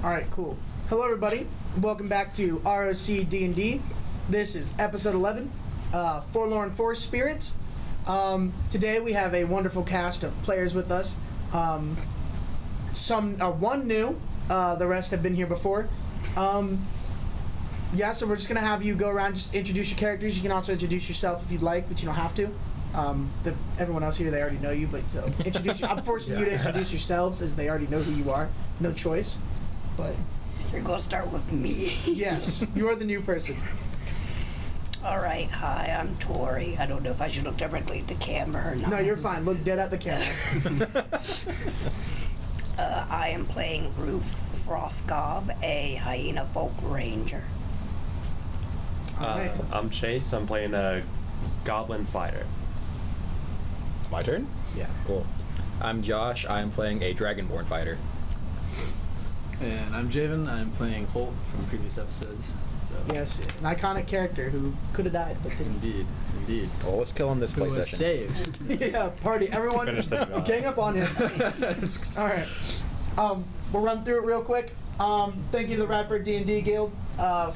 Alright, cool. Hello everybody, welcome back to ROC-D&D. This is episode 11, Forlorn Forest Spirits. Today we have a wonderful cast of players with us. One new, the rest have been here before. So we're just going to have you go around, just introduce your characters. You can also introduce yourself if you'd like, but you don't have to. Everyone else here, they already know you, but so I'm forcing you to introduce yourselves as they already know who you are. No choice. But you're going to start with me. Yes, you are the new person. All right, hi, I'm Tori. I don't know if I should look directly at the camera or not. No, you're fine. Look dead at the camera. I am playing Roof Frothgob, a hyena folk ranger. Right. I'm Chase. I'm playing a goblin fighter. My turn? Yeah. Cool. I'm Josh. I'm playing a dragonborn fighter. And I'm Javen. I'm playing Holt from previous episodes. So Yes, an iconic character who could have died, but didn't. Indeed. Oh, let's kill him this play Who was session. saved. Yeah, party. Everyone Finish things off. gang up on him. All right. We'll run through it real quick. Thank you to the Radford D&D Guild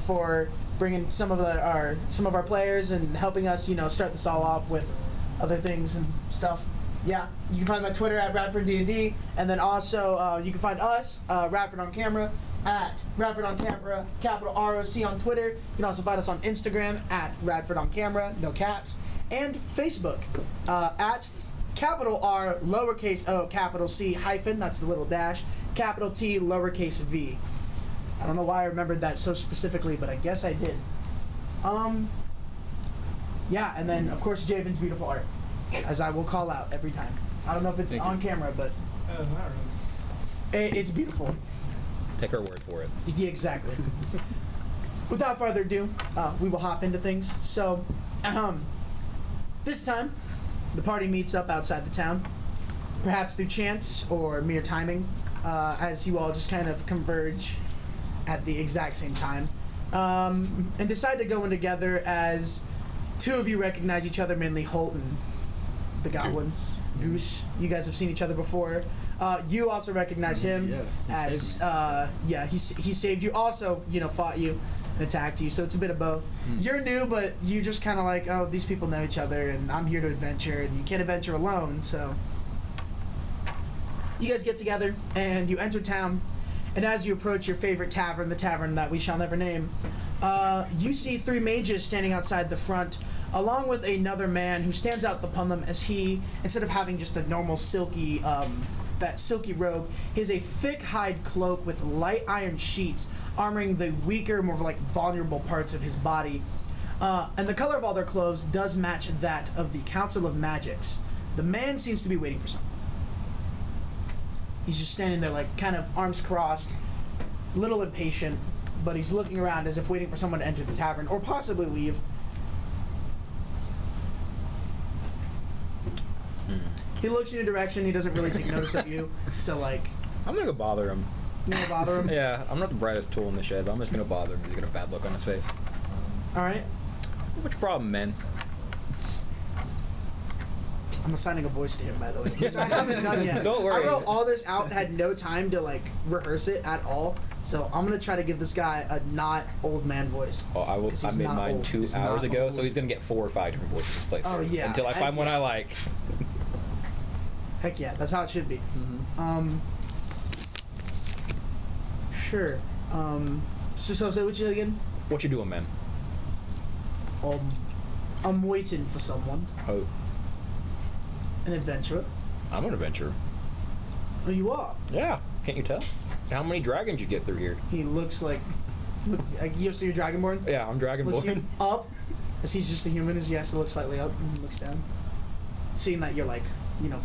for bringing some of our players and helping us, start this all off with other things and stuff. Yeah, you can find my Twitter at Radford D&D, and then also you can find us, Radford on Camera, at Radford on Camera, capital ROC on Twitter. You can also find us on Instagram at Radford on Camera, no caps, and Facebook at capital R, lowercase o, capital C, hyphen, that's the little dash, capital T, lowercase v. I don't know why I remembered that so specifically, but I guess I did. Yeah, and then, of course, Javen's beautiful art, as I will call out every time. I don't know if it's Thank on you. camera, but Not really. it's beautiful. Take our word for it. Yeah, exactly. Without further ado, we will hop into things. So, this time, the party meets up outside the town, perhaps through chance or mere timing, as you all just kind of converge at the exact same time, and decide to go in together as two of you recognize each other, mainly Holt and the goblin. Goose. You guys have seen each other before. You also recognize him Yeah, he saved you. Also, fought you and attacked you. So it's a bit of both. You're new, but you just kind of like, oh, these people know each other, and I'm here to adventure, and you can't adventure alone. So you guys get together and you enter town. And as you approach your favorite tavern, the tavern that we shall never name, you see three mages standing outside the front, along with another man who stands out upon them as he, instead of having just a normal silky, that silky robe, he has a thick hide cloak with light iron sheets, armoring the weaker, more like vulnerable parts of his body. And the color of all their clothes does match that of the Council of Magics. The man seems to be waiting for something. He's just standing there, like, kind of arms crossed, a little impatient, but he's looking around as if waiting for someone to enter the tavern, or possibly leave. He looks in your direction, he doesn't really take notice of you, so, like... I'm gonna go bother him. You gonna bother him? Yeah, I'm not the brightest tool in the shed, but I'm just gonna bother him. He's got a bad look on his face. Alright. What's your problem, man? I'm assigning a voice to him, by the way, which I haven't done yet. Don't worry. I wrote all this out and had no time to, like, rehearse it at all, so I'm gonna try to give this guy a not old man voice. Oh, I 'Cause he's made not mine old. 2 He's hours not ago, old. so he's gonna get 4 or 5 different voices to play through. Oh, yeah. Until I find one I like. Heck yeah, that's how it should be. Sure. So say what you said again? What you doing, man? I'm waiting for someone. Oh, An adventurer. I'm an adventurer. Oh, you are? Yeah, can't you tell? How many dragons you get through here? He looks like... you see your dragonborn? Yeah, I'm Looks you dragonborn. up, as he's just a human, as he has to look slightly up and looks down. Seeing that you're, like,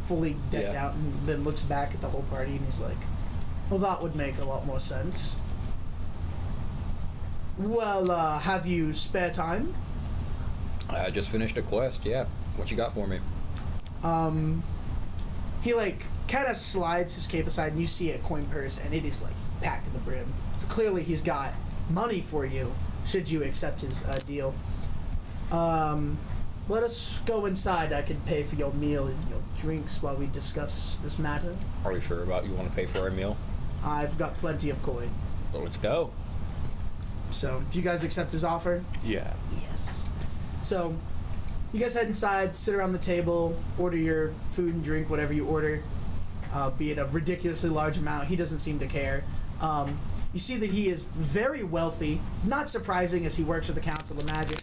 fully decked Yeah. out, and then looks back at the whole party, and he's like, well, that would make a lot more sense. Well, have you spare time? I just finished a quest, yeah. What you got for me? He, like, kind of slides his cape aside, and you see a coin purse, and it is, like, packed to the brim. So clearly he's got money for you, should you accept his deal. Let us go inside. I can pay for your meal and your drinks while we discuss this matter. Are you sure about you want to pay for our meal? I've got plenty of coin. Well, let's go. So, do you guys accept his offer? Yeah. Yes. So, you guys head inside, sit around the table, order your food and drink, whatever you order, be it a ridiculously large amount. He doesn't seem to care. You see that he is very wealthy, not surprising as he works with the Council of Magic.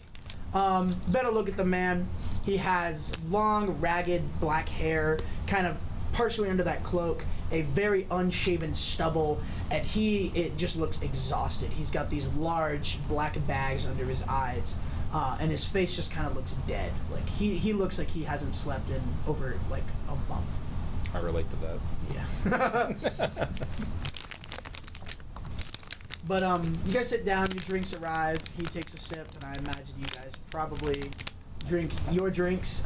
Better look at the man. He has long, ragged black hair, kind of partially under that cloak, a very unshaven stubble, and it just looks exhausted. He's got these large black bags under his eyes, and his face just kind of looks dead. Like he looks like he hasn't slept in over like a month. I relate to that. Yeah. But you guys sit down, your drinks arrive, he takes a sip, and I imagine you guys probably drink your drinks.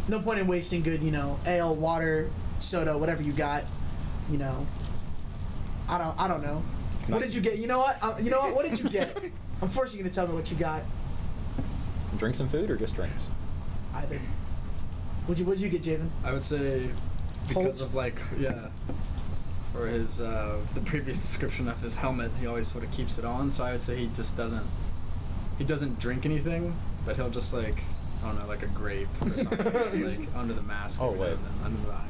No point in wasting good, ale, water, soda, whatever you got. I don't know. Nice. What did you get? You know what? What did you get? I'm forcing you to tell me what you got. Drinks and food, or just drinks? Either. What'd you get, Javen? I would say because of or his the previous description of his helmet, he always sort of keeps it on. So I would say he just doesn't drink anything, but he'll just like a grape or something, just like under the mask. Oh, or wait. under the iron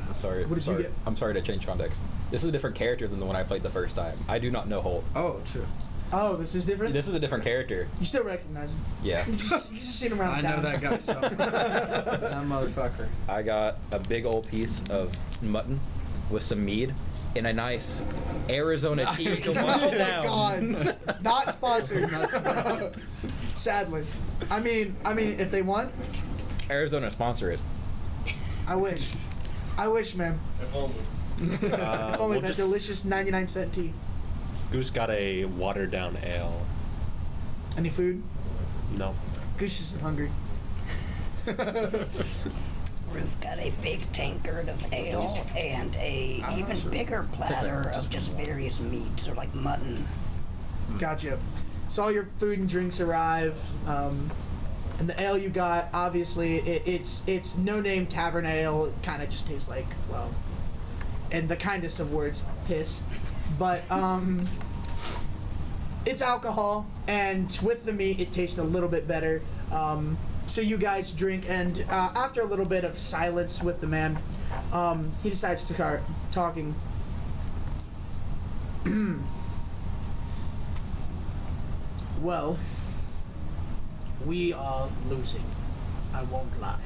mask. Sorry. What did you get? I'm sorry to change context. This is a different character than the one I played the first time. I do not know Holt. Oh, true. Oh, this is different? This is a different character. You still recognize him. Yeah. You just seen him around I town. know that guy. So that motherfucker. I got a big old piece of mutton with some mead and a nice Arizona tea to wash Oh it down. my god. Not sponsored. Not sponsored. Sadly. I mean, if they want, Arizona, sponsor it. I wish. I wish, man. If only We'll that just- delicious 99-cent tea. Goose got a watered down ale. Any food? No. Goose is hungry. Roof got a big tankard of ale and a even bigger platter of just various meats, or like mutton. Gotcha. So all your food and drinks arrive, and the ale you got, obviously, it's no-name tavern ale. It kind of just tastes like, well, in the kindest of words, piss. But it's alcohol, and with the meat, it tastes a little bit better. So you guys drink, and after a little bit of silence with the man, he decides to start talking. Well, we are losing. I won't lie.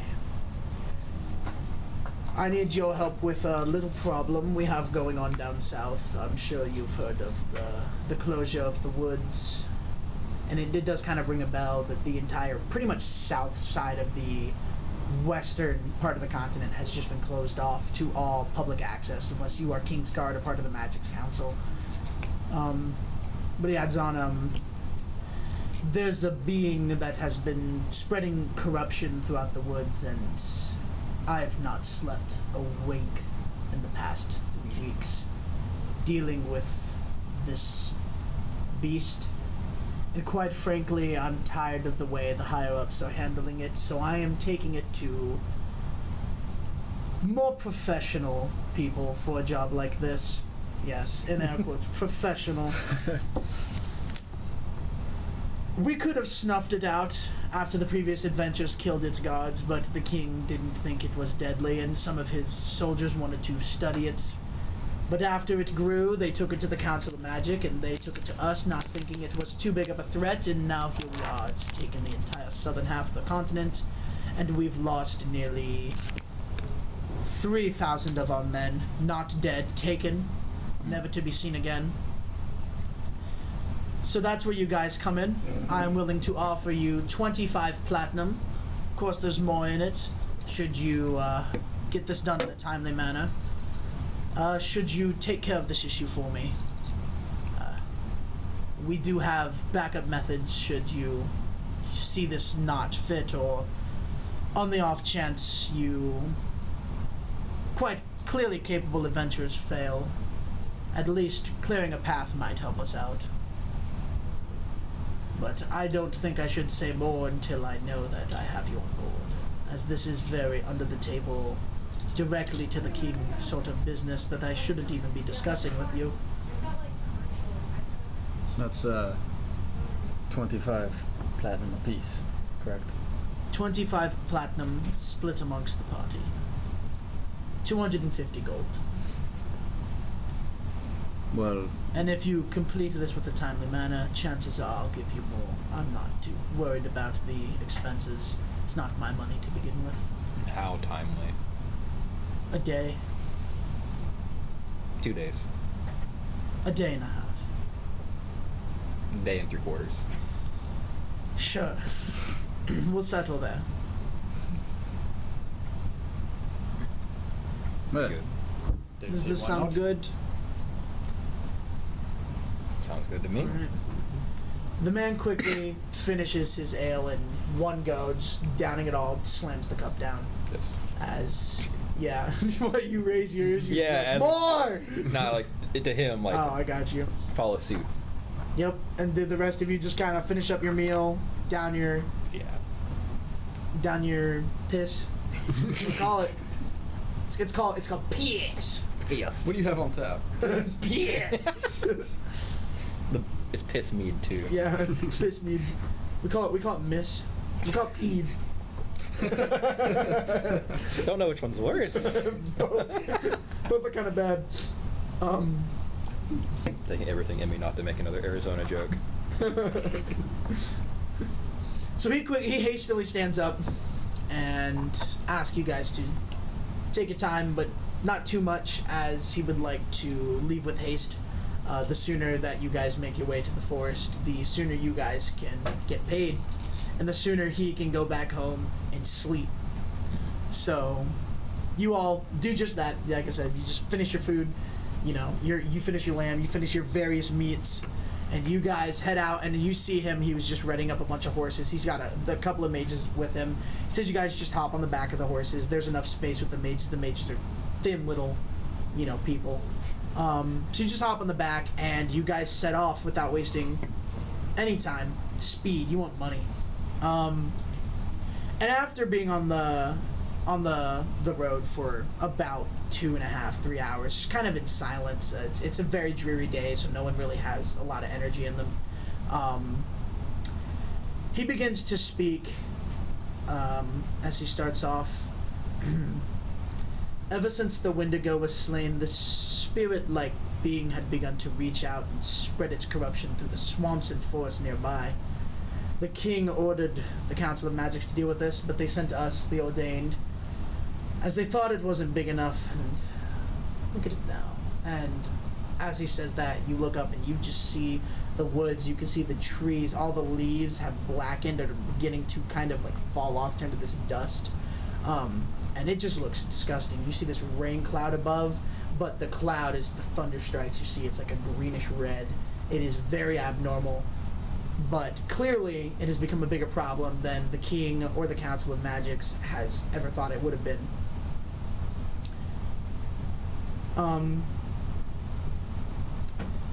I need your help with a little problem we have going on down south. I'm sure you've heard of the closure of the woods. And it does kind of ring a bell that the entire, pretty much south side of the western part of the continent has just been closed off to all public access, unless you are Kingsguard or part of the Magic's Council. But he adds on, there's a being that has been spreading corruption throughout the woods, and I've not slept a wink in the past 3 weeks dealing with this beast. And quite frankly, I'm tired of the way the higher-ups are handling it, so I am taking it to more professional people for a job like this. Yes, in air quotes, professional. We could have snuffed it out after the previous adventures killed its guards, but the king didn't think it was deadly, and some of his soldiers wanted to study it. But after it grew, they took it to the Council of Magic, and they took it to us, not thinking it was too big of a threat, and now here we are. It's taken the entire southern half of the continent, and we've lost nearly 3,000 of our men, not dead, taken, never to be seen again. So that's where you guys come in. I am willing to offer you 25 platinum. Of course, there's more in it, should you get this done in a timely manner. Should you take care of this issue for me. We do have backup methods should you see this not fit, or on the off chance you quite clearly capable adventurers fail. At least clearing a path might help us out. But I don't think I should say more until I know that I have you on board, as this is very under the table, directly to the king sort of business that I shouldn't even be discussing with you. That's 25 platinum apiece, correct? 25 platinum split amongst the party. 250 gold. Well, And if you complete this with a timely manner, chances are I'll give you more. I'm not too worried about the expenses. It's not my money to begin with. How timely? A day. 2 days. A day and a half. Day and 3/4. Sure. We'll settle there. yeah. Good. Does this sound good? Sounds good to me. Alright. The man quickly finishes his ale in one go, just downing it all, slams the cup down. Yes. As, yeah, what, you raise yours? You're Yeah, like, more! Not like to him, like Oh, I got you. follow suit. Yep, and did the rest of you just kind of finish up your meal, down your piss? Call it. It's called piss. Yes. What do you have on tap? Piss. It's piss mead too. Yeah, piss mead. We call it miss. We call it peed. Don't know which one's worse. Both are kind of bad. Taking everything in me not to make another Arizona joke. So he hastily stands up and asks you guys to take your time, but not too much, as he would like to leave with haste. The sooner that you guys make your way to the forest, the sooner you guys can get paid, and the sooner he can go back home and sleep. So you all do just that. Like I said, you just finish your food. You know, you finish your lamb, you finish your various meats, and you guys head out. And you see him. He was just readying up a bunch of horses. He's got a couple of mages with him. He says you guys just hop on the back of the horses. There's enough space with the mages. The mages are thin little, people. So you just hop on the back, and you guys set off without wasting any time. Speed. You want money. And after being on the road for about 2.5, 3 hours, just kind of in silence. It's a very dreary day, so no one really has a lot of energy in them. He begins to speak as he starts off. Ever since the Wendigo was slain, this spirit-like being had begun to reach out and spread its corruption through the swamps and forests nearby. The king ordered the Council of Magics to deal with this, but they sent us, the Ordained, as they thought it wasn't big enough, and look at it now. And as he says that, you look up and you just see the woods, you can see the trees, all the leaves have blackened and are beginning to kind of like fall off, turn to this dust. And it just looks disgusting. You see this rain cloud above, but the cloud is the thunder strikes. You see it's like a greenish red. It is very abnormal, but clearly it has become a bigger problem than the king or the Council of Magics has ever thought it would have been.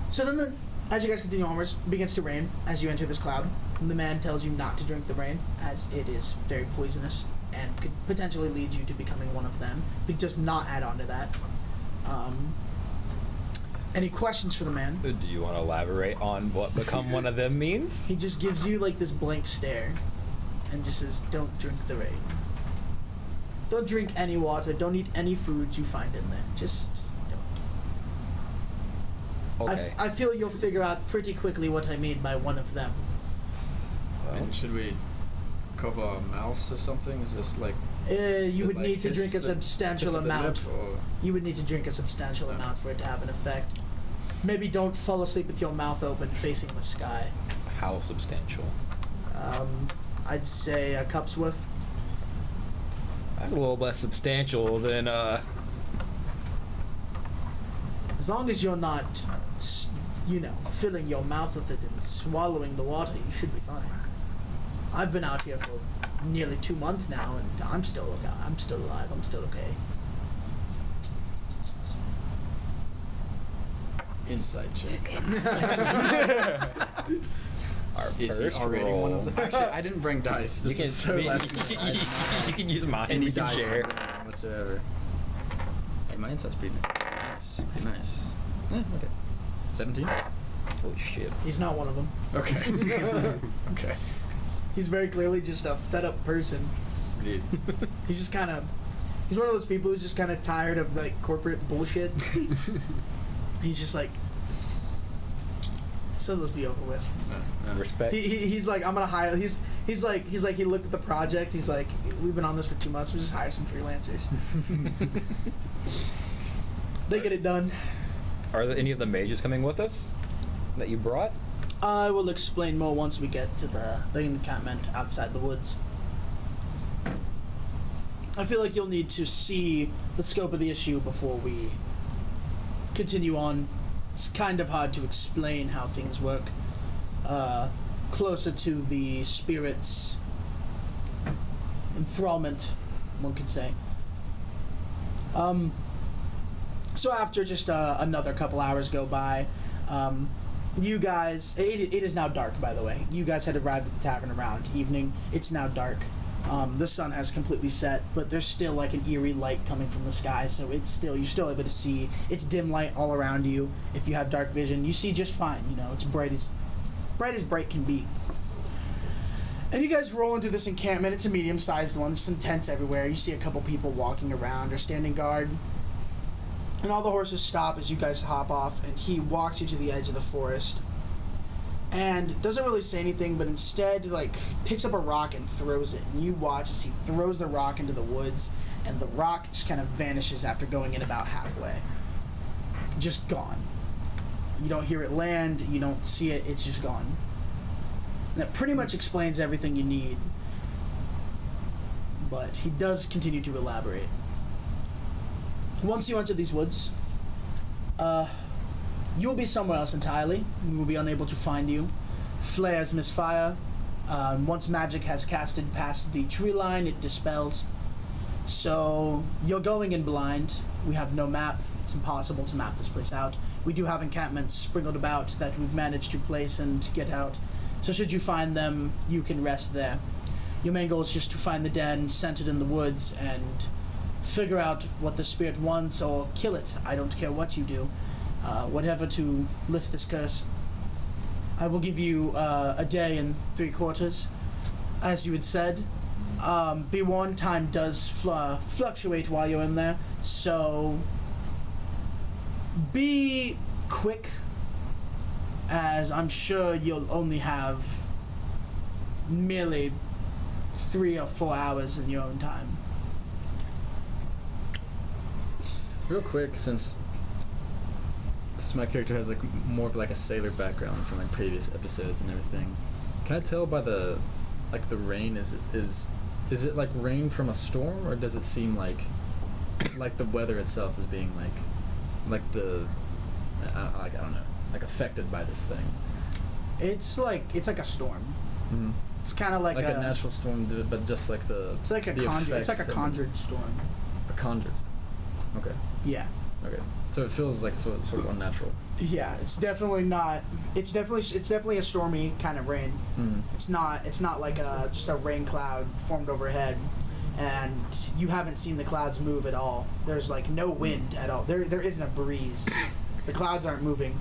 So then as you guys continue onwards, it begins to rain as you enter this cloud. And the man tells you not to drink the rain, as it is very poisonous and could potentially lead you to becoming one of them. But just not add on to that. Any questions for the man? Do you want to elaborate on what become one of them means? He just gives you like this blank stare and just says, don't drink the rain. Don't drink any water, don't eat any food you find in there. Just don't. Okay. I feel you'll figure out pretty quickly what I mean by one of them. And should we cover a mouse or something? Is this like... You would like need to kiss drink a the substantial tip of the amount. lip, or- You would need to drink a substantial amount for it to have an effect. Maybe don't fall asleep with your mouth open facing the sky. How substantial? I'd say a cup's worth. That's a little less substantial than As long as you're not, filling your mouth with it and swallowing the water, you should be fine. I've been out here for nearly 2 months now, and I'm still okay. I'm still alive. I'm still okay. Inside check. our Is he first already roll. one of them? Actually, I didn't bring dice. This You is so last you can use mine. any We can dice share. whatsoever. Hey, my insight's pretty nice. Pretty nice. Okay. 17? Holy shit. He's not one of them. Okay. Okay. He's very clearly just a fed up person. Indeed. He's just kind of, he's one of those people who's just kind of tired of like corporate bullshit. He's just like, so let's be over with. Respect. He's like, I'm gonna hire. He's like he looked at the project. He's like, we've been on this for 2 months. We just hire some freelancers. They get it done. Are there any of the mages coming with us that you brought? I will explain more once we get to the encampment outside the woods. I feel like you'll need to see the scope of the issue before we continue on. It's kind of hard to explain how things work. Closer to the spirit's enthrallment, one could say. So after just another couple hours go by, you guys, it is now dark, by the way. You guys had arrived at the tavern around evening. It's now dark. The sun has completely set, but there's still like an eerie light coming from the sky, so you're still able to see. It's dim light all around you. If you have dark vision, you see just fine. You know, it's bright as bright can be. And you guys roll into this encampment. It's a medium-sized one. There's some tents everywhere. You see a couple people walking around or standing guard. And all the horses stop as you guys hop off, and he walks you to the edge of the forest. And doesn't really say anything, but instead, like, picks up a rock and throws it. And you watch as he throws the rock into the woods, and the rock just kind of vanishes after going in about halfway. Just gone. You don't hear it land, you don't see it, it's just gone. And that pretty much explains everything you need. But he does continue to elaborate. Once you enter these woods, you will be somewhere else entirely. We will be unable to find you. Flares misfire. Once magic has casted past the tree line, it dispels. So you're going in blind. We have no map. It's impossible to map this place out. We do have encampments sprinkled about that we've managed to place and get out. So should you find them, you can rest there. Your main goal is just to find the den centered in the woods and figure out what the spirit wants or kill it. I don't care what you do. Whatever to lift this curse. I will give you a day and 3 quarters. As you had said, be warned, time does fluctuate while you're in there, so be quick, as I'm sure you'll only have merely 3 or 4 hours in your own time. Real quick, since my character has like more of like a sailor background from like previous episodes and everything, can I tell by the rain, is it like rain from a storm, or does it seem like the weather itself is being like I don't know, like affected by this thing? It's like a storm. Mm-hmm. It's kind of like a natural storm, but just like the. It's like a conjured. It's like a conjured storm. A conjured. Okay. Yeah. Okay. So it feels like sort of unnatural. Yeah, it's definitely not. It's definitely a stormy kind of rain. Mm. It's not like just a rain cloud formed overhead, and you haven't seen the clouds move at all. There's like no wind at all. There isn't a breeze. The clouds aren't moving.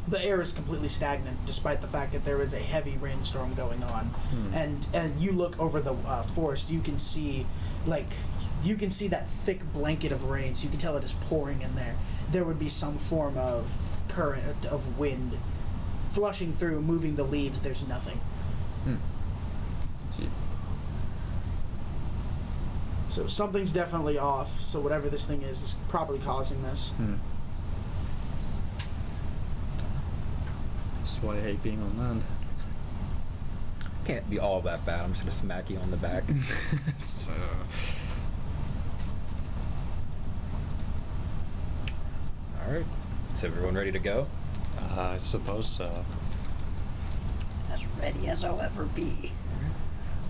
The air is completely stagnant, despite the fact that there is a heavy rainstorm going on. And you look over the forest, you can see that thick blanket of rain, so you can tell it is pouring in there. There would be some form of current of wind flushing through, moving the leaves. There's nothing. Let's see. So something's definitely off. So whatever this thing is probably causing this. That's why I hate being on land. Can't be all that bad. I'm just gonna smack you on the back. It's, All right. Is everyone ready to go? I suppose so. As ready as I'll ever be.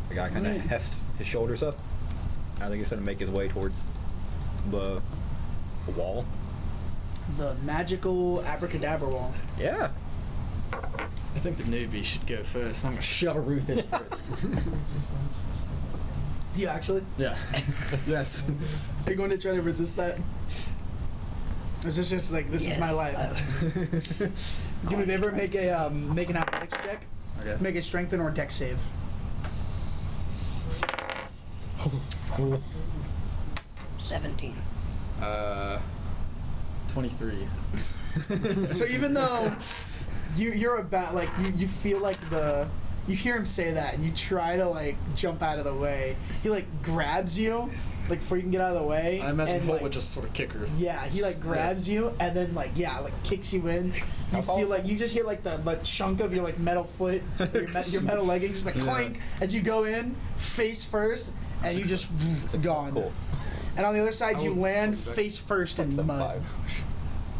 The guy kind of hefts his shoulders up. I think he's gonna make his way towards the wall. The magical abracadabra wall. Yeah. I think the newbie should go first. I'm gonna shove a Ruth in first. Do you actually? Yeah. Yes. Are you going to try to resist that? Is this just like this is my life? Do me a favor, make an athletics check. Okay. Make a strengthen or dex save. 17. 23. So even though you're about like you feel like you hear him say that and you try to like jump out of the way, he like grabs you like before you can get out of the way. I imagine and, Holt like, would just sort of kick her. Yeah, he like grabs you and then like kicks you in. You feel like you just hear like the chunk of your like metal foot, your metal leggings just like clank as you go in face first, and you just gone. Cool. And on the other side, you would- land face first in mud. 5.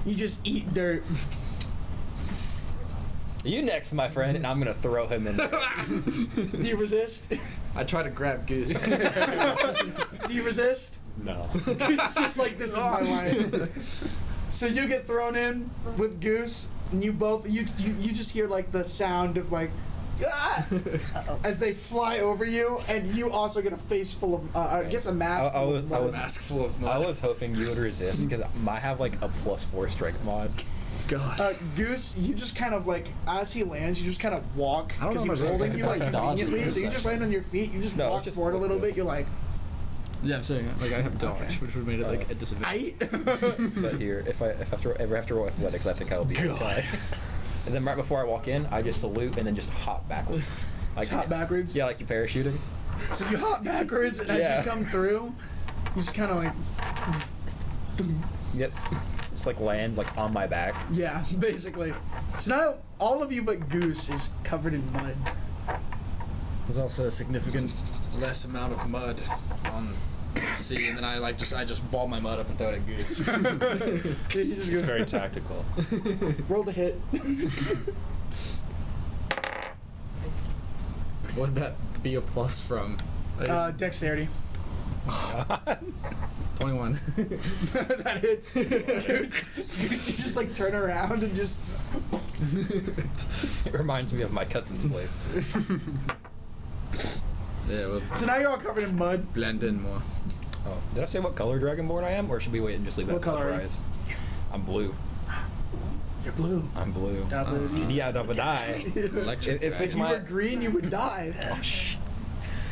You just eat dirt. You next, my friend, and I'm gonna throw him in there. Do you resist? I try to grab Goose. Do you resist? No. It's just like this is my life. So you get thrown in with Goose, and you both you just hear like the sound of like ah! As they fly over you, and you also get a face full of gets a mask. I full of mud. Mask full of mud. I was hoping you would resist because I have like a +4 strength mod. God. Goose, you just kind of like as he lands, you just kind of walk I don't because know he was if I holding can you like dodge conveniently. this So you just land on your feet. You just No, walk it's just forward a like little this. bit. You're like, Yeah, I'm saying like I have dodge, Okay. which would have made it like a disadvantage. aight. But here, if I ever have to roll athletics, I think I'll be okay. And then right before I walk in, I just salute and then just hop backwards. Like, Just hop backwards. Yeah, like you parachuting. So you hop backwards, and as Yeah. you come through, you just kind of like, Yep. Just like land like on my back. yeah, basically. So now all of you but Goose is covered in mud. There's also a significant less amount of mud on the sea, and then I just ball my mud up and throw it at Goose. He just goes, Very tactical. roll to hit. What would that be a plus from? Dexterity. 21. That hits. Goose, you just like turn around and just. It reminds me of my cousin's place. Yeah, we'll So now you're all covered in mud. blend in more. Oh, did I say what color Dragonborn I am, or should we wait and just leave that What as a color are you? surprise? I'm blue. You're blue. I'm blue. Double D. Yeah, double die. Electric If it's If you my were green, you would die. oh,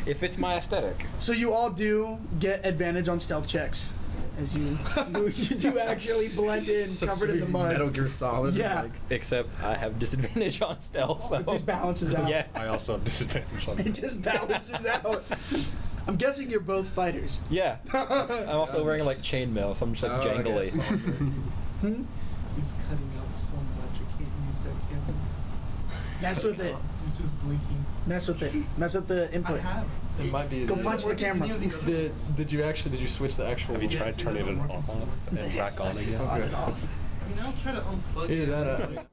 if it's my aesthetic. So you all do get advantage on stealth checks, as you do actually blend in, covered in the mud. Metal Gear Solid. Yeah. Like, Except I have disadvantage on stealth. So It just balances out. Yeah. I also have disadvantage on It just balances out. I'm guessing you're both fighters. Yeah. I'm also wearing like chainmail, so I'm just like Oh, I jangly. guess. He's cutting out so much. I can't use that camera. Mess with it. He's just blinking. Mess with it. Mess with the I input. have. It might be. Go the- punch the camera. Did you switch the actual? Have you Yes, tried it turning it doesn't work. off and back on again? On and off. I mean, I'll try to unplug Either it. that.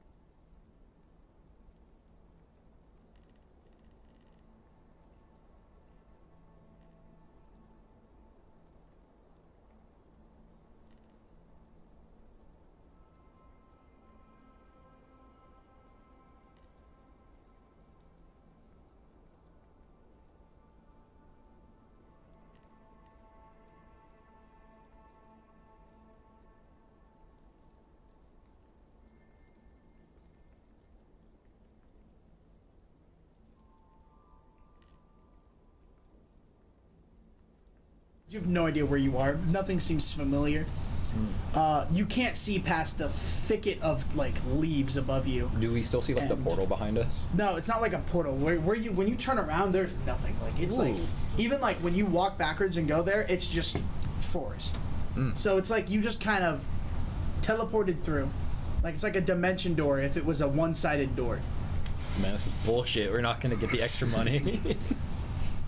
You have no idea where you are. Nothing seems familiar. You can't see past the thicket of like leaves above you. Do we still see like the And- portal behind us? No, it's not like a portal. Where you when you turn around, there's nothing. Like it's like even like when you walk backwards and go there, it's just forest. So it's like you just kind of teleported through. Like it's like a dimension door if it was a one-sided door. Man, this is bullshit. We're not gonna get the extra money.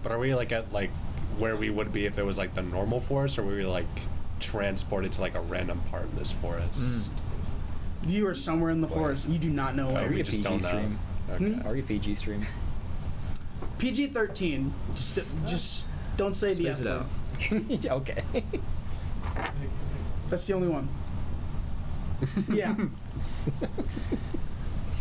But are we like at like where we would be if it was like the normal forest, or were we like transported to like a random part of this forest? You are somewhere in the forest. You do not know Oh, where. Are we we a just PG don't know. stream? Okay. Are we a PG stream? PG-13. Just don't say the Space F it word. out. Okay. That's the only one. Yeah.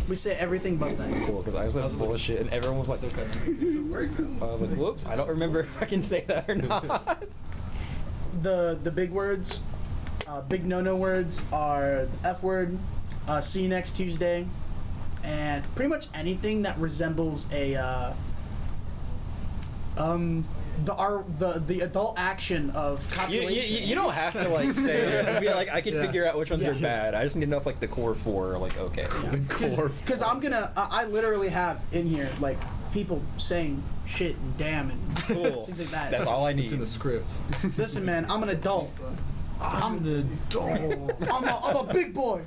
We say everything but that. Cool, because I was like bullshit, and everyone was like, It's a word. I was like, whoops, I don't remember if I can say that or not. The big words, Big no-no words are the F word, see you next Tuesday, and pretty much anything that resembles a the adult action of copulation. You don't have to like say this. I mean, like I can Yeah. figure out which ones are Yeah. bad. I just need to know if like the core 4 are like okay. Because I'm gonna, I literally have in here like people saying shit and damn and Cool. things like that. That's all I need. It's in the script. Listen, man, I'm an adult. I'm an adult. I'm a big boy.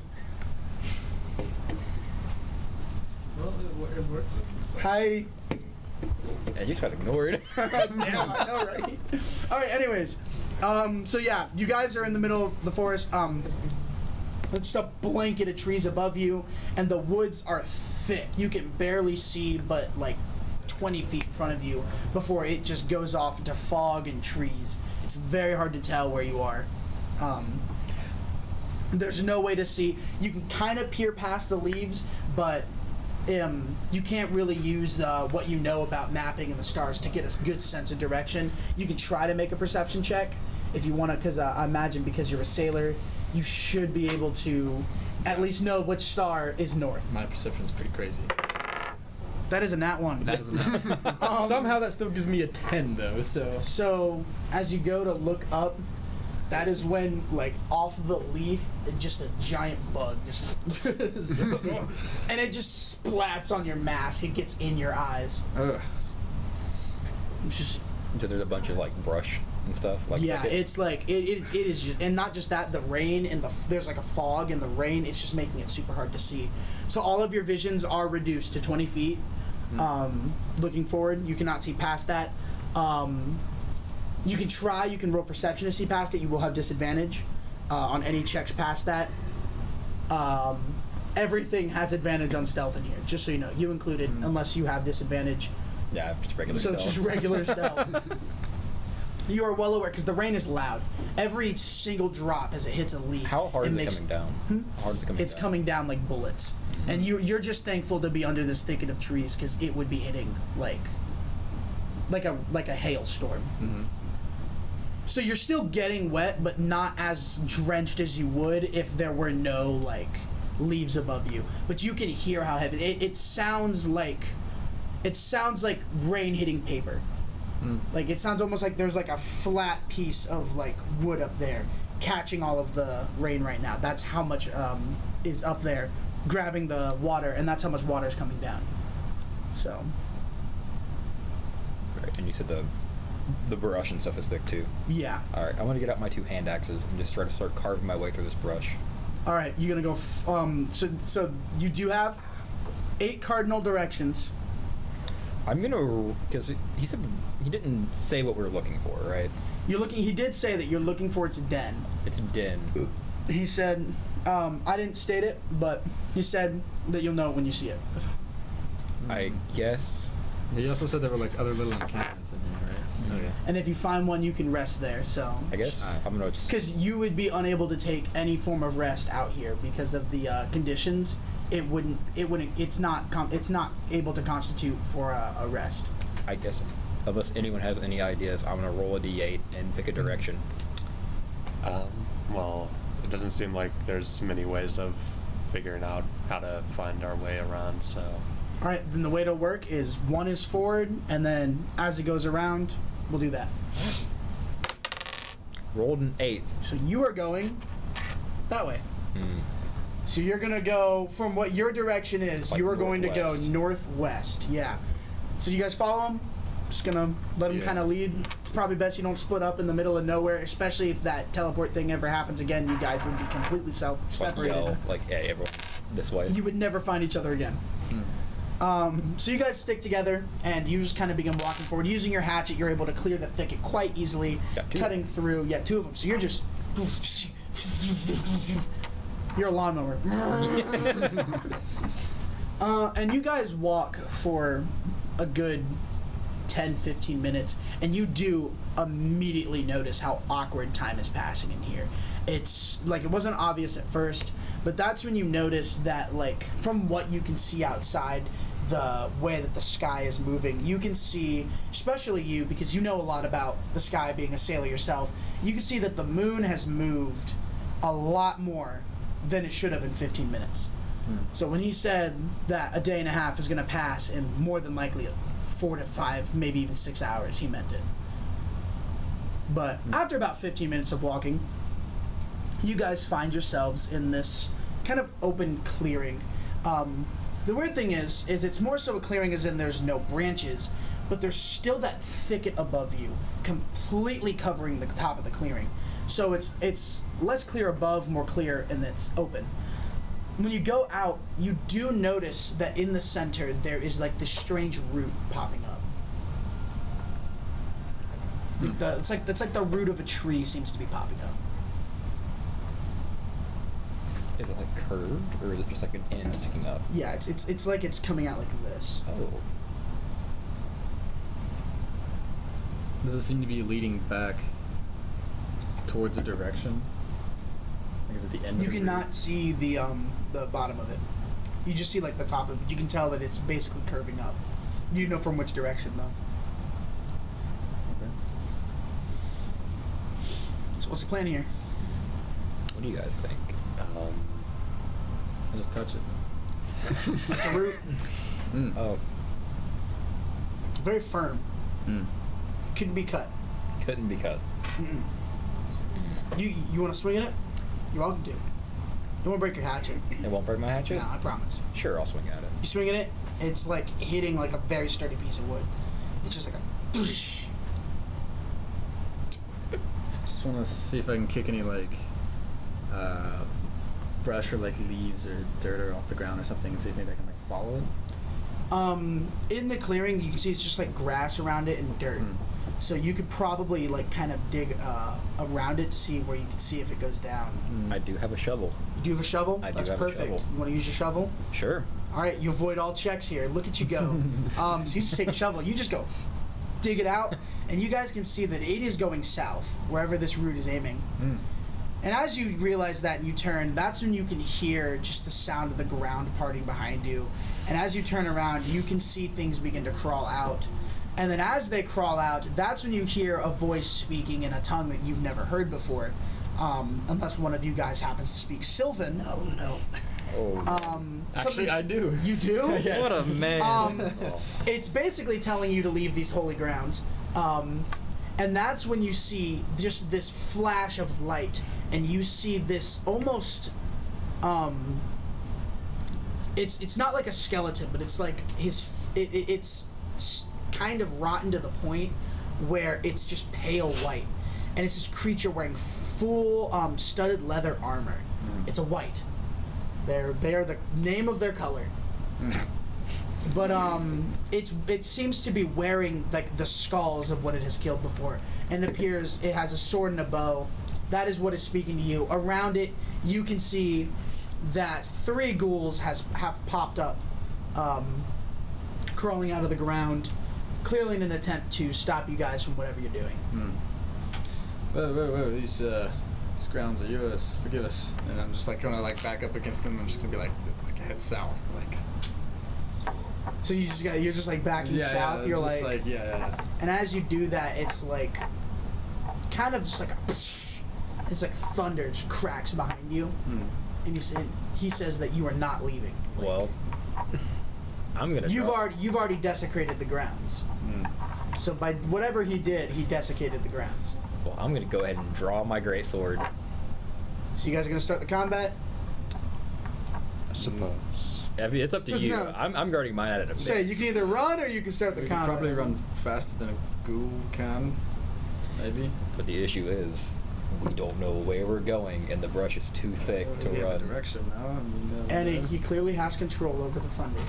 Well, it works. Hi. Yeah, you just got ignored. Damn, I know, right? All right. Anyways, so yeah, you guys are in the middle of the forest. It's a blanket of trees above you, and the woods are thick. You can barely see, but like 20 feet in front of you before it just goes off into fog and trees. It's very hard to tell where you are. There's no way to see. You can kind of peer past the leaves, but you can't really use what you know about mapping and the stars to get a good sense of direction. You can try to make a perception check if you want to, because I imagine because you're a sailor, you should be able to at least know which star is north. My perception's pretty crazy. That is a nat one. That is not. Somehow that still gives me a 10 though. So as you go to look up, that is when, like, off the leaf, just a giant bug just, and it just splats on your mask. It gets in your eyes. Ugh. It's just, So there's a bunch of like brush and stuff. Like yeah, it's like it is just, and not just that. The rain and there's like a fog and the rain. It's just making it super hard to see. So all of your visions are reduced to 20 feet. Looking forward, you cannot see past that. You can try. You can roll perception to see past it. You will have disadvantage on any checks past that. Everything has advantage on stealth in here, just so you know. You included, unless you have disadvantage. yeah, just regular. So it's stealth. just regular stealth. You are well aware, because the rain is loud. Every single drop as it hits a leaf. How hard is it makes, coming down? How hard is it coming It's down? coming down like bullets. And you're just thankful to be under this thicket of trees, because it would be hitting like a hailstorm. So you're still getting wet, but not as drenched as you would if there were no like leaves above you. But you can hear how heavy it sounds like. It sounds like rain hitting paper. Like it sounds almost like there's like a flat piece of like wood up there catching all of the rain right now. That's how much is up there grabbing the water, and that's how much water is coming down. So Right, and you said the brush and stuff is thick too. yeah. All right, I'm gonna get out my 2 hand axes and just try to start carving my way through this brush. All right, you're gonna go. So you do have 8 cardinal directions. I'm gonna, because he said he didn't say what we were looking for, right? You're looking. He did say that you're looking for its den. It's a den. He said, I didn't state it, but he said that you'll know it when you see it. I guess. He also said there were like other little encampments in here, right? Okay. And if you find one, you can rest there. So I guess I'm gonna just. because you would be unable to take any form of rest out here because of the conditions. It wouldn't. It's not able to constitute for a rest. I guess, unless anyone has any ideas, I'm gonna roll a d8 and pick a direction. Well, it doesn't seem like there's many ways of figuring out how to find our way around, so... All right, then the way to work is 1 is forward, and then as it goes around, we'll do that. Rolled an 8. So you are going that way. So you're gonna go from what your direction is. Like you are going to go northwest. northwest. Yeah. So you guys follow him. Just gonna let him Yeah. kind of lead. It's probably best you don't split up in the middle of nowhere, especially if that teleport thing ever happens again. You guys would be completely Like separated. yell, like, hey, everyone, this way. You would never find each other again. So you guys stick together, and you just kind of begin walking forward. Using your hatchet, you're able to clear the thicket quite easily, Got 2. cutting through. Yeah, 2 of them. So you're just. You're a lawnmower. And you guys walk for a good 10-15 minutes, and you do immediately notice how awkward time is passing in here. It's like it wasn't obvious at first, but that's when you notice that, like, from what you can see outside, the way that the sky is moving, you can see, especially you, because you know a lot about the sky being a sailor yourself, you can see that the moon has moved a lot more than it should have in 15 minutes. So when he said that a day and a half is going to pass in more than likely 4 to 5, maybe even 6 hours, he meant it. But after about 15 minutes of walking, you guys find yourselves in this kind of open clearing. The weird thing is it's more so a clearing as in there's no branches, but there's still that thicket above you, completely covering the top of the clearing. So it's less clear above, more clear, and it's open. When you go out, you do notice that in the center there is like this strange root popping up. It's like the root of a tree seems to be popping up. Is it like curved, or is it just like an end sticking up? Yeah, it's like it's coming out like this. Oh. Does it seem to be leading back towards a direction? Like, is it the end? You of the cannot see the bottom of it. You just see like the top of it. You can tell that it's basically curving up. You know from which direction though. Okay. So what's the plan here? What do you guys think? I just touch it. It's a root. Oh, Very firm. Couldn't be cut. couldn't be cut. You want to swing at it? You're welcome to. It won't break your hatchet. It won't break my hatchet? No, I promise. Sure, I'll swing at it. You swing at it, it's like hitting like a very sturdy piece of wood. It's just like a doosh. Just want to see if I can kick any like brush or like leaves or dirt or off the ground or something, and see if maybe I can like follow it. In the clearing, you can see it's just like grass around it and dirt. So you could probably like kind of dig around it to see where you can see if it goes down. I do have a shovel. You do have a shovel? I do That's have a perfect. shovel. You want to use your shovel? Sure. All right, you avoid all checks here. Look at you go. So you just take a shovel. You just go dig it out, and you guys can see that it is going south, wherever this root is aiming. And as you realize that and you turn, that's when you can hear just the sound of the ground parting behind you. And as you turn around, you can see things begin to crawl out. And then as they crawl out, that's when you hear a voice speaking in a tongue that you've never heard before. Unless one of you guys happens to speak Sylvan. No. Oh. Actually, I do. You do? Yes. What a man. It's basically telling you to leave these holy grounds. And that's when you see just this flash of light, and you see this almost, it's not like a skeleton, but it's like it's kind of rotten to the point where it's just pale white. And it's this creature wearing full studded leather armor. It's a white. They are the name of their color. But it seems to be wearing like the skulls of what it has killed before, and it appears it has a sword and a bow. That is what is speaking to you. Around it, you can see that 3 ghouls have popped up, crawling out of the ground, clearly in an attempt to stop you guys from whatever you're doing. Whoa, these grounds are yours. Forgive us. And I'm just like gonna like back up against them. I'm just gonna be like head south, like. So you're just like backing south. Yeah, you're just like, yeah. and as you do that, it's like kind of just like it's like thunder just cracks behind you, and he says that you are not leaving. Like, Well, I'm gonna. you've already desecrated the grounds. So by whatever he did, he desiccated the grounds. Well, I'm gonna go ahead and draw my greatsword. So you guys are gonna start the combat. I suppose. I mean, it's up to Just you. no. I'm guarding mine at a miss. Say you can either run or you can start the We combat. could probably run faster than a ghoul can, maybe. But the issue is, we don't know where we're going, and the brush is too thick to We have a run. direction now. I mean, And he clearly has control over the thunder.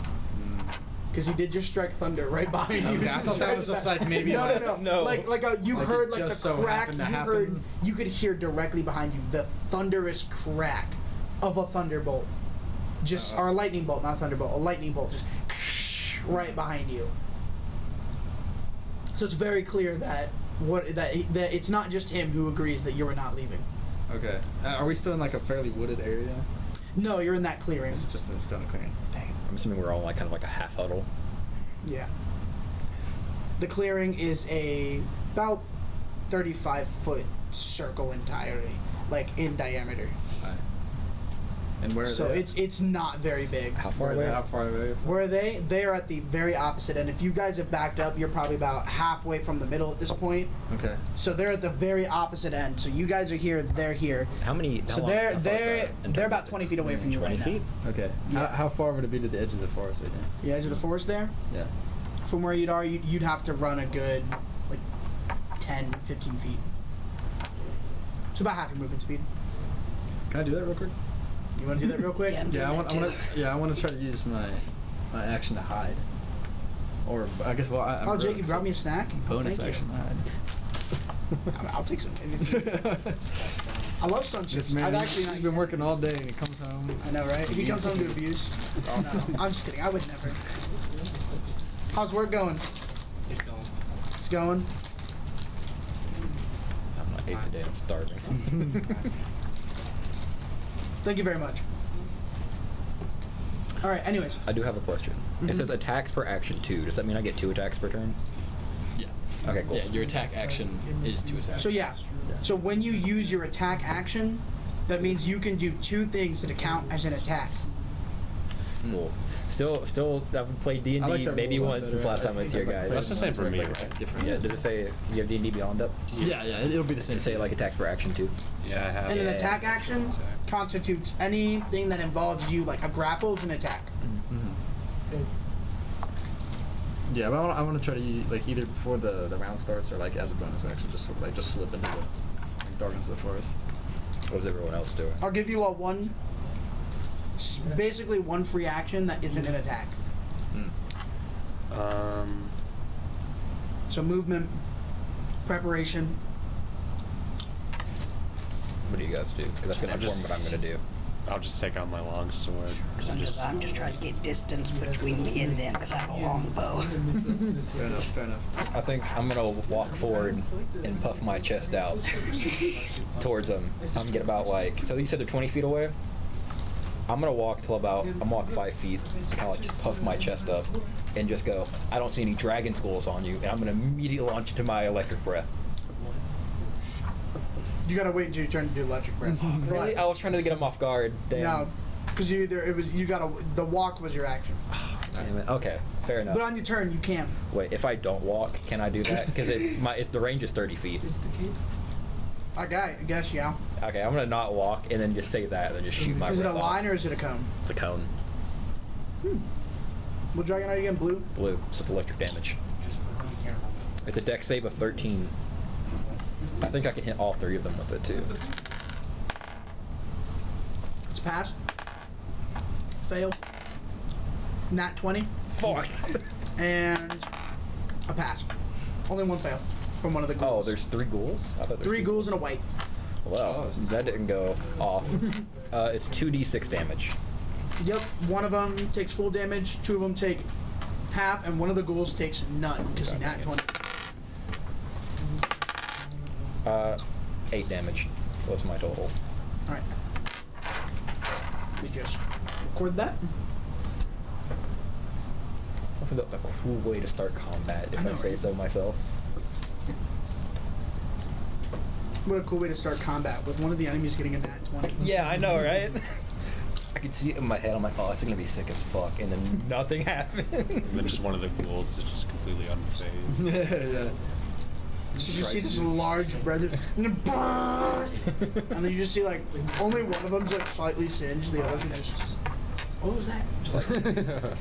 Because he did just strike thunder right behind you. Okay, I thought that was just like maybe No. Like you Like heard it like the just so crack. happened to You heard. happen. You could hear directly behind you the thunderous crack of a thunderbolt, or a lightning bolt, not a thunderbolt. A lightning bolt just right behind you. So it's very clear that that it's not just him who agrees that you are not leaving. Okay. Are we still in like a fairly wooded area? No, you're in that clearing. It's just still in a clearing. Dang. I'm assuming we're all like kind of like a half huddle. Yeah. The clearing is about 35-foot circle entirely. like in diameter. Alright. And where are So they? it's not very big. How far Where are away? they? How far away? Where are they? They are at the very opposite end. If you guys have backed up, you're probably about halfway from the middle at this point. Okay. So they're at the very opposite end. So you guys are here, they're here. How many? So how long- how far is they're that in they're terms about of 20 feet away from you 20 right feet? Okay. Yeah. How far would it be to the edge of the forest right now? now. The edge of the forest there. Yeah. From where you'd are, you'd have to run a good like 10, 15 feet. It's about half your movement speed. Can I do that real quick? You want to do that real quick? Yeah, I'm Yeah, doing that too. I want to try to use my action to hide. Or I guess I'm Oh, rogue, Jake, you so brought me a snack. bonus Thank action to hide. You. I'll take some. I love sun chips. This man, I've actually he's been working all day and he comes home. I know, right? If he comes home to Eats. abuse. Oh, no, I'm just kidding. I would never. How's work going? It's going. It's going. I'm not 8 today. I'm starving. Thank you very much. All right. Anyways, I do have a question. It says attacks per action 2. Does that mean I get 2 attacks per turn? Yeah. Okay, cool. Yeah, your attack action is 2 attacks. so yeah. So when you use your attack action, that means you can do 2 things that count as an attack. Cool. Still, I've played D&D I like that maybe rule a lot once since better. last time I was here, like guys. That's the same for It's me, like right? Different. Yeah, did it say you have D&D Beyond up? Yeah, it'll be the same. Did it say like attacks per action 2? Yeah, I have. And an Yeah. attack action constitutes anything that involves you, like a grapple is an attack. Yeah, but I want to try to use, like either before the round starts or like as a bonus action, just sort of, like just slip into the darkness of the forest. What does everyone else do? I'll give you all basically one free action that isn't an attack. So movement, preparation. What do you guys do? Because that's going to I'm inform just- what I'm going to do. I'll just take out my long sword. 'cause I'm just trying to get distance between me and them because I have a long bow. Fair enough. Fair enough. I think I'm going to walk forward and puff my chest out towards them. I'm going to get about like, so you said they're 20 feet away? I'm going to walk till about, I'm walk 5 feet, kind of like just puff my chest up and just go, I don't see any dragon schools on you, and I'm going to immediately launch into my electric breath. You gotta wait until your turn to do electric breath. Really? I was trying to get them off guard. Damn. No, because the walk was your action. Damn it. Okay, fair enough. But on your turn, you can't. Wait, if I don't walk, can I do that? Because it's the range is 30 feet. I guess, yeah. Okay, I'm gonna not walk and then just say that and then just shoot my. Is it a breath off. line or is it a cone? It's a cone. What dragon are you again? Blue? Blue, so it's electric damage. It's a dex save of 13. I think I can hit all 3 of them with it too. It's a pass. Fail. Nat 20. Fuck. And a pass. Only one fail from one of the ghouls. Oh, there's 3 ghouls? I thought there 3 were ghouls and a white. Well, Oh, that didn't go off. It's 2d6 damage. Yep, one of them takes full damage, 2 of them take half, and one of the ghouls takes none because God nat damn it. 20. 8 damage was my total. Alright. We just record that. I feel a cool way to start combat, if I know, I say right? so myself. What a cool way to start combat with one of the enemies getting a nat 20. Yeah, I know, right? I can see it in my head. I'm like, oh, it's gonna be sick as fuck, and then nothing happened. And then just one of the ghouls is just completely unfazed. Yeah. You see this large brother, and then you just see like only one of them's like slightly singed, the others are just. What was that? Just like,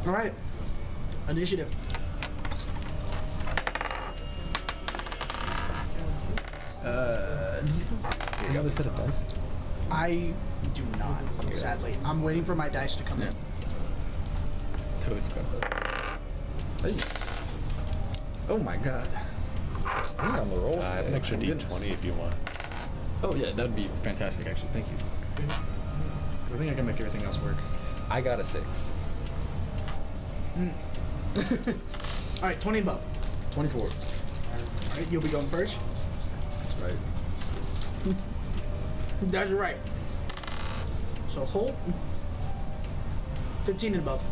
All right, initiative. another set of dice. I do not, sadly. I'm waiting for my dice to come in. Totally forgot about that. Hey. Oh my god. I'm on the roll. I have an extra my D20 goodness. if you want. Oh yeah, that'd be fantastic actually. Thank you. 'Cause I think I can make everything else work. I got a 6. All right, 20 and above. 24. All right, you'll be going first. That's right. That's right. So hold. 15 and above.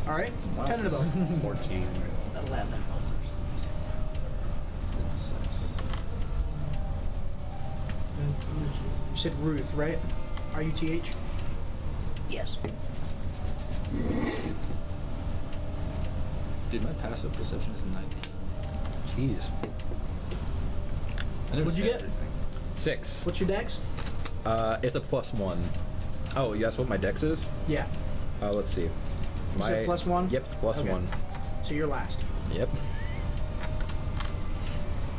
All right, Wow. 10 and above. 14. 11. 6. You said Ruth, right? R-U-T-H? Yes. Dude, my passive perception is 19. Jeez. I never What'd you said get? everything. 6. What's your dex? It's a +1. Oh, you asked what my dex is? Yeah. Let's see. Is it +1? Yep, +1. Okay. So you're last. Yep. You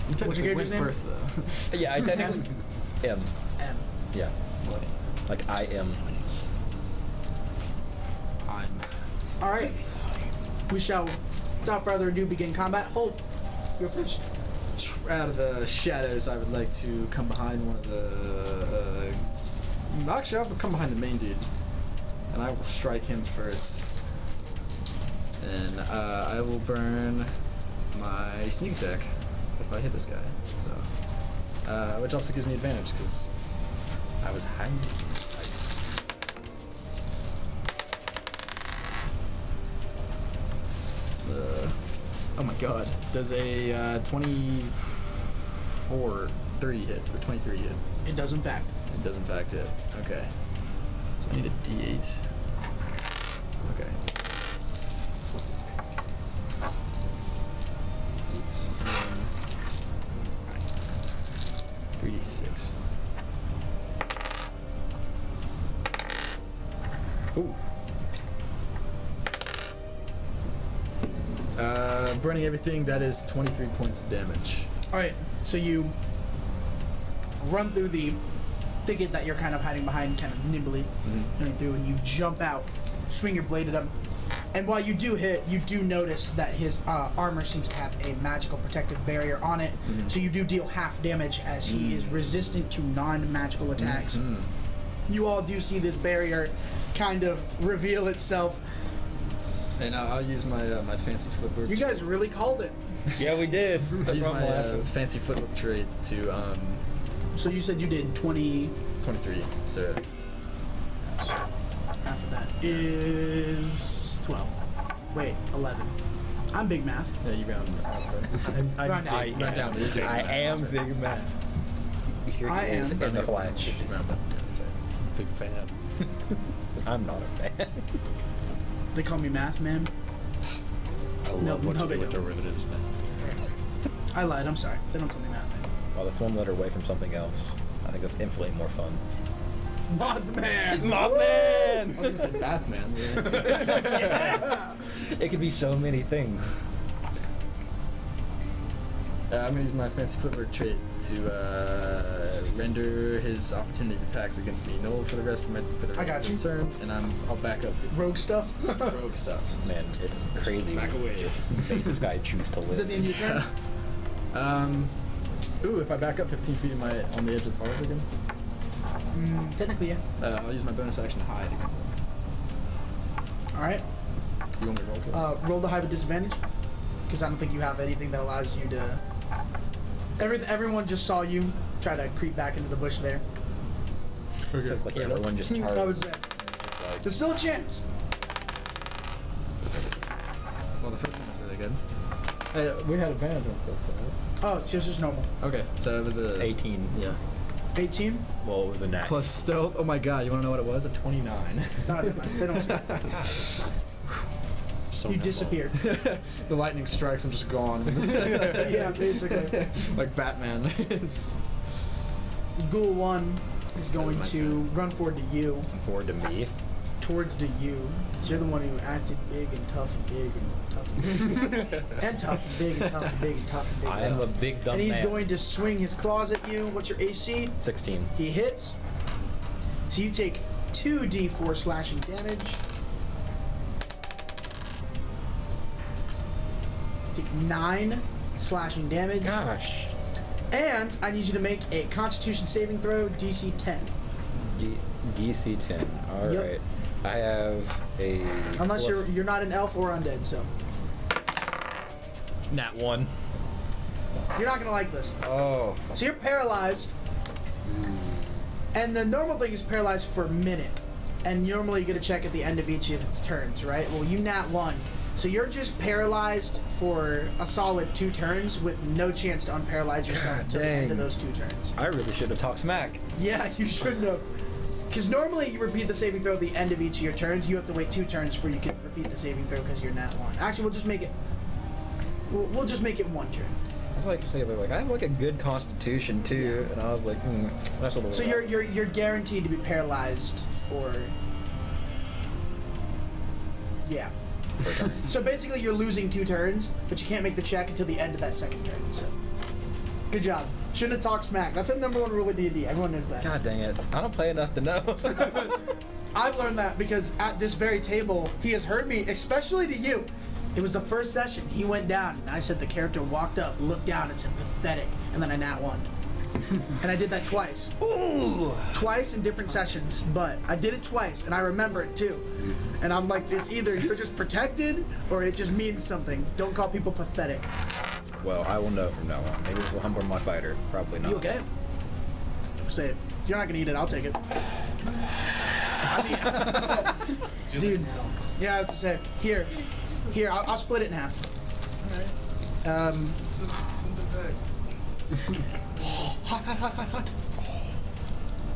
What's your technically character's went name? first, though. Yeah, I technically am. M. Yeah. Like I am. I'm. Alright. We shall, without further ado, begin combat. Hold. You're first. Out of the shadows, I would like to come behind one of the. Actually, I will come behind the main dude, and I will strike him first. And I will burn my sneak attack if I hit this guy. So, which also gives me advantage because I was hiding. Oh my god. Does a 3 hit? Does a 23 hit? It does in fact. It does in fact hit. Okay. So I need a D8. Okay. 3d6. Ooh. Burning everything, that is 23 points of damage. Alright, so you run through the thicket that you're kind of hiding behind, kind of nimbly running through, and you jump out, swing your blade at him. And while you do hit, you do notice that his armor seems to have a magical protective barrier on it, so you do deal half damage as he is resistant to non-magical attacks. You all do see this barrier kind of reveal itself. And I'll use my my fancy footwork. You guys really called it. Yeah, we did. I'll use my fancy footwork trait to So you said you did 20. 23. So Half of that is 12. Wait, 11. I'm big math. yeah, you round up, right? Round down. Round down. You're big. I am big man. Here I he is am. in the flash. Round up. Yeah, that's right. Big fan. I'm not a fan. They call me math man. I love No, what no, you they do with don't. derivatives, man. I lied. I'm sorry. They don't call me math man. Well, that's one letter away from something else. I think that's infinitely more fun. Mothman. Mothman! I was gonna say Bathman. Yeah. It could be so many things. I'm gonna use my fancy footwork trait to render his opportunity attacks against me null for the rest of his turn, and I'll back up. Rogue stuff. Rogue stuff. Man, it's crazy. Back when you away. Just make this guy choose to Is it live. the end of your turn? Ooh, if I back up 15 feet on the edge of the forest again, Technically, yeah. I'll use my bonus action to hide again. All right. Do you want me to roll for it? Roll the high with disadvantage, because I don't think you have anything that allows you to. Everyone just saw you try to creep back into the bush there. Except like everyone just I charged. would say Just like, there's still a chance. Well, the first one was really good. Hey, we had advantage on stuff, though, Oh, it's just normal. right? Okay, so it was a 18. Yeah. 18. Well, it was a nat. Plus stealth. Oh my god, you want to know what it was? A 29. No, never mind. They don't. So You nimble. disappeared. The lightning strikes, I'm just gone. Yeah, basically. Like Batman. Ghoul 1 is going my to turn. run forward to you, Forward to me. towards to you, because you're the one who acted big and tough and big and tough and big. And tough and big and tough and big and tough and big. I am a big dumb And he's man. going to swing his claws at you. What's your AC? 16. He hits. So you take 2d4 slashing damage. Take 9 slashing damage. Gosh. And I need you to make a Constitution saving throw, DC 10. DC 10. All Yep. right. I have a. Unless plus- you're not an elf or undead, so Nat 1. you're not gonna like this. Oh. So you're paralyzed, and the normal thing is paralyzed for a minute, and normally you get a check at the end of each of its turns, right? Well, you nat 1, So you're just paralyzed for a solid 2 turns with no chance to unparalyze yourself until the end of those 2 turns. I really should have talked smack. Yeah, you shouldn't have. Because normally you repeat the saving throw at the end of each of your turns. You have to wait 2 turns before you can repeat the saving throw because you're nat 1. Actually, we'll just make it. We'll just make it 1 turn. I was like, like I have like a good constitution too, and I was like, that's a little. So you're guaranteed to be paralyzed for. Yeah. So basically, you're losing 2 turns, but you can't make the check until the end of that 2nd turn. So, good job. Shouldn't have talked smack. That's the #1 rule with D&D. Everyone knows that. God dang it! I don't play enough to know. I've learned that because at this very table, he has heard me, especially to you. It was the first session. He went down, and I said the character walked up, looked down, and said pathetic, and then I nat 1. And I did that twice. Ooh! Twice in different sessions, but I did it twice, and I remember it too. And I'm like, it's either you're just protected, or it just means something. Don't call people pathetic. Well, I will know from now on. Maybe this will humble my fighter. Probably not. You okay? Say it. If you're not gonna eat it, I'll take it. I mean, dude. Yeah, I have to say. Here, I'll split it in half. All right. Just send it back. Hot.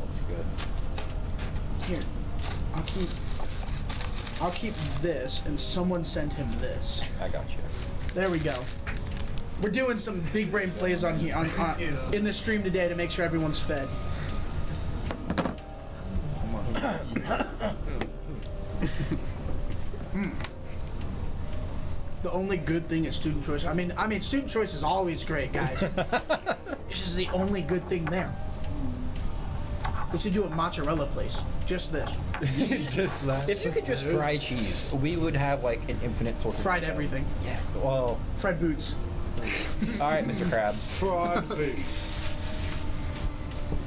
That's good. Here, I'll keep this, and someone send him this. I got you. There we go. We're doing some big brain plays on here in the stream today to make sure everyone's fed. The only good thing is student choice. I mean, student choice is always great, guys. This is the only good thing there. They should do a mozzarella place. Just this. Just that. If you could just fry cheese, we would have like an infinite source of Fried income. everything. Yeah. Well, Fried boots. all right, Mr. Krabs. Frog boots.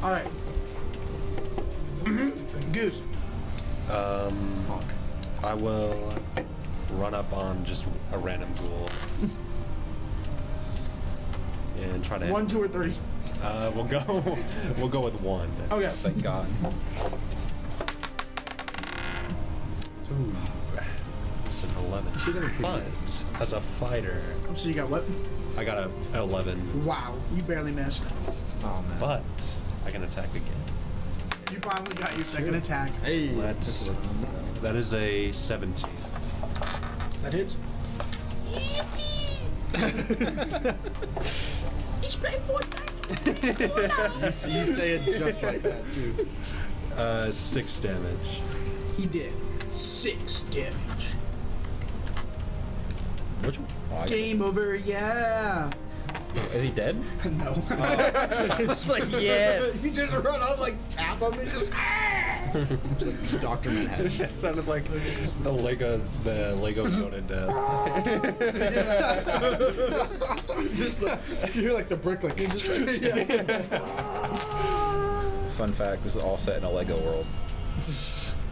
All right. Goose. Honk. I will run up on just a random ghoul and try to. 1, 2, or 3. We'll go with 1. Okay. Thank God. Ooh, it's an 11. But as a fighter, So you got what? I got an 11. Wow, you barely missed. Oh man. But I can attack again. You finally got your second attack. Hey. That is a 17. That hits. He's playing Fortnite. You say it just like that too. 6 damage. He did 6 damage. Which one? Oh, I got Game over, yeah. it. Is he dead? No. It's like yes. You just run up, like tap him, and just. Dr. Manhattan. That sounded like the Lego Yoda death. Just like, you hear like the brick like. Fun fact: this is all set in a Lego world.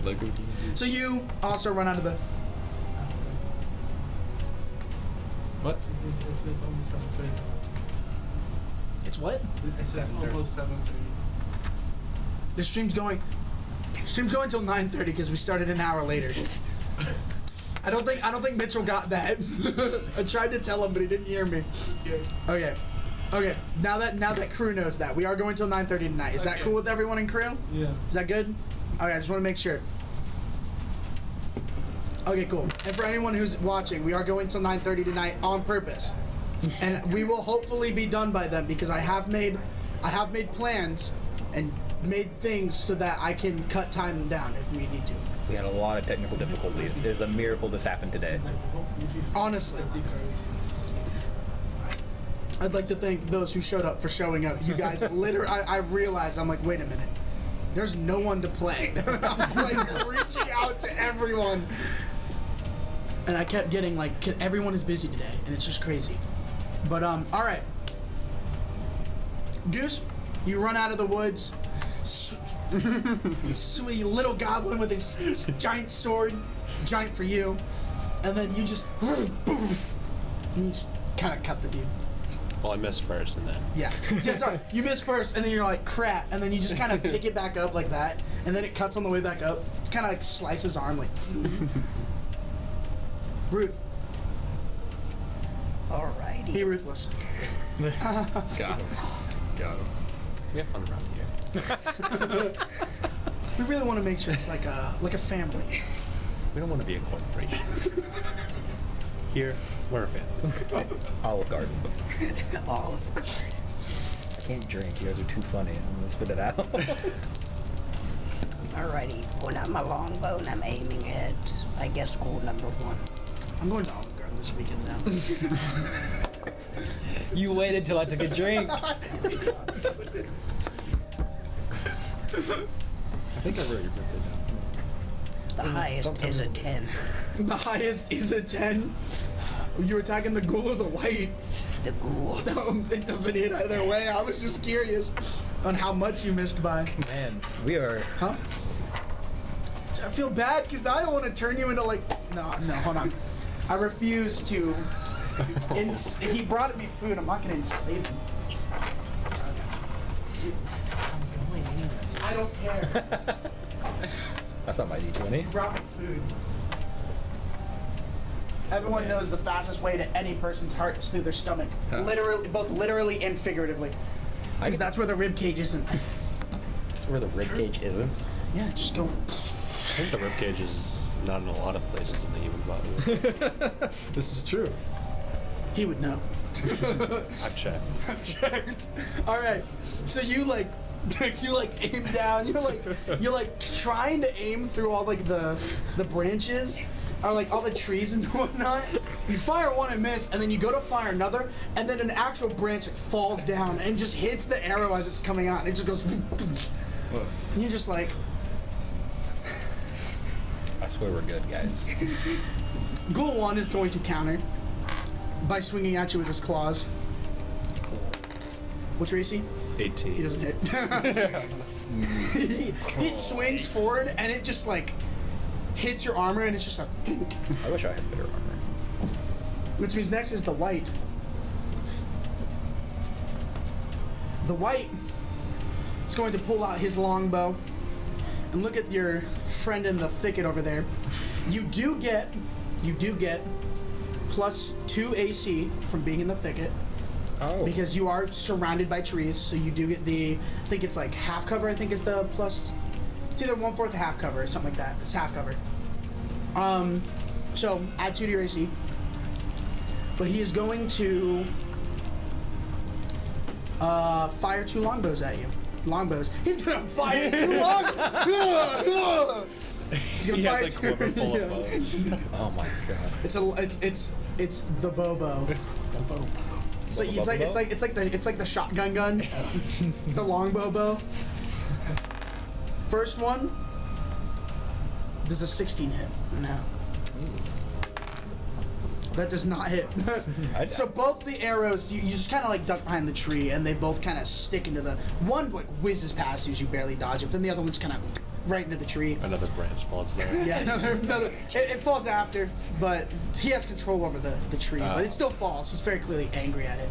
Lego. So you also run out of the. What? It's almost 7:30. It's what? It's almost 7:30. The stream's going till 9:30 because we started an hour later. I don't think Mitchell got that. I tried to tell him, but he didn't hear me. Okay. Now that crew knows that we are going till 9:30 tonight. Is that Okay. cool with everyone in crew? Yeah. Is that good? Okay, I just want to make sure. Okay, cool. And for anyone who's watching, we are going till 9:30 tonight on purpose, and we will hopefully be done by then because I have made plans and made things so that I can cut time down if we need to. We had a lot of technical difficulties. It was a miracle this happened today. Honestly, I'd like to thank those who showed up for showing up. You guys, literally, I realized, I'm like, wait a minute. There's no one to play. I'm like reaching out to everyone. And I kept getting like, everyone is busy today, and it's just crazy. But, all right. Goose, you run out of the woods. Sweet little goblin with his giant sword, giant for you. And then you just, and you just kind of cut the dude. Well, I missed first, and then. Yeah, sorry. You miss first, and then you're like, crap, and then you just kind of pick it back up like that, and then it cuts on the way back up. It's kind of like slice his arm, like. Ruth, Be ruthless. Got him. Got him. We have fun around here. We really want to make sure it's like a family. We don't want to be a corporation. Here, we're a family. Olive Garden. Olive Garden. I can't drink. You guys are too funny. I'm gonna spit it out. Alrighty, pulling out my longbow and I'm aiming at, I guess, goal number 1. I'm going to Olive Garden this weekend now. You waited till I took a drink. I think I wrote your birthday down. The highest is a 10. The highest is a 10. You were attacking the ghoul or the white? The ghoul. No, it doesn't hit either way. I was just curious on how much you missed by. Man, we are. Huh? I feel bad because I don't want to turn you into like. No, hold on. I refuse to. He brought me food. I'm not gonna enslave him. I don't care. That's not my D20. He brought me food. Everyone knows the fastest way to any person's heart is through their stomach. Huh. Literally, both literally and figuratively. Because that's where the rib cage isn't. That's where the rib cage isn't. Yeah, just go. I think the ribcage is not in a lot of places in the human body. This is true. He would know. I've checked. I've checked. All right. So you like aim down. You're like trying to aim through all like the branches, or like all the trees and whatnot. You fire one and miss, and then you go to fire another, and then an actual branch like, falls down and just hits the arrow as it's coming out, and it just goes. Whoa. And you're just like. I swear we're good, guys. Ghoul 1 is going to counter by swinging at you with his claws. What's your AC? 18. He doesn't hit. he swings forward and it just like hits your armor and it's just a thunk. I wish I had better armor. Which means next is the white. The white is going to pull out his longbow and look at your friend in the thicket over there. You do get +2 AC from being in the thicket. Oh. Because you are surrounded by trees, so you do get I think it's like half cover, I think is the plus. It's either 1/4 half cover or something like that. It's half cover. So add 2 to your AC. But he is going to fire 2 longbows at you. Longbows. He's gonna fire 2 longbows! He's gonna He fire has a quiver full of bows. Oh my god. It's the Bobo. It's like the shotgun gun, the longbow bow. First one does a 16 hit. No. That does not hit. So both the arrows, you just kind of like duck behind the tree, and they both kind of stick into the one like whizzes past you as you barely dodge it, but then the other one's kind of right into the tree. Another branch falls down. Yeah, another. It falls after, but he has control over the tree, but it still falls. He's very clearly angry at it.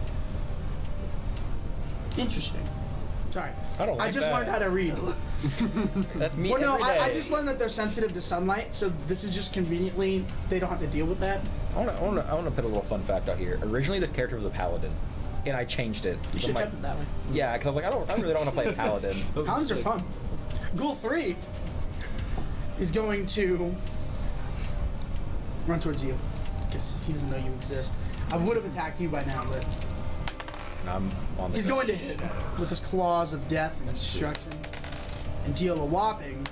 Interesting. Sorry. I don't like just that. learned how to read. That's me. Well, no, every day. I just learned that they're sensitive to sunlight, so this is just conveniently they don't have to deal with that. I want to put a little fun fact out here. Originally, this character was a paladin, and I changed it. You So should I'm have kept it that way. Yeah, because I was like, I really don't want to play a paladin. Paladins are fun. Ghoul 3 is going to run towards you because he doesn't know you exist. I would have attacked you by now, but And I'm on the. he's going to hit with his claws of death and destruction and deal a whopping.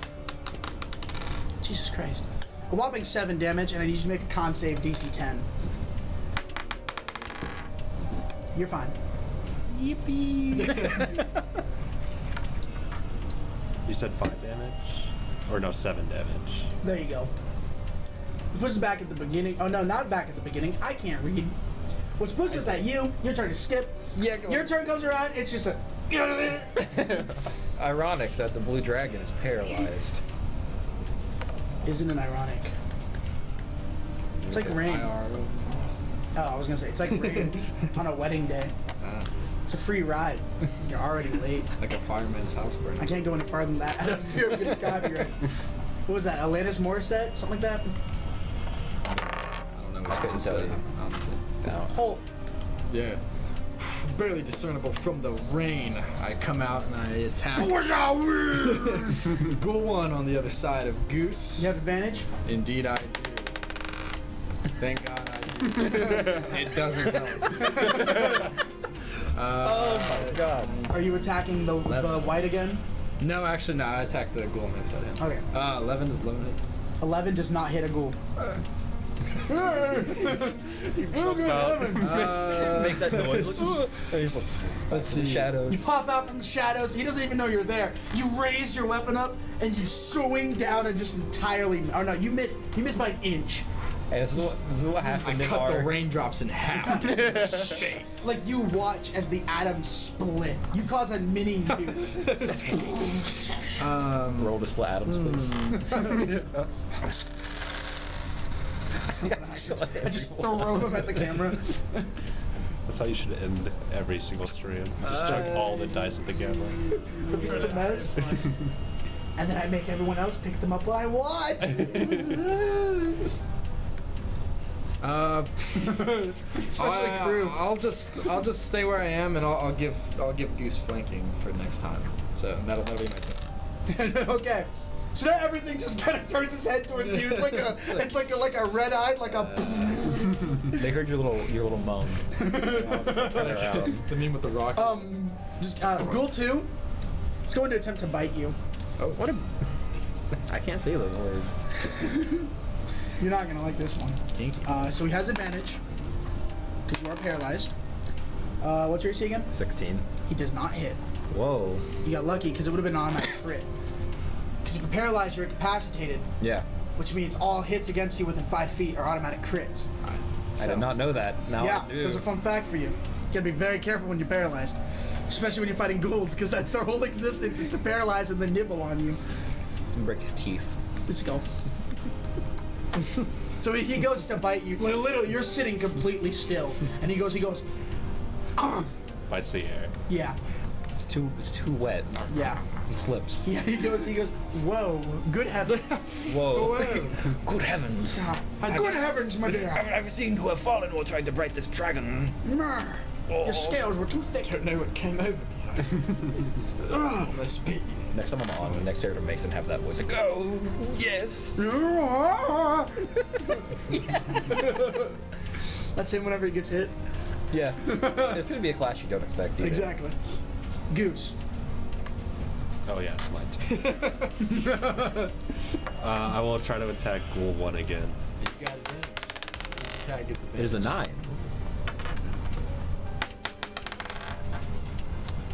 Jesus Christ. A whopping 7 damage, and I need you to make a con save DC 10. You're fine. Yippee! You said 5 damage? Or no, 7 damage. There you go. It puts us back at the beginning. Oh no, not back at the beginning. I can't read. Which puts us at you. Your turn to skip. Yeah, go Your on. turn comes around. It's just a. Ironic that the blue dragon is paralyzed. Isn't it ironic? It's like rain. Oh, I was gonna say it's like rain on a wedding day. It's a free ride. You're already late. Like a fireman's house burning. I can't go any farther than that out of fear of getting copyright. What was that? Alanis Morissette? Something like that? I don't know what I you couldn't just tell said, you. honestly. No. Oh, Yeah. Barely discernible from the rain. I come out and I attack. Ghoul 1 on the other side of Goose. You have advantage? Indeed I do. Thank God I do. It doesn't help. Oh my god. Are you attacking the 11. white again? No, actually, no. I attacked the ghoul on the other side. Yeah. Okay. 11 does 11 hit? 11 does not hit a ghoul. Make that noise. Let's see. Shadows. You pop out from the shadows. He doesn't even know you're there. You raise your weapon up and you swing down and just entirely. Oh no, you miss by an inch. Hey, this is what I happened in cut the our... raindrops in half. Face. Like you watch as the atoms split. You cause a mini nuke. Roll to split atoms, please. I just throw them at the camera. That's how you should end every single stream. Just chuck all the dice at the camera. It'd be such a mess. And then I make everyone else pick them up while I watch. Especially crew. I'll just stay where I am, and I'll give Goose flanking for next time. So that'll be my turn. Okay. So now everything just kind of turns its head towards you. It's like a red eye, like a. They heard your little moan. Turn around. The meme with the rock. Ghoul 2 is going to attempt to bite you. Oh, what a... I can't say those words. You're not gonna like this one. Kinky. So he has advantage because you are paralyzed. What's your AC again? 16. He does not hit. Whoa. You got lucky because it would have been an automatic crit. Because if you're paralyzed, you're incapacitated, Yeah. which means all hits against you within 5 feet are automatic crits. I did not know that. Now Yeah, I do. there's a fun fact for you. You gotta be very careful when you're paralyzed, especially when you're fighting ghouls, because that's their whole existence is to paralyze and then nibble on you. And break his teeth. Let's go. So he goes to bite you. Literally, you're sitting completely still, and he goes, Bites the air. yeah, It's too wet. yeah, He slips. yeah. He goes, whoa, good heavens, Whoa. Good heavens. good heavens, my dear. I've seen who have fallen while trying to bite this dragon. Your scales were too thick. Don't know what came over me. Almost beat you. Next time I'm on, the next character makes him have that voice. Like, oh, yes. That's him whenever he gets hit. Yeah. It's gonna be a clash you don't expect either. Exactly. Goose. Oh yeah, it's my turn. I will try to attack Ghoul 1 again. You got advantage. Each attack gets advantage. It is a 9.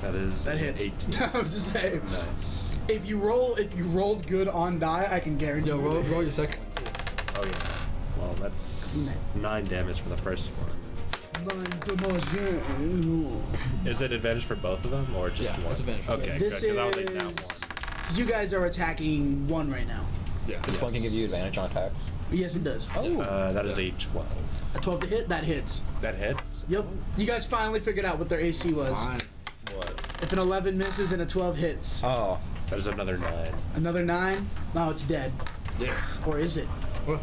That hits. 18. I'm just saying. Nice. If you rolled good on die, I can guarantee. Yo, you. roll your second one too. Oh yeah. Well, that's 9 damage for the first one. Is it advantage for both of them or just Yeah, one? it's advantage for both. Okay, This good. 'Cause I was like, that is. one. You guys are attacking 1 right now. Yeah. Does flanking give you advantage on attacks? Yes, it does. That is a 12. A 12 to hit, that hits. That hits. Yep. You guys finally figured out what their AC was. Fine. What? If an 11 misses and a 12 hits, Oh. That is another 9. another 9, oh, it's dead. Yes. Or is it? Well,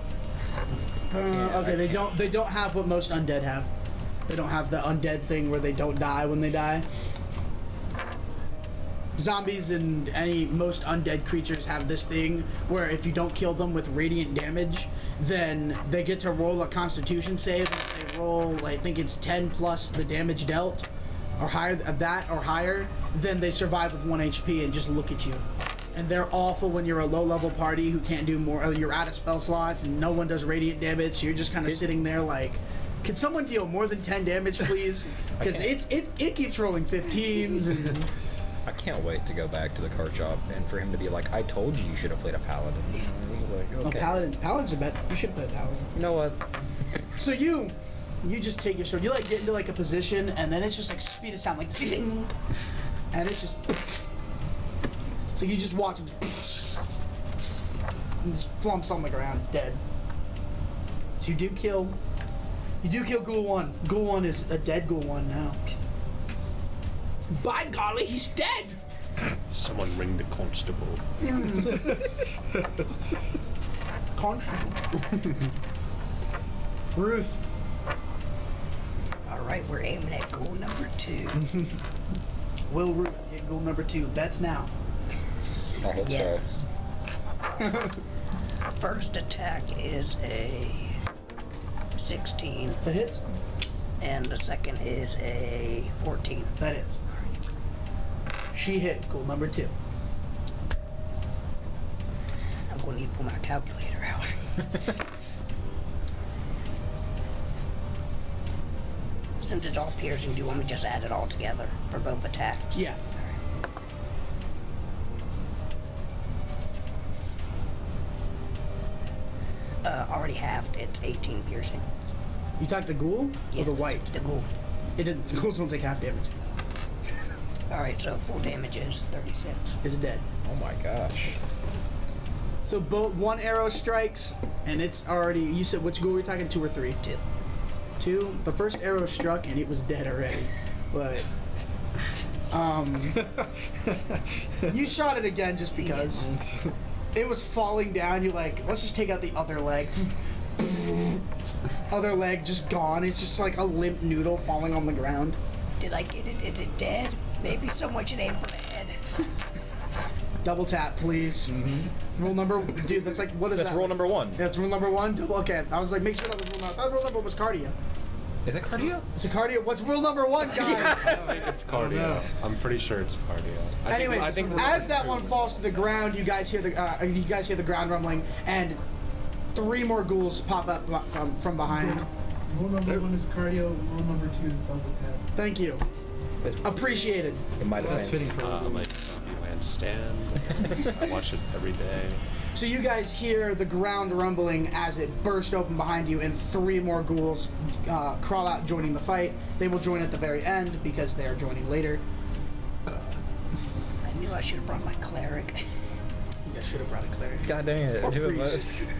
Okay, they don't have what most undead have. They don't have the undead thing where they don't die when they die. Zombies and most undead creatures have this thing where if you don't kill them with radiant damage, then they get to roll a Constitution save. And if they roll, I think it's 10 plus the damage dealt, or higher that or higher, then they survive with 1 HP and just look at you. And they're awful when you're a low-level party who can't do more. Or you're out of spell slots and no one does radiant damage, so you're just kind of sitting there like, can someone deal more than 10 damage, please? Because it keeps rolling 15s and. I can't wait to go back to the card shop and for him to be like, I told you you should have played a paladin. I was like, Oh, okay. paladins are better. You should play paladin. You know what? So you just take your sword. You like get into like a position, and then it's just like speed of sound, like ding, and it's just. So you just watch him, and just flumps on the ground, dead. So you do kill Ghoul 1. Ghoul 1 is a dead Ghoul 1 now. By golly, he's dead. Someone ring the constable. Constable. Ruth. All Alright, we're aiming at goal number 2. Will Ruth hit goal number 2? Bets now. I hope Yes. First attack is a 16, That hits. and the second is a 14. That hits. She hit goal number 2. I'm going to need to pull my calculator out. Since it's all piercing, do you want me to just add it all together for both attacks? Yeah. Already halved. It's 18 piercing. You talk the ghoul Yes, or the white? The ghoul. The ghouls don't take half damage. Alright, so full damage is 36. Is dead. Oh my gosh. So both one arrow strikes, and it's already. You said which ghoul were you talking? 2 or 3? 2. 2. The first arrow struck, and it was dead already. But you shot it again just because. It was falling down. You're like, let's just take out the other leg. Other leg just gone. It's just like a limp noodle falling on the ground. Did I get it? Is it dead? Maybe someone should aim for the head. Double tap, please. Rule number, dude. That's like, what is That's that? rule number 1. That's rule number 1. Double. Okay, I was like, make sure that was rule number. I thought rule number was cardio. Is it cardio? It's a cardio. What's rule number 1, guys? I think it's cardio. I'm pretty sure it's cardio. Anyways, I think as that one falls to the ground, you guys hear the ground rumbling, and 3 more ghouls pop up from behind. Rule number 1 is cardio. Rule number 2 is double tap. Thank you. Appreciated. In my That's defense. fitting for like Zombieland Stand. I watch it every day. So you guys hear the ground rumbling as it burst open behind you, and 3 more ghouls crawl out, joining the fight. They will join at the very end because they are joining later. I knew I should have brought my cleric. You guys should have brought a cleric. God dang it. Or Two of priest. us.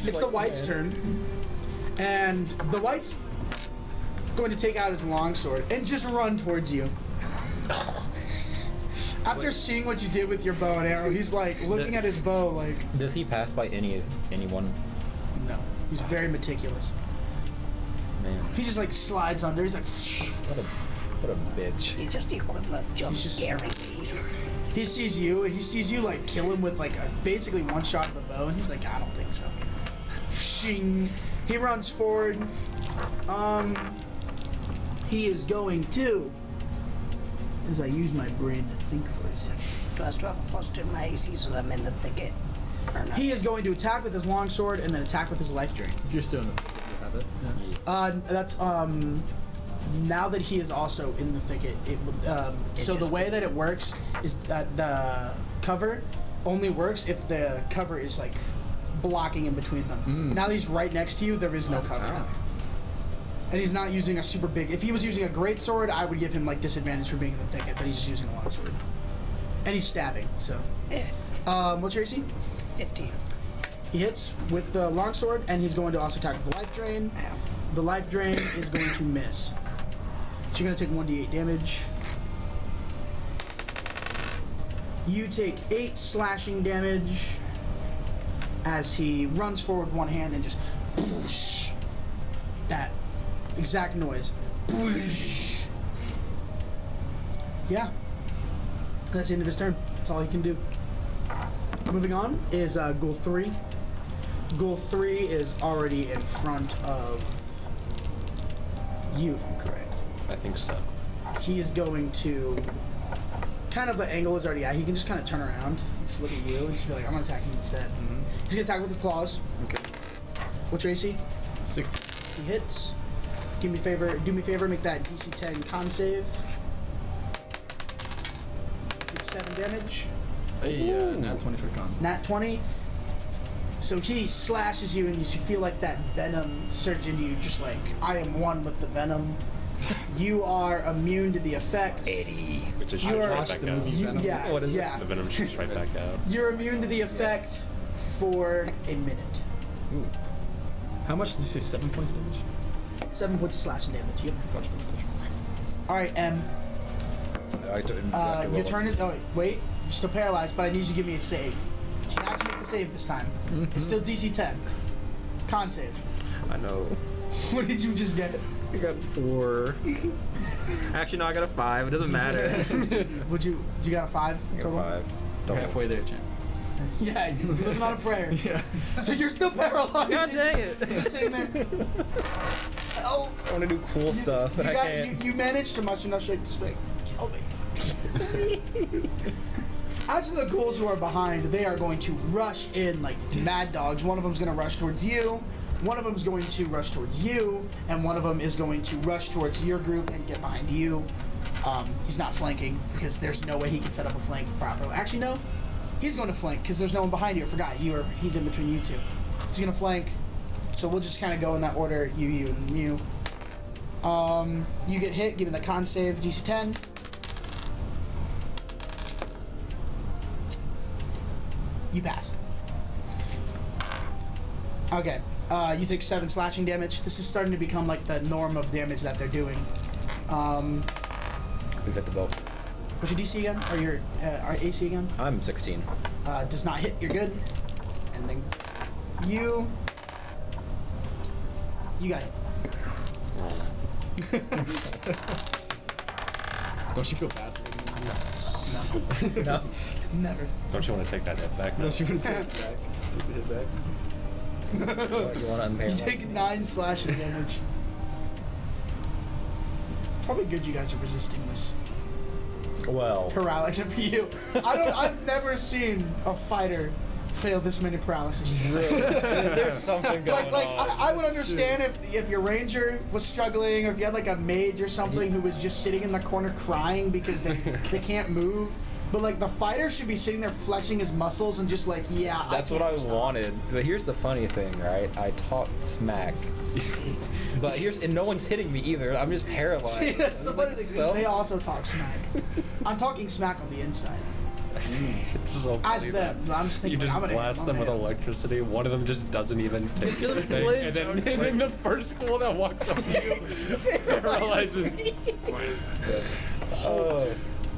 It's the white's turn, and the white's going to take out his longsword and just run towards you. After seeing what you did with your bow and arrow, he's like looking at his bow like, Does he pass by anyone? no. He's very meticulous. Man, He just like slides under. He's like, what a bitch. He's just the equivalent of jump He's just- scaring me. he sees you, and he sees you like kill him with like basically one shot of the bow, and he's like, I don't think so. Shing. He runs forward. He is going to, as I use my brain to think for a second. Plus 12 plus 2 my AC, so I'm in the thicket. Or not. He is going to attack with his longsword and then attack with his life drain. If you're still in the thicket, you have it. Yeah. That's now that he is also in the thicket, it would. So the just- way that it works is that the cover only works if the cover is like blocking in between them. Now that he's right next to you, there is no cover. And he's not using a super big. If he was using a great sword, I would give him like disadvantage for being in the thicket, but he's just using a longsword. And he's stabbing, so. Yeah, What's your AC? 15. He hits with the longsword, and he's going to also attack with the life drain. Ow. The life drain is going to miss. So you're going to take 1d8 damage. You take 8 slashing damage as he runs forward one hand and just whoosh, that exact noise. Whoosh. Yeah. That's the end of his turn. That's all he can do. Moving on is Ghoul 3. Ghoul 3 is already in front of you, if I'm correct. I think so. He is going to kind of the angle is already at. He can just kind of turn around, just look at you, and just be like, I'm gonna attack him instead. He's gonna attack with his claws. Okay. What's your AC? 60. He hits. Do me a favor, make that DC 10 con save. Take 7 damage. Hey, nat 20 for con. Nat 20. So he slashes you, and you feel like that venom surge into you, just like, I am one with the venom. You are immune to the effect. Eddie. Which is You shoots are- right Watch back the out. movie Venom. Yeah, What is it? yeah. The venom shoots right back out. You're immune to the effect for a minute. Ooh. How much did you say? 7 points of damage? 7 points of slashing damage. Yep. Gotcha. All right, M. Your turn is. Oh wait, you're still paralyzed, but I need you to give me a save. You can actually make the save this time. It's still DC 10. Con save. I know. What did you just get? I got 4. Actually, no, I got a 5. It doesn't matter. You got a 5 I got total? 5. We're halfway there, champ. Yeah, you're living on a prayer. Yeah. So you're still paralyzed. God dang it. You're just sitting there. Oh, I want to do cool stuff, but I can't. You managed to muster enough strength to speak. Kill me. As for the ghouls who are behind, they are going to rush in like mad dogs. One of them's going to rush towards you. One of them's going to rush towards you, and one of them is going to rush towards your group and get behind you. He's not flanking because there's no way he can set up a flank properly. Actually, no. He's going to flank because there's no one behind you. I forgot. He's in between you two. He's going to flank. So we'll just kind of go in that order. You, and you. You get hit. Give me the con save. DC 10. You passed. Okay. You take 7 slashing damage. This is starting to become like the norm of damage that they're doing. We've hit the belt. What's your DC again? Or your AC again? I'm 16. Does not hit. You're good. And then you got hit. Don't you feel bad for me? No. No. Never. Don't you want to take that hit back? Don't you want to take it back? Take the hit back? You want to unpair You take 9 slashing damage. Probably good you guys are resisting this Well, paralysis for you. I've never seen a fighter fail this many paralysis. there's something going Like on. I would understand if your ranger was struggling, or if you had like a mage or something who was just sitting in the corner crying because they can't move. But like the fighter should be sitting there flexing his muscles and just like, yeah. That's what I wanted. But here's the funny thing, right? I talk smack. But and no one's hitting me either. I'm just paralyzed. See, that's the funny thing, because So? they also talk smack. I'm talking smack on the inside. It's so funny As them. that I'm just you thinking, just I'm gonna hit blast him, them I'm with gonna hit him. electricity. One of them just doesn't even take doesn't anything, flinch. and then the first one that walks up to you paralyzes. Oh,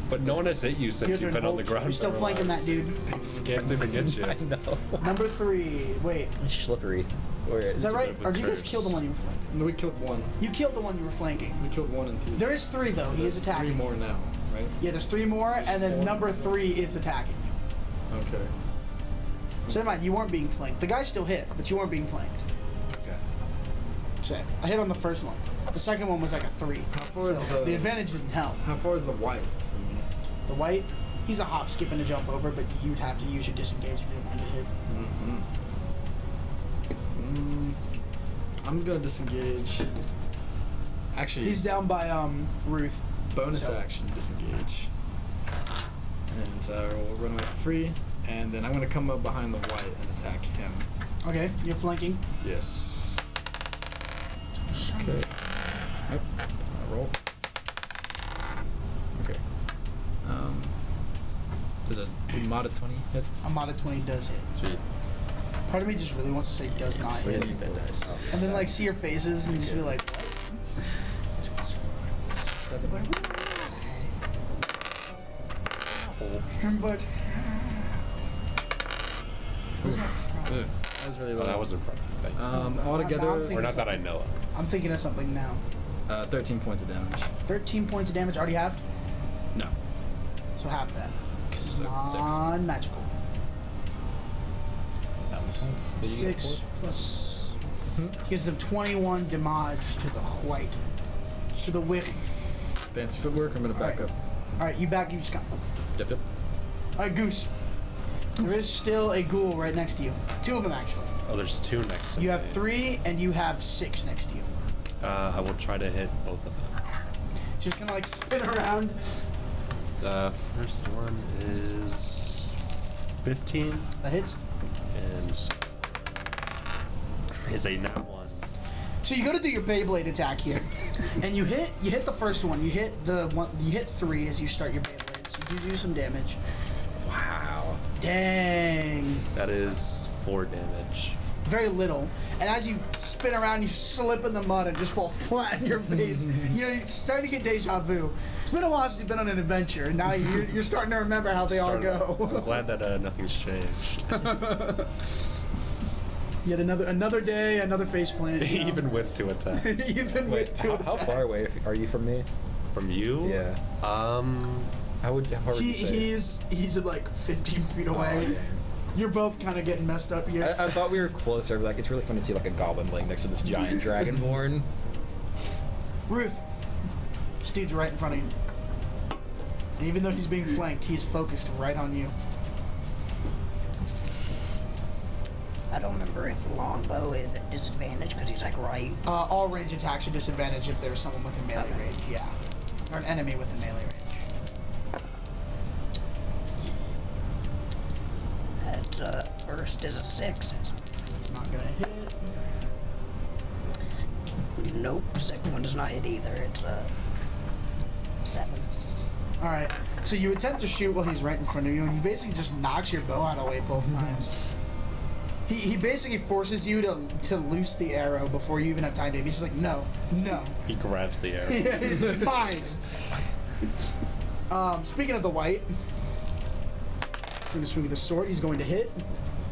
But no one has hit you since Your you've turn, been on the Holt. ground. You're still flanking that dude. Just can't seem to get you. I know. Number 3. Wait, Slippery. Where is that right? bit of a Or did you guys curse. kill the one you were flanking? No, we killed one. You killed the one you were flanking. We killed 1 and 2. There is 3 though. So He is there's attacking. 3 more you. now, right? Yeah, there's 3 more, and then 4. number 3 is attacking you. Okay. So never mind, you weren't being flanked. The guy still hit, but you weren't being flanked. Okay. So I hit on the first one. The second one was like a 3. How far So is the advantage didn't help. How far is the white from me? The white, he's a hop, skip, and a jump over, but you'd have to use your disengage if you didn't want to get hit. I'm gonna disengage. Actually, He's down by Ruth. bonus so- action disengage. And so we'll run away for free. And then I'm gonna come up behind the white and attack him. Okay, you're flanking. Yes. Okay. Nope, that's not a roll. Okay. Does a modded 20 hit? A mod of 20 does hit. Sweet. Part of me just really wants to say does not hit. Need that dice. And then like see your faces and just be like, 7. but who's that from? That was really low. Well, that wasn't from. Altogether, I'm thinking- Or not that I know of. I'm thinking of something now. 13 points of damage. 13 points of damage already halved, No. so half that. Because it's So, 6. non-magical. That makes sense. 6 plus. Gives them 21 damage to the white. To the wicked. Fancy footwork, I'm gonna back Alright. up. Alright, you back, you just got. Dip. Alright, Goose. There is still a ghoul right next to you. 2 of them, actually. Oh, there's 2 next to You me. have 3, and you have 6 next to you. I will try to hit both of them. Just gonna like spin around. The first one is 15, That hits. and is a nat 1. So you go to do your Beyblade attack here, and you hit the first one. You hit the one. You hit 3 as you start your Beyblade. So you do some damage. Wow. Dang. That is 4 damage. Very little. And as you spin around, you slip in the mud and just fall flat in your face. You're starting to get deja vu. It's been a while since you've been on an adventure, and now you're starting to remember how they all I'm go. glad that nothing's changed. Yet another day, another face plant. You know? Even with 2 attacks. Even with two How attacks. far away are you from me? From you? Yeah. How far would you say? He's like 15 feet away. Oh, yeah. You're both kind of getting messed up here. I thought we were closer. Like, it's really fun to see like a goblin laying next to this giant dragonborn. Ruth, this dude's right in front of you. And even though he's being flanked, he's focused right on you. I don't remember if longbow is at disadvantage because he's like right. All range attacks are disadvantaged if there's someone within melee range, yeah. Or an enemy within melee range. That first is a 6. It's not gonna hit. Nope, second one does not hit either. It's a 7. Alright, so you attempt to shoot while he's right in front of you, and he basically just knocks your bow out of the way both times. He basically forces you to loose the arrow before you even have time to aim. He's just like, no. He grabs the arrow. Fine. Speaking of the white, he's going to swing with the sword. He's going to hit.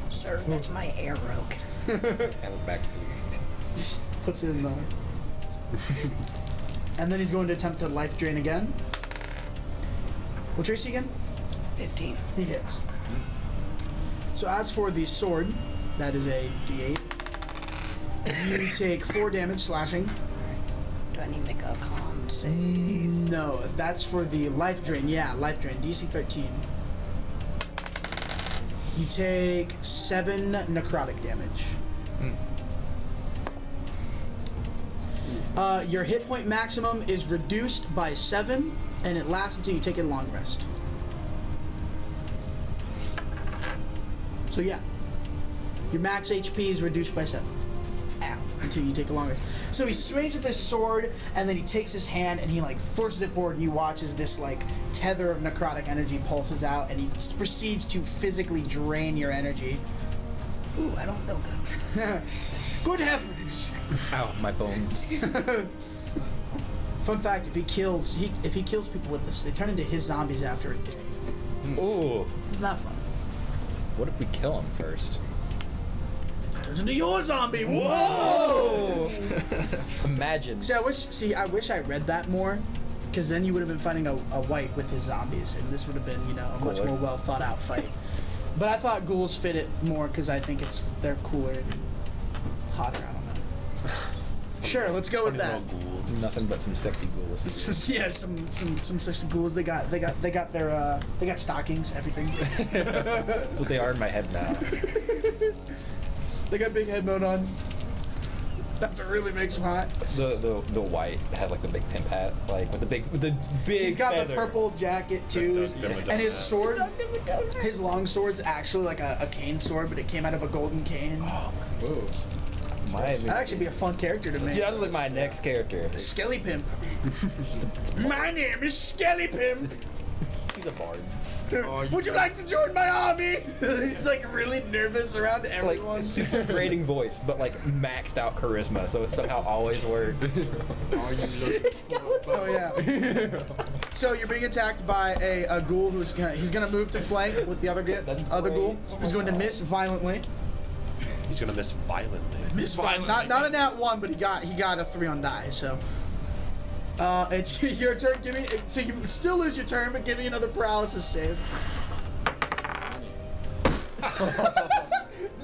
Sir, that's my arrow. Have it back, please. Just puts it in the... And then he's going to attempt to life drain again. What's your AC again? 15. He hits. So as for the sword, that is a D8. You take 4 damage slashing. Do I need to make a con save? No, that's for the life drain. Yeah, life drain. DC 13. You take 7 necrotic damage. Your hit point maximum is reduced by 7, and it lasts until you take a long rest. So yeah, your max HP is reduced by 7 Ow. until you take a long rest. So he swings with his sword, and then he takes his hand and he like forces it forward, and you watch as this like tether of necrotic energy pulses out, and he proceeds to physically drain your energy. Ooh, I don't feel good. Good heavens! Ow, my bones. Fun fact: if he kills people with this, they turn into his zombies after a day. Ooh. It's not fun. What if we kill him first? Turns into your zombie. Whoa! Imagine. I wish I read that more, because then you would have been fighting a white with his zombies, and this would have been, a much more well thought out fight. But I thought ghouls fit it more because I think they're cooler and hotter. I don't know. Sure, let's go with that. Nothing but some sexy ghouls. Yeah, some sexy ghouls. They got stockings, everything. That's what they are in my head now. They got big head mode on. That's what really makes them hot. The white has like the big pimp hat, like with the big He's got feather. the purple jacket too, and his sword, his long sword's actually like a cane sword, but it came out of a golden cane. Ooh. That'd actually be a fun character to make. See, that'd look my next character. Skelly Pimp. My name is Skelly Pimp. He's a bard. Would you like to join my army? He's like really nervous around Like everyone. super grating voice, but like maxed out charisma, so it somehow always works. Oh yeah. So you're being attacked by a ghoul he's gonna move to flank with the other ghoul. He's going to miss violently. He's gonna miss violently. Not a nat 1, but he got a 3 on die. So it's your turn. So you still lose your turn, but give me another paralysis save.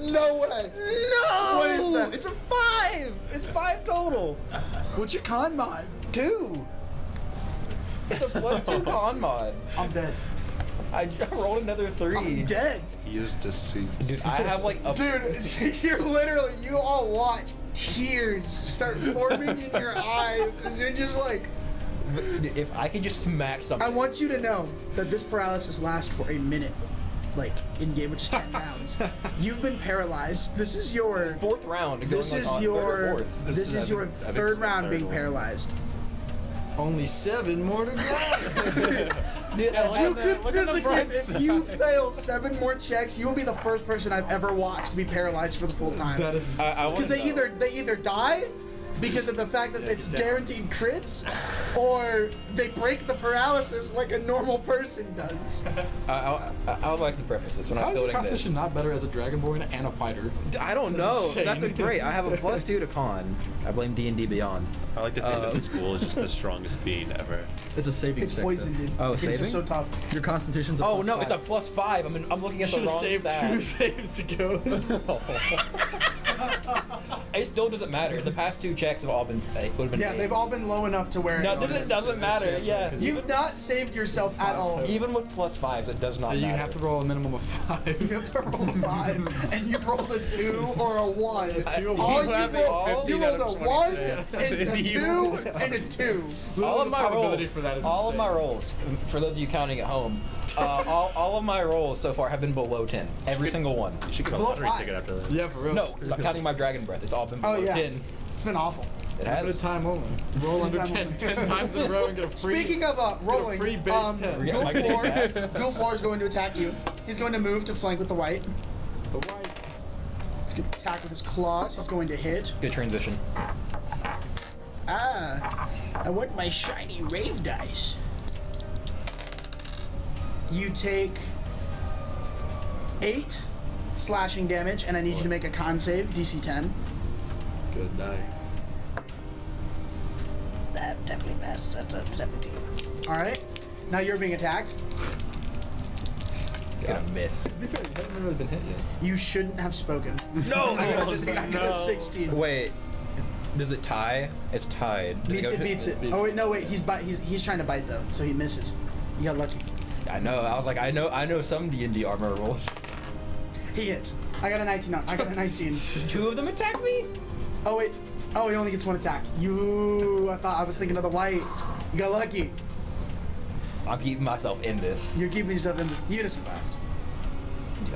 No way. No. What is that? It's a 5. It's 5 total. What's your con mod? 2. It's a +2 con mod. I'm dead. I rolled another 3. I'm dead. He used deceit. Dude, I have like a. Dude, you all watch tears start forming in your eyes as you're just like. If I could just smack something. I want you to know that this paralysis lasts for a minute, like in game, which is 10 rounds. You've been paralyzed. This is your 4th round. This going, is like, on your 3rd or 4th. this is your I think 3rd it's round the being third one. paralyzed. Only 7 more to go. Dude, You could physically, if you fail 7 more checks, you will be the first person I've ever watched to be paralyzed for the full time. That is. Because they either die because of the fact that it's guaranteed crits, or they break the paralysis like a normal person does. I would like to preface this when How I'm is your building this. constitution not better as a Dragonborn and a fighter? I don't know. insane. That's great. I have a +2 to con. I blame D&D Beyond. I like to think that this ghoul is just the strongest being ever. It's a saving It's check, poison, dude. Oh, It's saving? just so tough. though. Your constitution's a Oh plus no, 5. it's a +5. I'm looking at the Should've wrong saved stat. 2 saves to go. It still doesn't matter. The past 2 checks have all been would have been. Yeah, saves. they've all been low enough to where No, it doesn't matter. chance, Yeah, right, 'cause you've not saved yourself at all. even with +5s, it does not So you matter. have to roll a minimum of 5. You have to roll a 5, and you've rolled a 2 or a 1. All You have you a rolled, you 15 out rolled of a 1 26. and a 2 and a 2. all of the my probability rolls, for that is all of my insane. rolls, for those of you counting at home, all of my rolls so far have been below 10. Every single one. You should get a Below lottery 5. ticket after this. Yeah, for real. No, not counting my dragon breath. It's all been below Oh yeah, 10. it's been awful. It At a has. time only. Roll under Time 10, only. 10 times in a row and get a free. Speaking of rolling, free base 10. Am I getting attacked? Gulflor is going to attack you. He's going to move to flank with the white. The white. He's going to attack with his claws. He's going to hit. Good transition. I want my shiny rave dice. You take 8 slashing damage, and I need you to make a con save, DC 10. Good die. That definitely passes. That's a 17. All right. Now you're being attacked. It's gonna miss. To be fair, you haven't really been hit yet. You shouldn't have spoken. No! I got a 16. Wait. Does it tie? It's tied. Does Beats go it, to- beats it. Oh wait, no wait. He's trying to bite though, so he misses. You got lucky. I know. I was like, I know some D&D armor rolls. He hits. I got a 19. I got a 19. 2 of them attack me? Oh wait. Oh, he only gets 1 attack. I was thinking of the white. You got lucky. I'm keeping myself in this. You're keeping yourself in this. You'd have survived.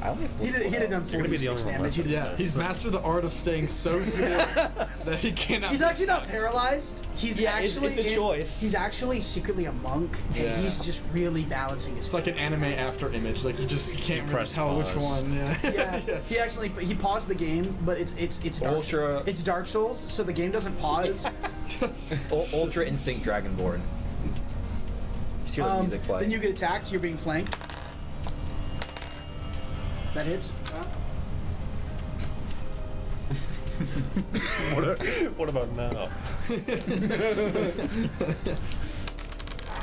I only have He'd have done You're gonna be the 46 only one damage. left. Yeah, he's mastered the art of staying so still that he cannot. He's actually not paralyzed. He's Yeah, it's actually a choice. He's actually secretly a monk, and Yeah. he's just really balancing his. It's like an anime after image. Like you can't really Press tell which pause. one. Yeah. Yeah, he paused the game, but it's Dark, Ultra- It's Dark Souls, so the game doesn't pause. Ultra Instinct Dragonborn. Just hear the music play. Then you get attacked. You're being flanked. That hits. What about now?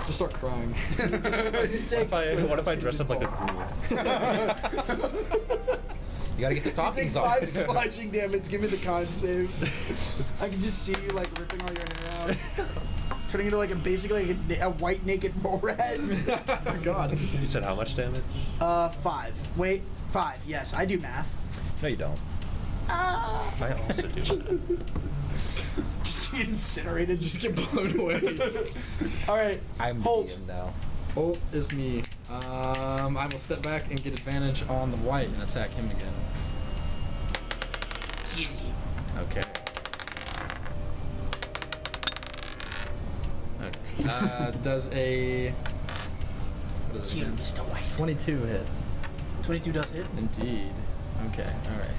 Just start crying. What if I dress up like a ghoul? You gotta get the Take stockings 5 on. slashing damage. Give me the con save. I can just see you like ripping all your hair out, turning into like basically a white naked mole rat. Oh my god. You said how much damage? 5. Wait, 5. Yes, I do math. No, you don't. I also do. Just get incinerated. Just get blown away. All right. I'm Holt. DM now. Holt is me. I will step back and get advantage on the white and attack him again. Kill him. Okay. Okay. Does a what is it Kill again? Mr. White. 22 hit? 22 does hit. Indeed. Okay. All right.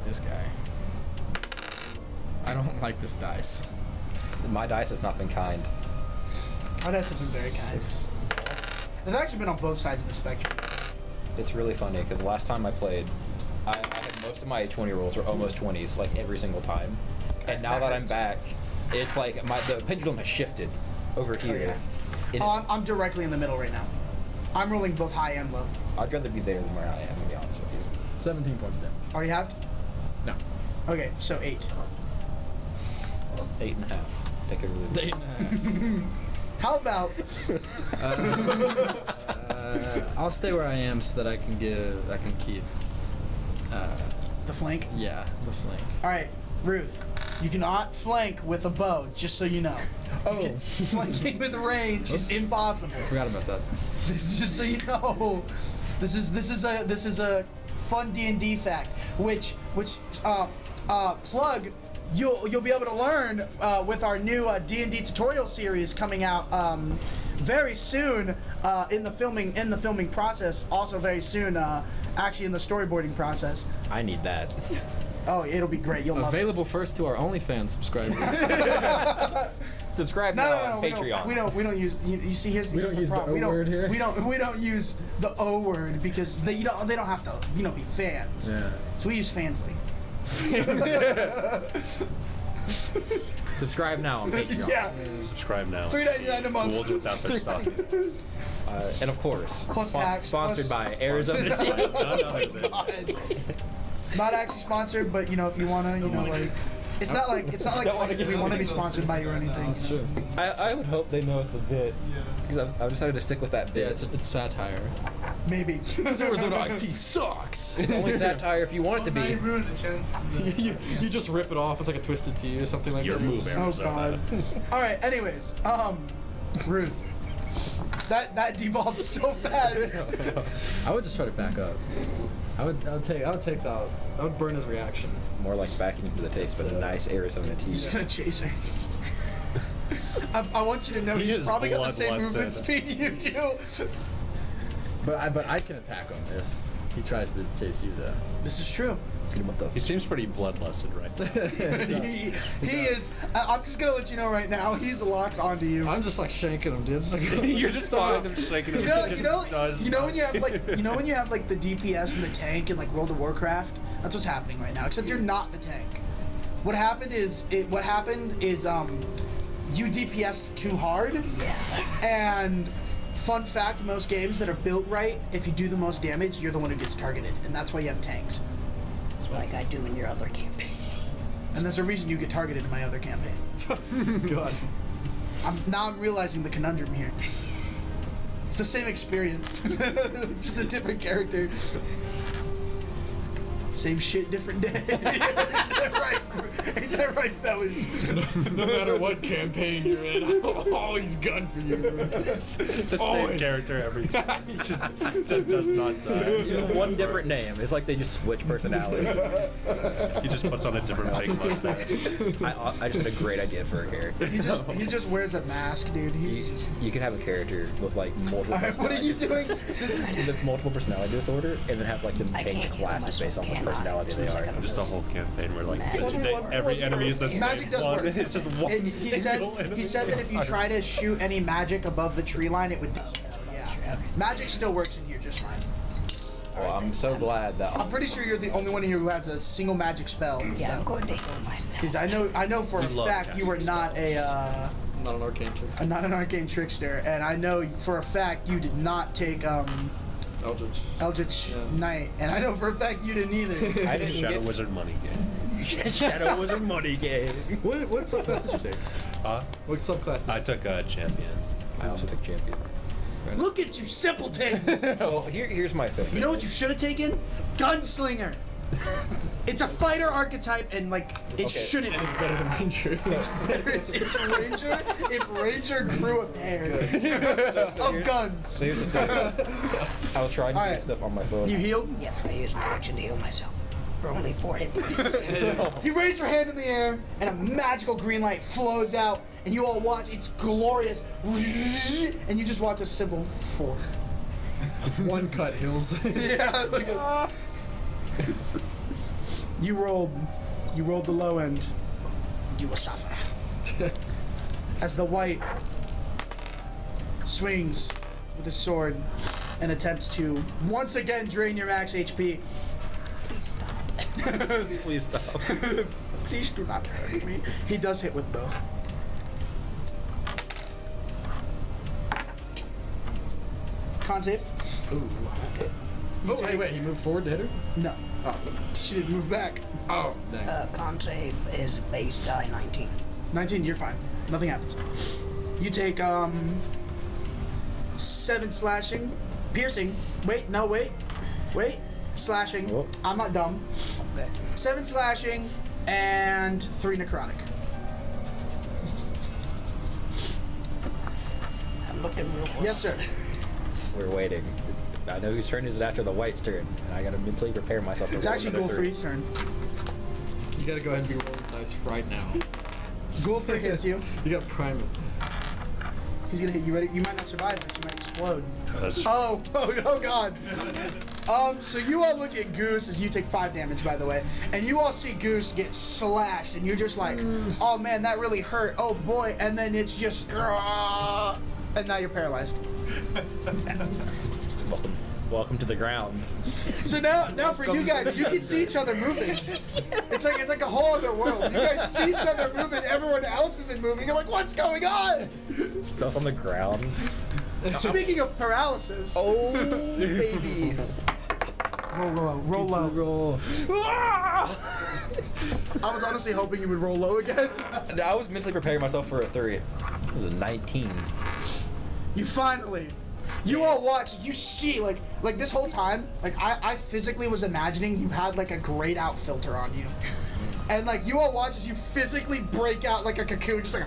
This guy. I don't like this dice. My dice has not been kind. Oh, that's been very kind. They've actually been on both sides of the spectrum. It's really funny because the last time I played, I had most of my 20 rolls were almost 20s, like every single time. And now that I'm back, it's like the pendulum has shifted over here. yeah. It Oh, is- I'm directly in the middle right now. I'm rolling both high and low. I'd rather be there than where I am, to be honest with you. 17 points of damage. Already have? No. Okay, so 8. 8.5. Take it really. 8.5. How about I'll stay where I am so that I can keep. the flank? Yeah, the flank. All right, Ruth. You cannot flank with a bow, just so you know. Oh. Flanking with range is impossible. Forgot about that. This is just so you know. This is a fun D&D fact, which plug you'll be able to learn with our new D&D tutorial series coming out very soon in the filming process. Also very soon, actually in the storyboarding process. I need that. Oh, it'll be great. You'll love it. Available first to our OnlyFans subscribers. Subscribe No, now no, no, on we Patreon. don't use. You see, here's We don't use the problem. O word here? We don't use the O word because they don't have to be fans. Yeah. So we use Fansly. Subscribe now on Patreon. Yeah, Subscribe now. $3.99 a month. Ghouls without their stuff. And of course, Plus tax, sponsored plus- by Arizona None TV. other than- God. Not actually sponsored, but if you wanna, like, it's not like we want to be sponsored by you or anything. That's true. I would hope they know it's a bit. Because I've decided to stick with that bit. Yeah, it's satire. Maybe. Arizona iced tea sucks. It's only satire if you want it to Now be. you ruined the chance. you just rip it off. It's like a Twisted Tea or something like Your that. move, Oh Arizona. God. All right. Anyways, Ruth. That devolved so fast. I would just try to back up. I would take that. I would burn his reaction. More like backing into the taste, but a nice Arizona tea. He's gonna chase her. I want you to know He he's is probably got the same bloodlusted. movement speed you do. But I can attack him if he tries to chase you though. This is true. Let's get him with the. He seems pretty bloodlusted right now. he is. I'm just gonna let you know right now. He's locked onto you. I'm just like shanking him, dude. Just like, You're just following him, shaking him. You know when you have like the DPS and the tank in like World of Warcraft. That's what's happening right now. Except you're not the tank. What happened is you DPS'd too hard. Yeah. And fun fact, most games that are built right, if you do the most damage, you're the one who gets targeted, and that's why you have tanks. Like I do in your other campaign. And there's a reason you get targeted in my other campaign. God. I'm realizing the conundrum here. It's the same experience, just a different character. Same shit, different day. Ain't that right, fellas? No matter what campaign you're in, I'll always gun for you. The same Always. character every time. He just does not die. One different name. It's like they just switch personality. He just puts on a different fake mustache. I just had a great idea for a character. He just wears a mask, dude. He's just. You can have a character with like multiple. All right, what are you doing? With multiple personality disorder, and then have like them I change can't heal classes based on myself, which can I? personality they Seems are. like I'm Just a whole campaign where like Magic. every enemy is the Magic same does one. work. It's just one He said single enemy. that if you try to shoot any magic above the tree line, it would dispel. Yeah. Magic still works in here just fine. Well, I'm so glad that. I'm pretty sure you're the only one here who has a single magic spell. Yeah, I'm going to heal myself. Because I know for a We love fact you are casting not Not an arcane trick. not an arcane trickster, and I know for a fact you did not take Eldritch Yeah. Knight, and I know for a fact you didn't either. I didn't Shadow get Wizard money game. Shadow was a money game. What subclass did you take? Huh? What subclass did I took a champion. I also took champion. Look at you, simpletons! Well, here's my thing. You know what you should have taken? Gunslinger. It's a fighter archetype, and like it Okay. shouldn't. It's better than Ranger. It's better. It's Ranger. If Ranger grew a pair of guns. So here's the thing. I was trying to do Alright. stuff on my phone. You healed. Yep, I used my action to heal myself. For only 4 hit points. You raise your hand in the air, and a magical green light flows out, and you all watch. It's glorious, and you just watch a symbol 4. One cut heals. Yeah. Like you rolled the low end. You will suffer. As the white swings with his sword and attempts to once again drain your max HP. Please stop. Please stop. Please do not hurt me. He does hit with both. Con save? Ooh. Oh, wait, he moved forward to hit her? No. Oh. She didn't move back. Oh, dang. Con save is base die 19. 19, you're fine. Nothing happens. You take 7 slashing, piercing. Wait, slashing. Whoop. I'm not dumb. 7 slashing and 3 necrotic. I'm looking real well. Yes, sir. We're waiting. I know whose turn is it after the white's turn, and I gotta mentally prepare myself. It's for actually another three. Ghoulfree's turn. You gotta go ahead and be rolling dice right now. Ghoulfree hits you. You gotta prime it. He's gonna hit you. Ready? You might not survive this. You might explode. That's Oh God. So you all look at Goose as you take 5 damage, by the way, and you all see Goose get slashed, and you're just like, oh man, that really hurt. Oh boy, and then it's just, and now you're paralyzed. Welcome to the ground. So now for you guys, you can see each other moving. It's like a whole other world. You guys see each other moving. Everyone else isn't moving. You're like, what's going on? Stuff on the ground. Speaking of paralysis. Oh, baby. Roll low. I was honestly hoping you would roll low again. I was mentally preparing myself for a 3. It was a 19. You finally. You all watch, you see, like this whole time, like I physically was imagining you had like a grayed out filter on you. And like you all watch as you physically break out like a cocoon, just like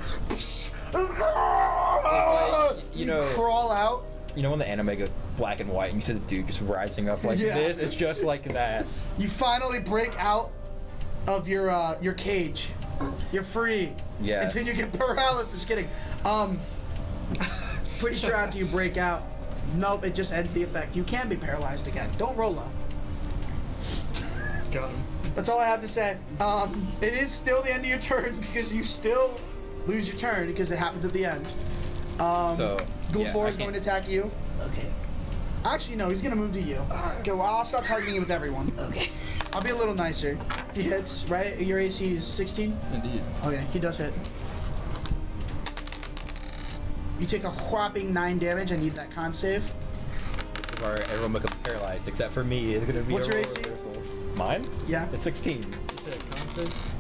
you crawl out. You know when the anime goes black and white and you see the dude just rising up like this? It's just like that. You finally break out of your cage. You're free. Yeah. Until you get paralysis. Just kidding. Pretty sure after you break out, nope, it just ends the effect. You can be paralyzed again. Don't roll low. Got him. That's all I have to say. It is still the end of your turn because you still lose your turn because it happens at the end. Ghoul 4 is going to attack you. Okay. Actually, no, he's going to move to you. Okay, well, I'll stop targeting you with everyone. Okay. I'll be a little nicer. He hits, right? Your AC is 16? Indeed. Okay, he does hit. You take a whopping 9 damage. I need that con save. This is where everyone becomes paralyzed except for me. It's gonna be What's a your role AC? reversal. Mine? Yeah. It's 16. You said con save?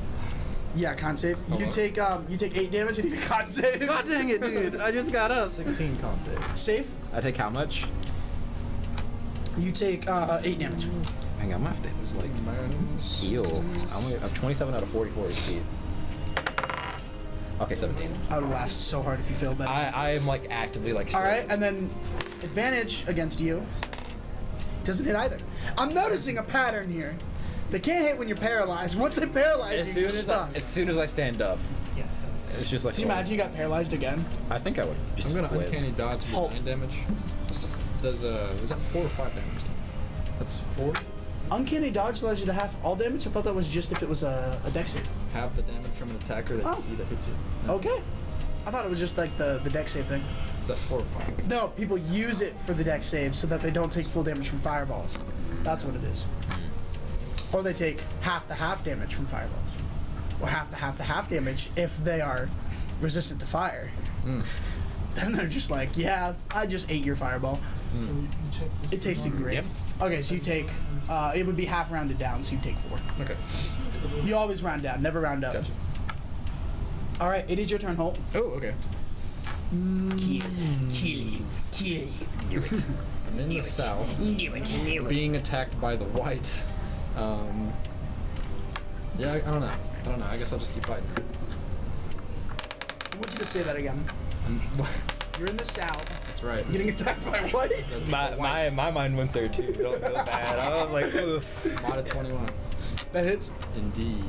Yeah, con save. Hold You on. take 8 damage. I need a con save. God dang it, dude! I just got up. 16 con save. Safe. I take how much? You take 8 damage. Hang on, my have to just like heal. I'm 27 out of 44 HP. Okay, 17. I would laugh so hard if you failed that. I am like actively like. All right, and then advantage against you. Doesn't hit either. I'm noticing a pattern here. They can't hit when you're paralyzed. Once they paralyze you, you're stuck. As soon as I stand up, it's just like. Can you imagine you got paralyzed again? I think I would. Just I'm gonna quit. uncanny dodge the Halt. 9 damage. Does is that 4 or 5 damage? That's 4. Uncanny dodge allows you to half all damage. I thought that was just if it was a dex save. Half the damage from an attacker that Oh. you see that hits you. No. Okay. I thought it was just like the dex save thing. Is that 4 or 5? No, people use it for the dex save so that they don't take full damage from fireballs. That's what it is. Or they take half the half damage from fireballs. Or half the half damage if they are resistant to fire. Then they're just like, yeah, I just ate your fireball. So you can check this. It tasted great. Yep. Okay, so you take, it would be half rounded down, so you take 4. Okay. You always round down, never round up. Gotcha. All right, it is your turn, Holt. Oh, okay. Kill you. I'm in the south, Knew it. being attacked by the white. Yeah, I don't know. I guess I'll just keep fighting. I want you to say that again. You're in the south, That's right. getting attacked by what? My mind went there too. Don't feel bad. I was like, oof. Mod of 21. That hits. Indeed.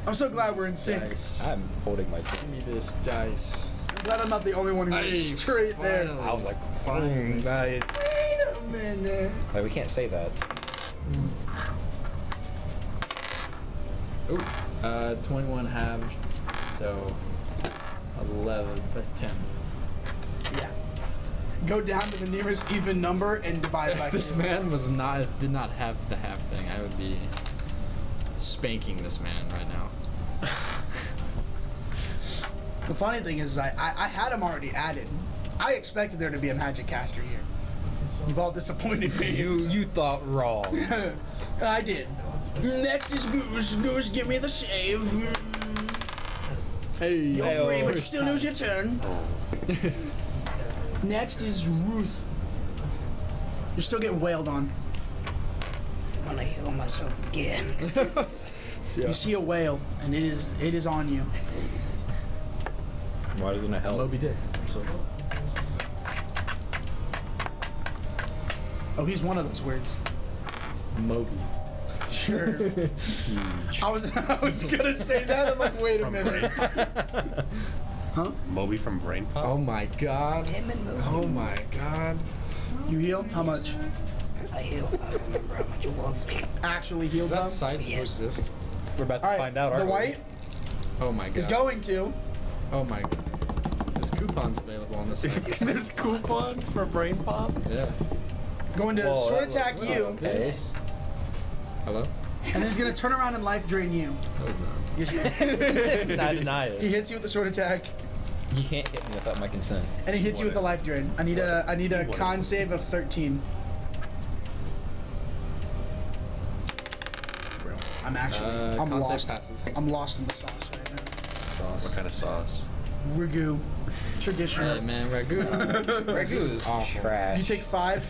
I'm so glad we're in sync. Dice. I'm holding my chin. Give me this dice. I'm glad I'm not the only one who went Hey, straight there. finally. I was like, Finally. guys. Wait a minute. Like, we can't say that. Ooh, 21 halved, so 11. That's 10. Yeah. Go down to the nearest even number and divide by If this 2. man did not have the half thing, I would be spanking this man right now. The funny thing is, I had him already added. I expected there to be a magic caster here. You've all disappointed me. You thought wrong. I did. Next is Goose. Goose, give me the save. Hey, You're free, but you still lose your turn. Next is Ruth. You're still getting wailed on. I'm gonna heal myself again. You see a whale, and it is on you. Why doesn't it help? Moby Dick. So it's Oh, he's one of those words. Moby. Sure. I was gonna say that. I'm like, wait a minute. Huh? Moby from Brain Pop? Oh my god. Tim and Moby. Oh my god. You heal? How much? I heal. I don't remember how individuals. actually heal Does them. that site still Yes. exist? We're about to All right, find out, the aren't we? white Oh my god. is going to. Oh my god. There's coupons available on this site. There's coupons for brain pop. Yeah. Going to Whoa, sword that attack looks- you, Okay. Hello? and then he's gonna turn around and life drain you. That was not. I deny He it. hits you with the sword attack, You can't hit me without my consent. and he hits you with the life drain. I need a con save of 13. Bro, I'm actually I'm con save lost. passes. I'm lost in the sauce right now. Sauce. What kind of sauce? Ragu, traditional. Hey man, ragu. Ragu is awful. Trash. You take 5.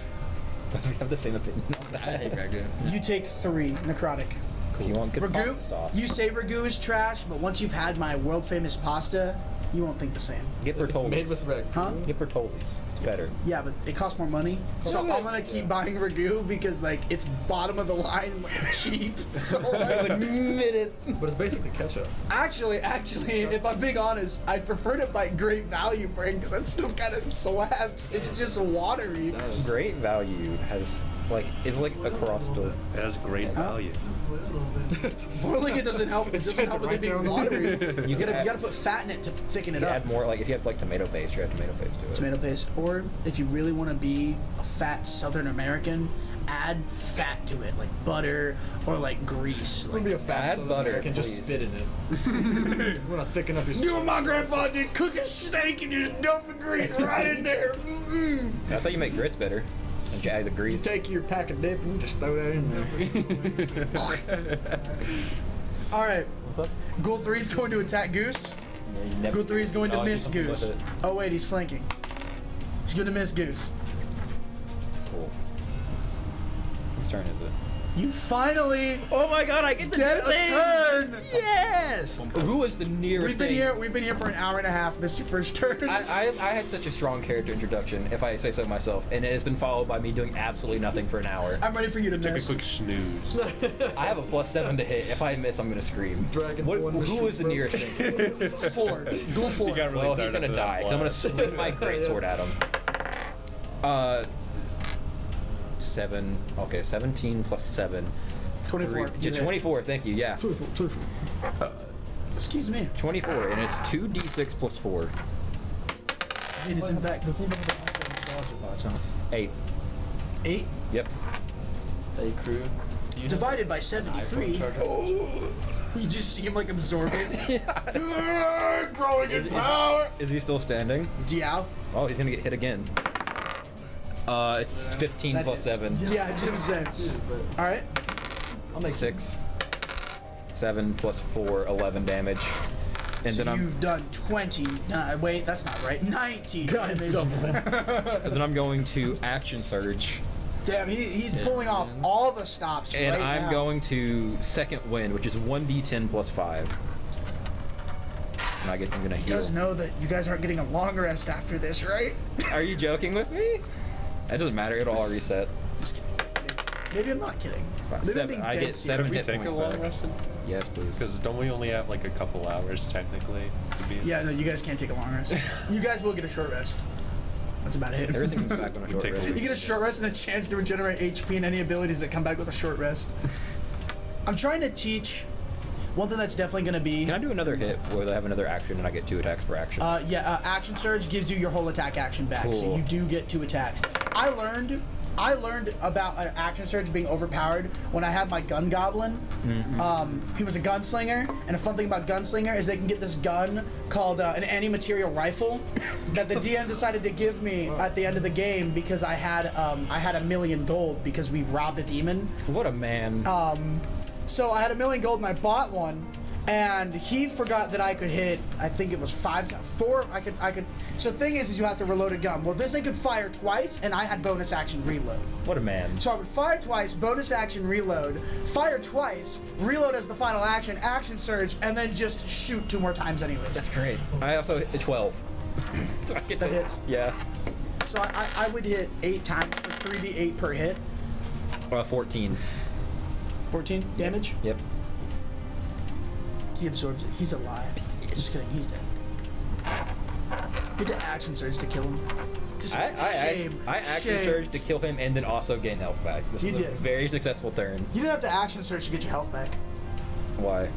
We have the same opinion on I hate that. ragu. You take 3 necrotic. You want good Ragu, pasta sauce? you say ragu is trash, but once you've had my world famous pasta, you won't think the same. Get It's made with Bertolli's. ragu. Huh? Get Bertolli's. It's better. Yeah, but it costs more money. So I'm gonna keep buying ragu because like it's bottom of the line and like cheap. So like, Admit it. But it's basically ketchup. actually, if I'm being honest, I'd prefer to buy Great Value brand because that stuff kind of slaps. It's just watery. That is Great value has it's like across the. It has great value. Just a little bit. More like it doesn't help. It It doesn't says help it with it right there being on the- watery. You gotta put fat in it to thicken it You up. add more if you have like tomato paste, you add tomato paste to it. Tomato paste, or if you really want to be a fat Southern American, add fat to it, like butter or like grease. I'm Like, gonna be a fat Add Southern butter, American, just please. spit in it. You wanna thicken up your you and my sauce. grandpa did cook a steak and just dump the grease right in there. Mm-mm. That's how you make grits better. And you add the You grease. take your pack of dip and you just throw that in there. All right, What's up? Ghoul 3 is going to attack Goose. Yeah, you never- Ghoul 3 is going to Oh, do miss something Goose. with it. Oh wait, he's flanking. He's going to miss Goose. Cool. Whose turn is it? You finally Oh my god, I get the get a turn. Yes. Who was the nearest We've been thing? here. We've been here for an hour and a half. This is your first turn. I had such a strong character introduction, if I say so myself, and it has been followed by me doing absolutely nothing for an hour. I'm ready for you to Take a miss. quick snooze. I have a +7 to hit. If I miss, I'm gonna scream. Dragon What, Ball who Mystery was the Bro. nearest thing? 4. Ghoul 4. You got really Well, tired he's gonna after die, that so I'm gonna blast. swing my greatsword at him. 7. Okay, 17 plus 7. 24. Yeah, 24. Thank you. Yeah, Excuse me. 24, and it's 2d6 plus 4. It is in fact Does anybody have to dodge it by chance? 8. 8 Yep. Hey crew. divided by 73. You just see him like absorb it. Growing in power. Is he still standing? Diao. Oh, he's gonna get hit again. It's 15 That plus hits. 7. Yeah, Jim said. All right. I'll make 6. 7 plus 4, 11 damage. And So then you've done 20. Wait, that's not right. 19 God, damage. and then I'm going to action surge, Damn, he's Yeah, pulling off man. all the stops and right I'm now. going to second wind, which is 1d10 plus 5. And I'm gonna He heal. does know that you guys aren't getting a long rest after this, right? Are you joking with me? That doesn't matter. It'll all reset. Just kidding. Maybe I'm not kidding. Maybe I'm 7. being I dead get serious. 7 Could we hit take a points long back. rest? Yes, please. Because don't we only have like a couple hours technically to be? Yeah, no, you guys can't take a long rest. You guys will get a short rest. That's about it. Everything comes back on a short Take a rest. week. You get a short rest and a chance to regenerate HP and any abilities that come back with a short rest. I'm trying to teach. One thing that's definitely going to be. Can I do another hit where I have another action and I get 2 attacks per action? Action Surge gives you your whole attack action back, so Cool. you do get 2 attacks. I learned about Action Surge being overpowered when I had my Gun Goblin. He was a gunslinger, and a fun thing about Gunslinger is they can get this gun called an anti-material rifle that the DM decided to give me at the end of the game because I had $1 million gold because we robbed a demon. What a man. So I had $1 million gold and I bought one, and he forgot that I could hit. I think it was 4. I could. So the thing is you have to reload a gun. Well, this thing could fire twice, and I had bonus action reload. What a man. So I would fire twice, bonus action reload, fire twice, reload as the final action, action surge, and then just shoot 2 more times anyways. That's great. I also hit 12. So I get That to- hits. Yeah. So I would hit 8 times for 3d8 per hit. 14. 14 damage. Yep. He absorbs it. He's alive. Just kidding. He's dead. You had to action surge to kill him. Shame. I action Shame. surged to kill him and then also gain health back. This You was a did. very successful turn. You didn't have to action surge to get your health back. Why?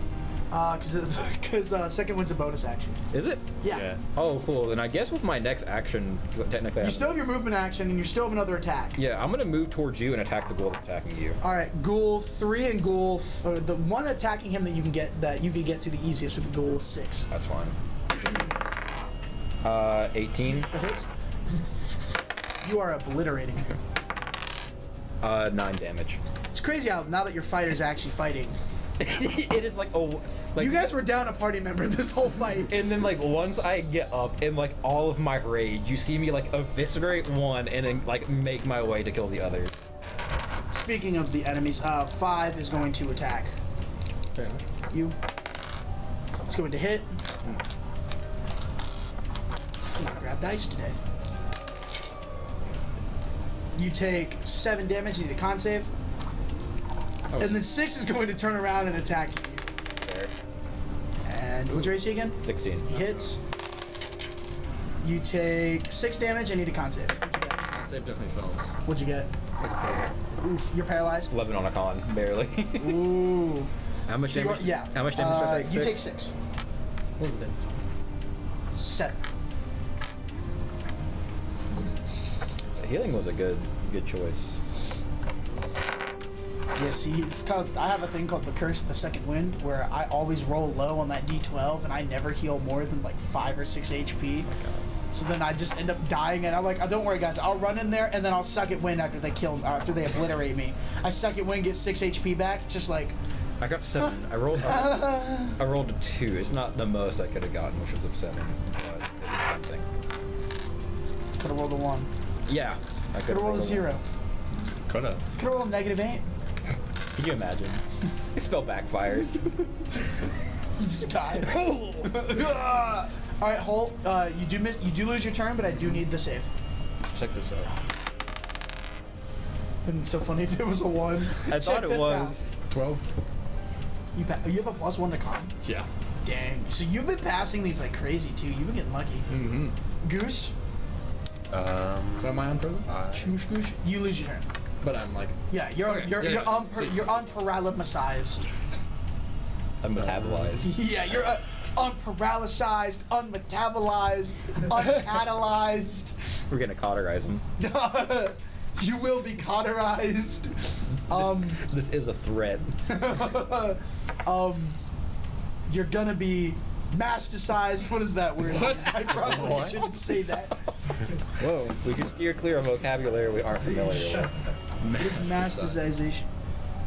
Because second wind's a bonus action. Is it? Yeah. Oh, cool. Then I guess with my next action, 'cause technically, You still have your movement action, and you still have another attack. yeah, I'm gonna move towards you and attack the ghoul that's attacking you. All right, Ghoul 3 and Ghoul, the one attacking him that you can get to the easiest with Ghoul 6. That's fine. 18. That hits. You are obliterating him. 9 damage. It's crazy how now that your fighter's actually fighting. It is like You guys were down a party member this whole fight. And then like once I get up in like all of my rage, you see me like eviscerate one and then like make my way to kill the others. Speaking of the enemies, 5 is going to attack Fair enough. you. It's going to hit. I'm gonna grab dice today. You take 7 damage. You need a con save. Oh. And then 6 is going to turn around and attack you. Fair. And what's your AC again? 16. He hits. You take 6 damage. I need a con save. Con save definitely fails. What'd you get? Like a failure. Oof, you're paralyzed. 11 on a con, barely. Ooh. How much So you damage? are- yeah. How much damage did I take? You 6? take 6. What was the damage? 7. Healing was a good choice. Yeah, see, it's called. I have a thing called the Curse of the Second Wind, where I always roll low on that D12, and I never heal more than like 5 or 6 HP. So then I just end up dying, and I'm like, oh, don't worry, guys, I'll run in there, and then I'll suck at wind after they obliterate me. I suck at wind, get 6 HP back. It's just like, I got 7. I rolled a 2. It's not the most I could have gotten, which was upsetting, but it was something. could have rolled a 1. Yeah, I Could have rolled a 0. Coulda. Could have rolled a -8. Can you imagine? It spell backfires. You just died. All right, Holt. You do lose your turn, but I do need the save. Check this out. And it's so funny if it was a 1. I thought Check it this was. 12. You have a +1 to con. Yeah. Dang. So you've been passing these like crazy too. You've been getting lucky. Mm-hmm. Goose. Is that my own present? Shoosh goosh. You lose your turn. But I'm like, Yeah, you're Okay, you're yeah, you're yeah. on Sweet, you're sweet. unparalyzed. I'm metabolized. Yeah, you're unparalyzed, unmetabolized, uncatalyzed. We're gonna cauterize him. You will be cauterized. This is a threat. You're gonna be masticized. What is that word? What? I probably shouldn't say that. Whoa. We can steer clear of vocabulary we aren't familiar with. It's masticization.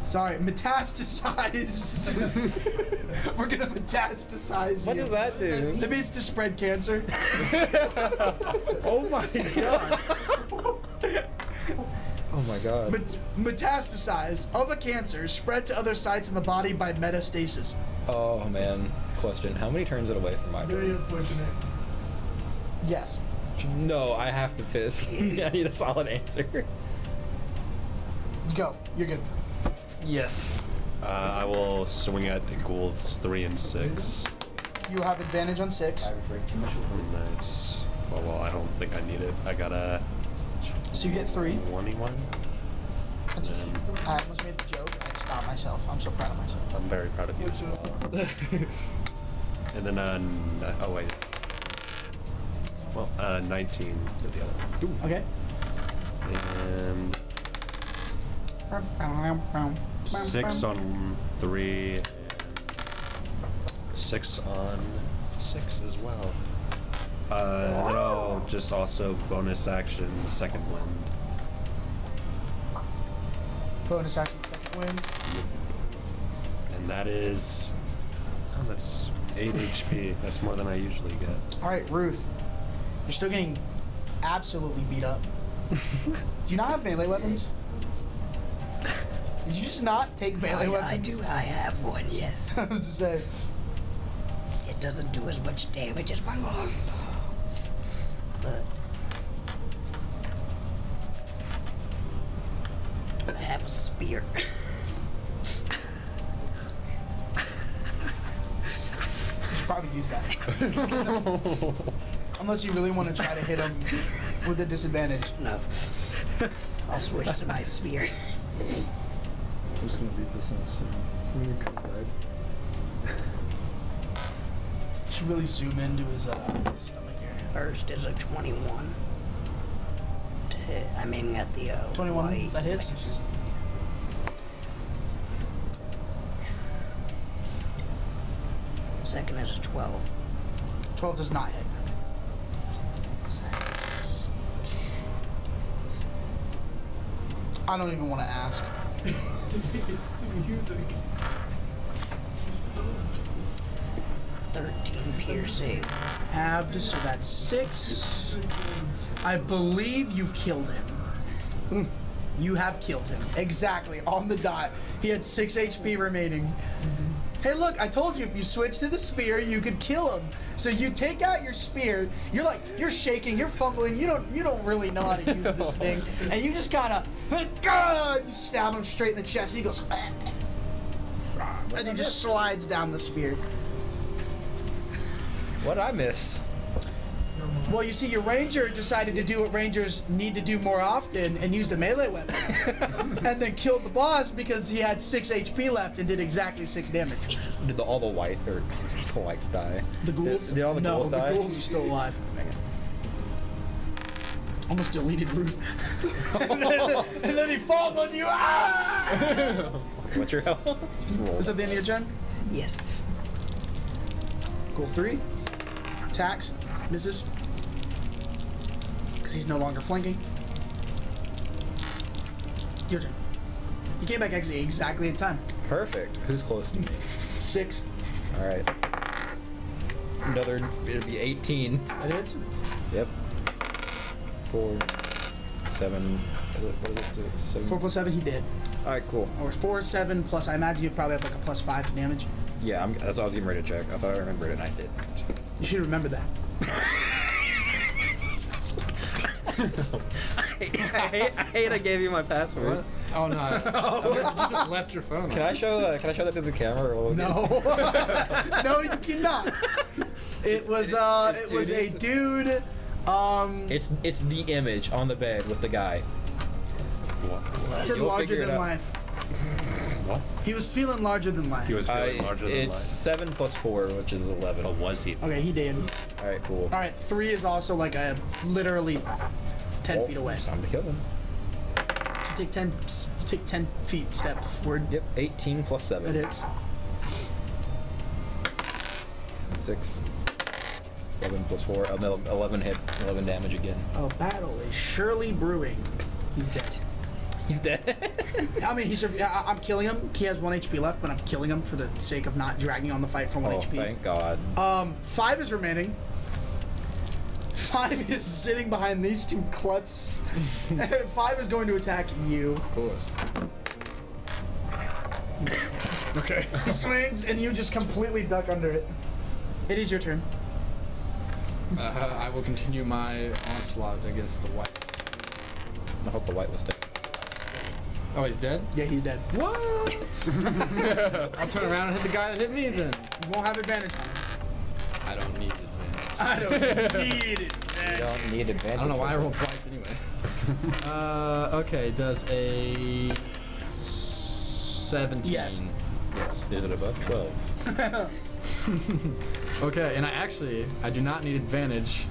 Sorry, metastasize. We're gonna metastasize What you. does that do? It means to spread cancer. Oh my god. Oh my god. Metastasize of a cancer spread to other sites in the body by metastasis. Oh man. Question. How many turns it away from my Very turn? unfortunate. Yes. No, I have to piss. I need a solid answer. Go. You're good. Yes. I will swing at ghouls 3 and 6. You have advantage on 6. Nice. Well, I don't think I need it. I got a So you get 3. 21. I almost made the joke and I stopped myself. I'm so proud of myself. I'm very proud of you as well. And then, oh wait. Well, 19 for the other one. Okay. And 6 on 3. And 6 on 6 as well. And then I'll just also bonus action second wind. Bonus action second wind. And that is, oh, that's 8 HP. That's more than I usually get. Alright, Ruth. You're still getting absolutely beat up. Do you not have melee weapons? Did you just not take melee I weapons? do. I have one. Yes. I was to say. It doesn't do as much damage as my longbow, but I have a spear. You should probably use that. Unless you really want to try to hit him with a disadvantage. No. I'll switch to my spear. I'm just gonna leave this on stream. Something comes back. Should really zoom into his stomach area. First is a 21. To hit. I'm aiming at the 21, white that hits. lace. Second is a 12. 12 does not hit. I don't even want to ask. It's to music. 13 piercing. Halved, so that's 6. I believe you've killed him. You have killed him. Exactly, on the dot. He had 6 HP remaining. Hey, look, I told you if you switch to the spear, you could kill him. So you take out your spear, you're shaking, you're fumbling, you don't really know how to use this thing, and you just gotta, you stab him straight in the chest, he goes, and he just slides down the spear. What did I miss? Well, you see, your ranger decided to do what rangers need to do more often and used a melee weapon. And then killed the boss because he had 6 HP left and did exactly 6 damage. Did all the whites die? The ghouls? Did all the no, ghouls die? the ghouls are still alive. Almost deleted Ruth. and then he falls on you. Ah! What's your health? Just roll. Is that the end of your turn? Yes. Goal 3. Attacks. Misses. Because he's no longer flanking. Your turn. You came back actually exactly in time. Perfect. Who's close to me? 6. All right. Another. It'll be 18. That hits. Yep. 4, 7. What is it? 7. 4 plus 7, he did. All right, cool. Or 4, 7 plus, I imagine you probably have like a plus 5 to damage. Yeah, that's what I was getting ready to check. I thought I remembered it, and I did. You should remember that. I hate I gave you my password. What? Oh no! You just left your phone. Can I show that to the camera? Or No. No, you cannot. It was a dude. It's the image on the bed with the guy. It said You'll larger figure it than out. life. What? He was feeling larger than life. He was feeling larger than It's life. 7 plus 4, which is 11. But was he? Okay, he did. All right, cool. All right, 3 is also like a literally 10 Oh, feet away. it's time to kill him. You take 10 feet step forward. Yep, 18 plus 7. That hits. 6. 7 plus 4. 11 hit. 11 damage again. A battle is surely brewing. He's dead. He's dead. I mean, I'm killing him. He has 1 HP left, but I'm killing him for the sake of not dragging on the fight for 1 Oh, HP. thank God. 5 is remaining. 5 is sitting behind these 2 klutz. 5 is going to attack you. Of course. Okay. He swings, and you just completely duck under it. It is your turn. I will continue my onslaught against the white. I hope the white was dead. Oh, he's dead? Yeah, he's dead. What? I'll turn around and hit the guy that hit me then. You won't have advantage on him. I don't need advantage. I don't need You advantage. don't need advantage. I don't know why I rolled twice anyway. Okay, does a 17. Yes. Yes. Is it above 12? Okay, and I do not need advantage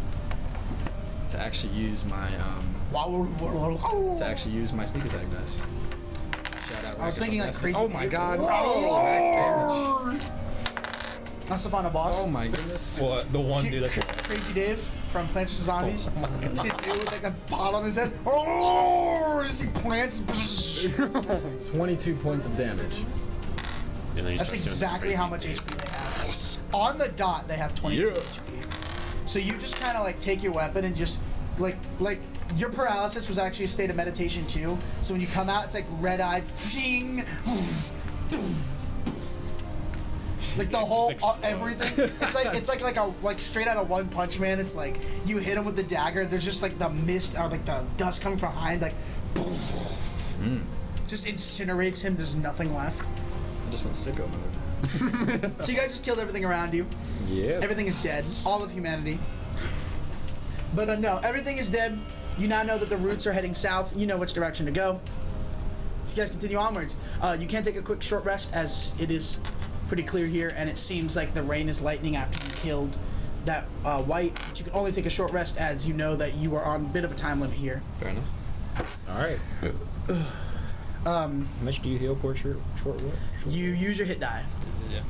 to actually use my sneak attack dice. Shout out. I was thinking like crazy. Oh my god. Oh, Max damage. that's the final boss. Oh my goodness. What? The one dude that's Crazy Dave from Plants vs. Zombies. The dude with like a pot on his head. Oh, just he plants. 22 points of damage. And then he That's starts doing exactly how much crazy HP they have. On the dot, they have 22 Yeah. HP. So you just kind of like take your weapon and just like your paralysis was actually a state of meditation too. So when you come out, it's like red-eyed, like the whole everything. It's like straight out of One Punch Man. It's like you hit him with the dagger. There's just like the mist or like the dust coming from behind, like just incinerates him. There's nothing left. I just went sicko mode. So you guys just killed everything around you. Yeah. Everything is dead. All of humanity. But no, everything is dead. You now know that the routes are heading south. You know which direction to go. So you guys continue onwards. You can take a quick short rest as it is pretty clear here, and it seems like the rain is lightning after you killed that white. But you can only take a short rest as you know that you are on a bit of a time limit here. Fair enough. All right. Mitch, do you heal for short what? You use your hit die. Yeah.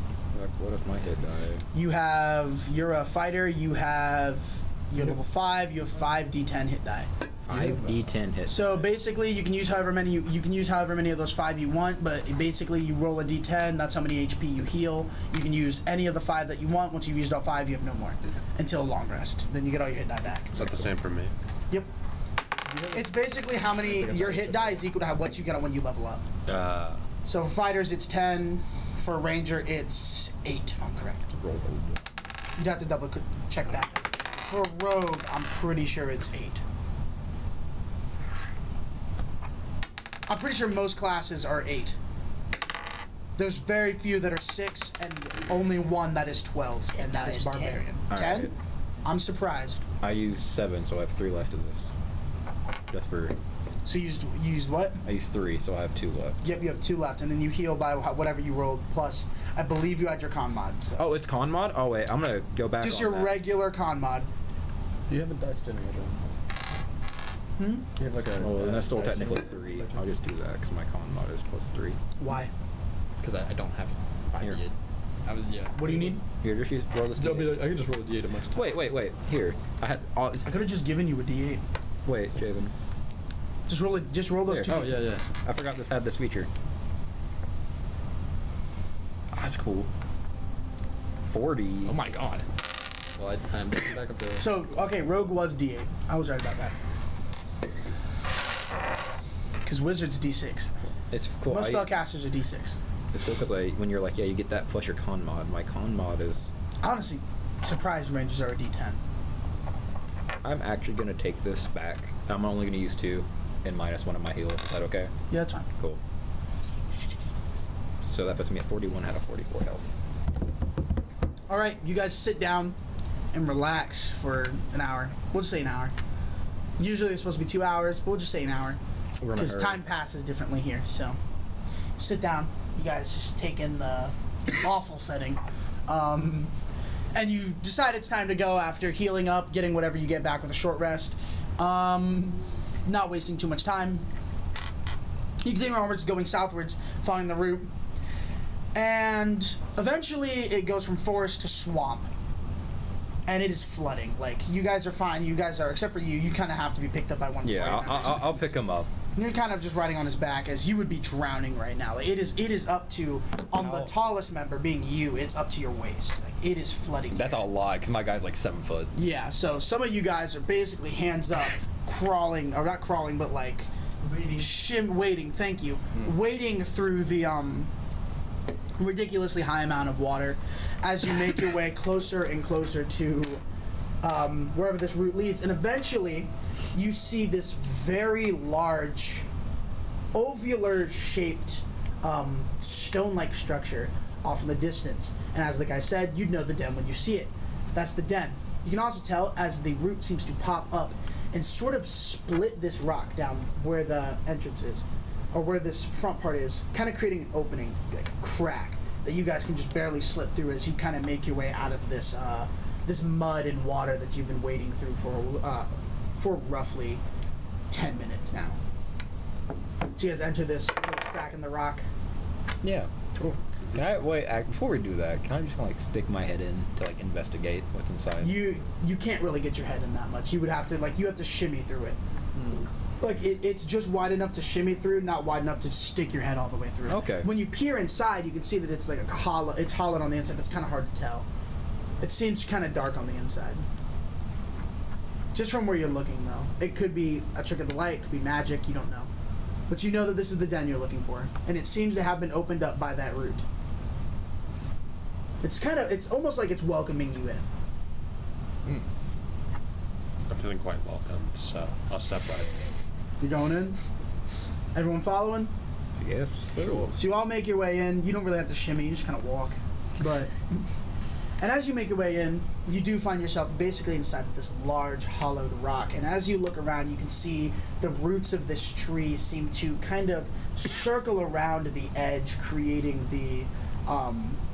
What is my hit die? You're a fighter. You're level 5. You have 5d10 hit die. 5d10 hit. So basically, you can use however many of those 5 you want. But basically, you roll a d10. That's how many HP you heal. You can use any of the 5 that you want. Once you've used all 5, you have no more until a long rest. Then you get all your hit die back. Is that the same for me? Yep. It's basically how many your hit die is equal to what you get when you level up. So for fighters, it's 10. For a ranger, it's 8. If I'm correct. You'd have to double check that. For a rogue, I'm pretty sure it's 8. I'm pretty sure most classes are 8. There's very few that are 6, and only one that is 12, and that is barbarian. 10? Right. I'm surprised. I used 7, so I have 3 left of this. Just for. So you used what? I used 3, so I have 2 left. Yep, you have 2 left, and then you heal by whatever you rolled. Plus, I believe you had your con mod. So. Oh, it's con mod? Oh wait, I'm gonna go back. Just on your that. regular con mod. Do you have a dice generator? Hmm? Do you have like a? Oh, then that's still dice technically generator? 3. I'll just do that because my con mod is +3. Why? Because I don't have 5 Here. yet. What do you need? Here, just roll this. No, D8. I can just roll a d8 a bunch of times. Wait. Here, I had. I could have just given you a d8. Wait, Javen. Just roll it. Just roll those Here. 2. Oh yeah. I forgot this had this feature. Oh, that's cool. 40. Oh my god. Well, I'm back up there. So, okay, rogue was d8. I was right about that. Because wizard's d6. It's cool. Most spellcasters are d6. It's cool because when you're like, yeah, you get that plus your con mod. My con mod is. Honestly, surprised rangers are a d10. I'm actually gonna take this back. I'm only gonna use 2 and -1 of my heal. Is that okay? Yeah, that's fine. Cool. So that puts me at 41 out of 44 health. All right, you guys sit down and relax for an hour. We'll just say an hour. Usually it's supposed to be 2 hours, but we'll just say an hour. We're in a Because hurry. time passes differently here, so. Sit down. You guys just take in the awful setting. And you decide it's time to go after healing up, getting whatever you get back with a short rest. Not wasting too much time. You continue onwards, going southwards, following the route. And eventually it goes from forest to swamp. And it is flooding. Like, you guys are fine. You guys are, except for you kind of have to be picked up by one of the Yeah, party members. I'll pick him up. You're kind of just riding on his back as you would be drowning right now. Like, it is up to, on the tallest member being you, it's up to your waist. Like, it is flooding. That's a lot because my guy's like 7 foot. Yeah, so some of you guys are basically hands up, crawling, or not crawling, but like waiting, thank you. Wading through the ridiculously high amount of water as you make your way closer and closer to wherever this route leads, and eventually you see this very large ovular shaped stone-like structure off in the distance. And as the guy said, you'd know the den when you see it. That's the den. You can also tell as the root seems to pop up and sort of split this rock down where the entrance is, or where this front part is, kind of creating an opening, like a crack that you guys can just barely slip through as you kind of make your way out of this this mud and water that you've been wading through for roughly 10 minutes now. So you guys enter this little crack in the rock. Yeah, cool. Can I wait? Before we do that, can I just like stick my head in to like investigate what's inside? You can't really get your head in that much. You would have to you have to shimmy through it. Like it's just wide enough to shimmy through, not wide enough to stick your head all the way through. Okay. When you peer inside, you can see that it's like a hollow. It's hollowed on the inside, but it's kind of hard to tell. It seems kind of dark on the inside. Just from where you're looking, though, it could be a trick of the light. It could be magic. You don't know, but you know that this is the den you're looking for, and it seems to have been opened up by that root. It's almost like it's welcoming you in. I'm feeling quite welcome, so I'll step right. You're going in? Everyone following? I guess. Sure. So you all make your way in. You don't really have to shimmy, you just kind of walk. But And as you make your way in, you do find yourself basically inside of this large hollowed rock. And as you look around, you can see the roots of this tree seem to kind of circle around the edge, creating the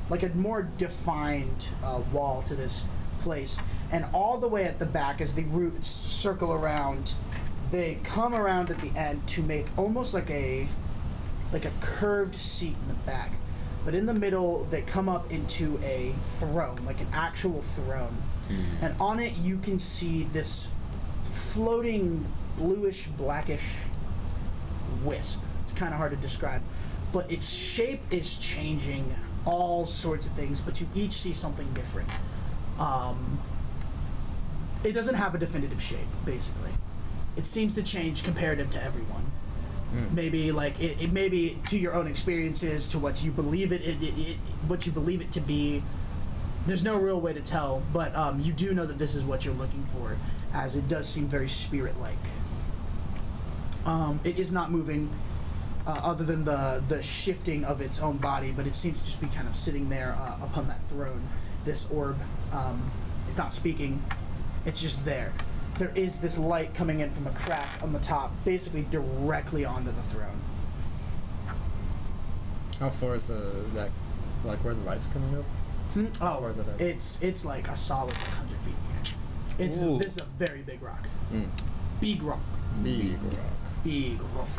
like a more defined wall to this place. And all the way at the back, as the roots circle around, they come around at the end to make almost like a curved seat in the back. But in the middle, they come up into a throne, like an actual throne. And on it, you can see this floating bluish, blackish wisp. It's kind of hard to describe. But its shape is changing, all sorts of things, but you each see something different. It doesn't have a definitive shape, basically. It seems to change comparative to everyone. Maybe like it maybe to your own experiences, to what you believe what you believe it to be. There's no real way to tell, but you do know that this is what you're looking for, as it does seem very spirit-like. It is not moving, other than the shifting of its own body, but it seems to just be kind of sitting there upon that throne. This orb, it's not speaking. It's just there. There is this light coming in from a crack on the top, basically directly onto the throne. How far is that? Like where the light's coming up? How far is that at? It's like a solid 100 feet in the air. This is a very big rock. Big rock. Big rock. Big rock.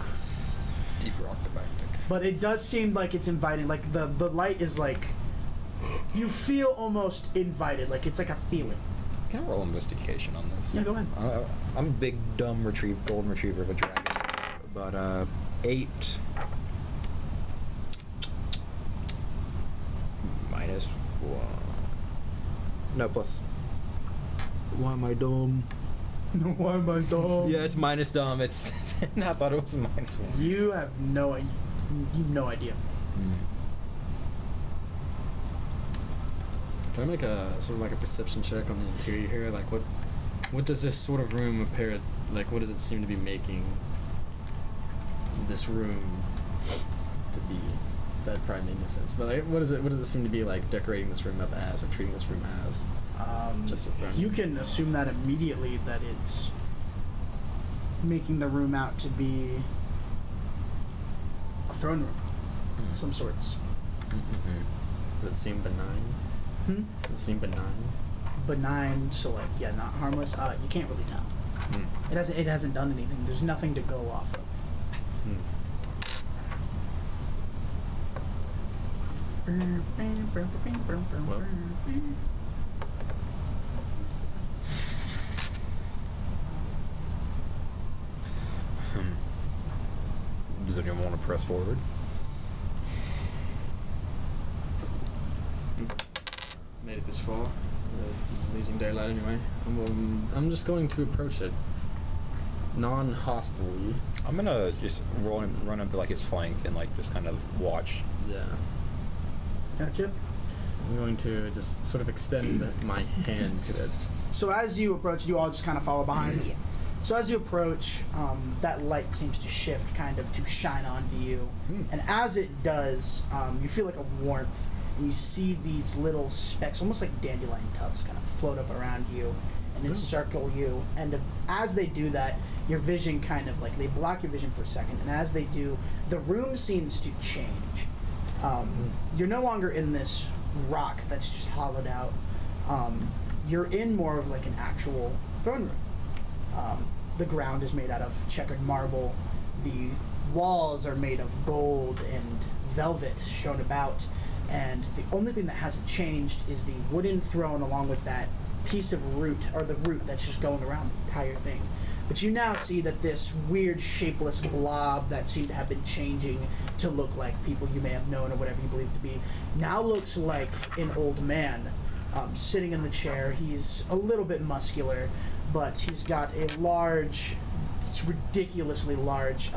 Deep rock galactic. But it does seem like it's inviting. Like the light is like, you feel almost invited. Like it's like a feeling. Can I roll investigation on this? Yeah, go ahead. I'm a big, dumb golden retriever of a dragon. But, 8... minus 1... No, plus... Why am I dumb? Why am I dumb? Yeah, it's minus dumb. It's... I thought it was minus 1. You have no idea. Can I make a sort of like a perception check on the interior here? Like what does this sort of room appear, like what does it seem to be making this room to be? That probably made no sense. But like what does it seem to be like decorating this room up as, or treating this room as? Just a throne. You can assume that immediately, that it's making the room out to be a throne room of some sorts. Does it seem benign? Does it seem benign? Benign, so like, yeah, not harmless. You can't really tell. It hasn't done anything. There's nothing to go off of. Well. Does anyone want to press forward? Made it this far. Losing daylight anyway. I'm just going to approach it non-hostilely. I'm gonna just run up like its flank and like just kind of watch. Yeah. Gotcha. I'm going to just sort of extend my hand to it. So as you approach, you all just kind of follow behind. Yeah. So as you approach, that light seems to shift, kind of to shine onto you. And as it does, you feel like a warmth, and you see these little specks, almost like dandelion tufts, kind of float up around you and encircle you. And as they do that, your vision kind of like, they block your vision for a second. And as they do, the room seems to change. You're no longer in this rock that's just hollowed out. You're in more of like an actual throne room. The ground is made out of checkered marble. The walls are made of gold and velvet shown about. And the only thing that hasn't changed is the wooden throne, along with that piece of root, or the root that's just going around the entire thing. But you now see that this weird shapeless blob that seemed to have been changing to look like people you may have known or whatever you believe to be, now looks like an old man sitting in the chair. He's a little bit muscular, but he's got a large, it's ridiculously large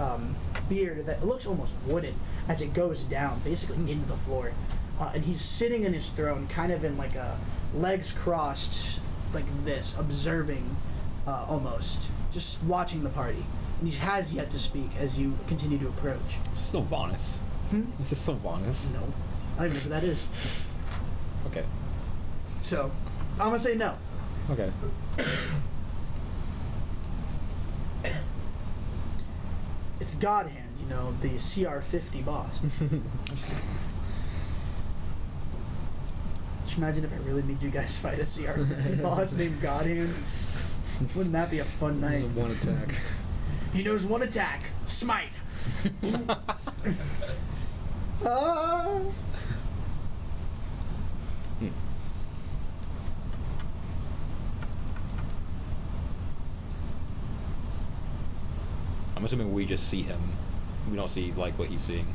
beard that looks almost wooden as it goes down basically into the floor. And he's sitting in his throne kind of in like a legs crossed like this, observing almost, just watching the party. And he has yet to speak as you continue to approach. Is this Sylvanas? Is this Sylvanas? No, I don't even know who that is. Okay. So, I'm gonna say no. Okay. It's God Hand, you know, the CR50 boss. Just imagine if I really made you guys fight a CR50 boss named God Hand. Wouldn't that be a fun night? This is one attack. He knows one attack. Smite. Ah. I'm assuming we just see him. We don't see like what he's seeing.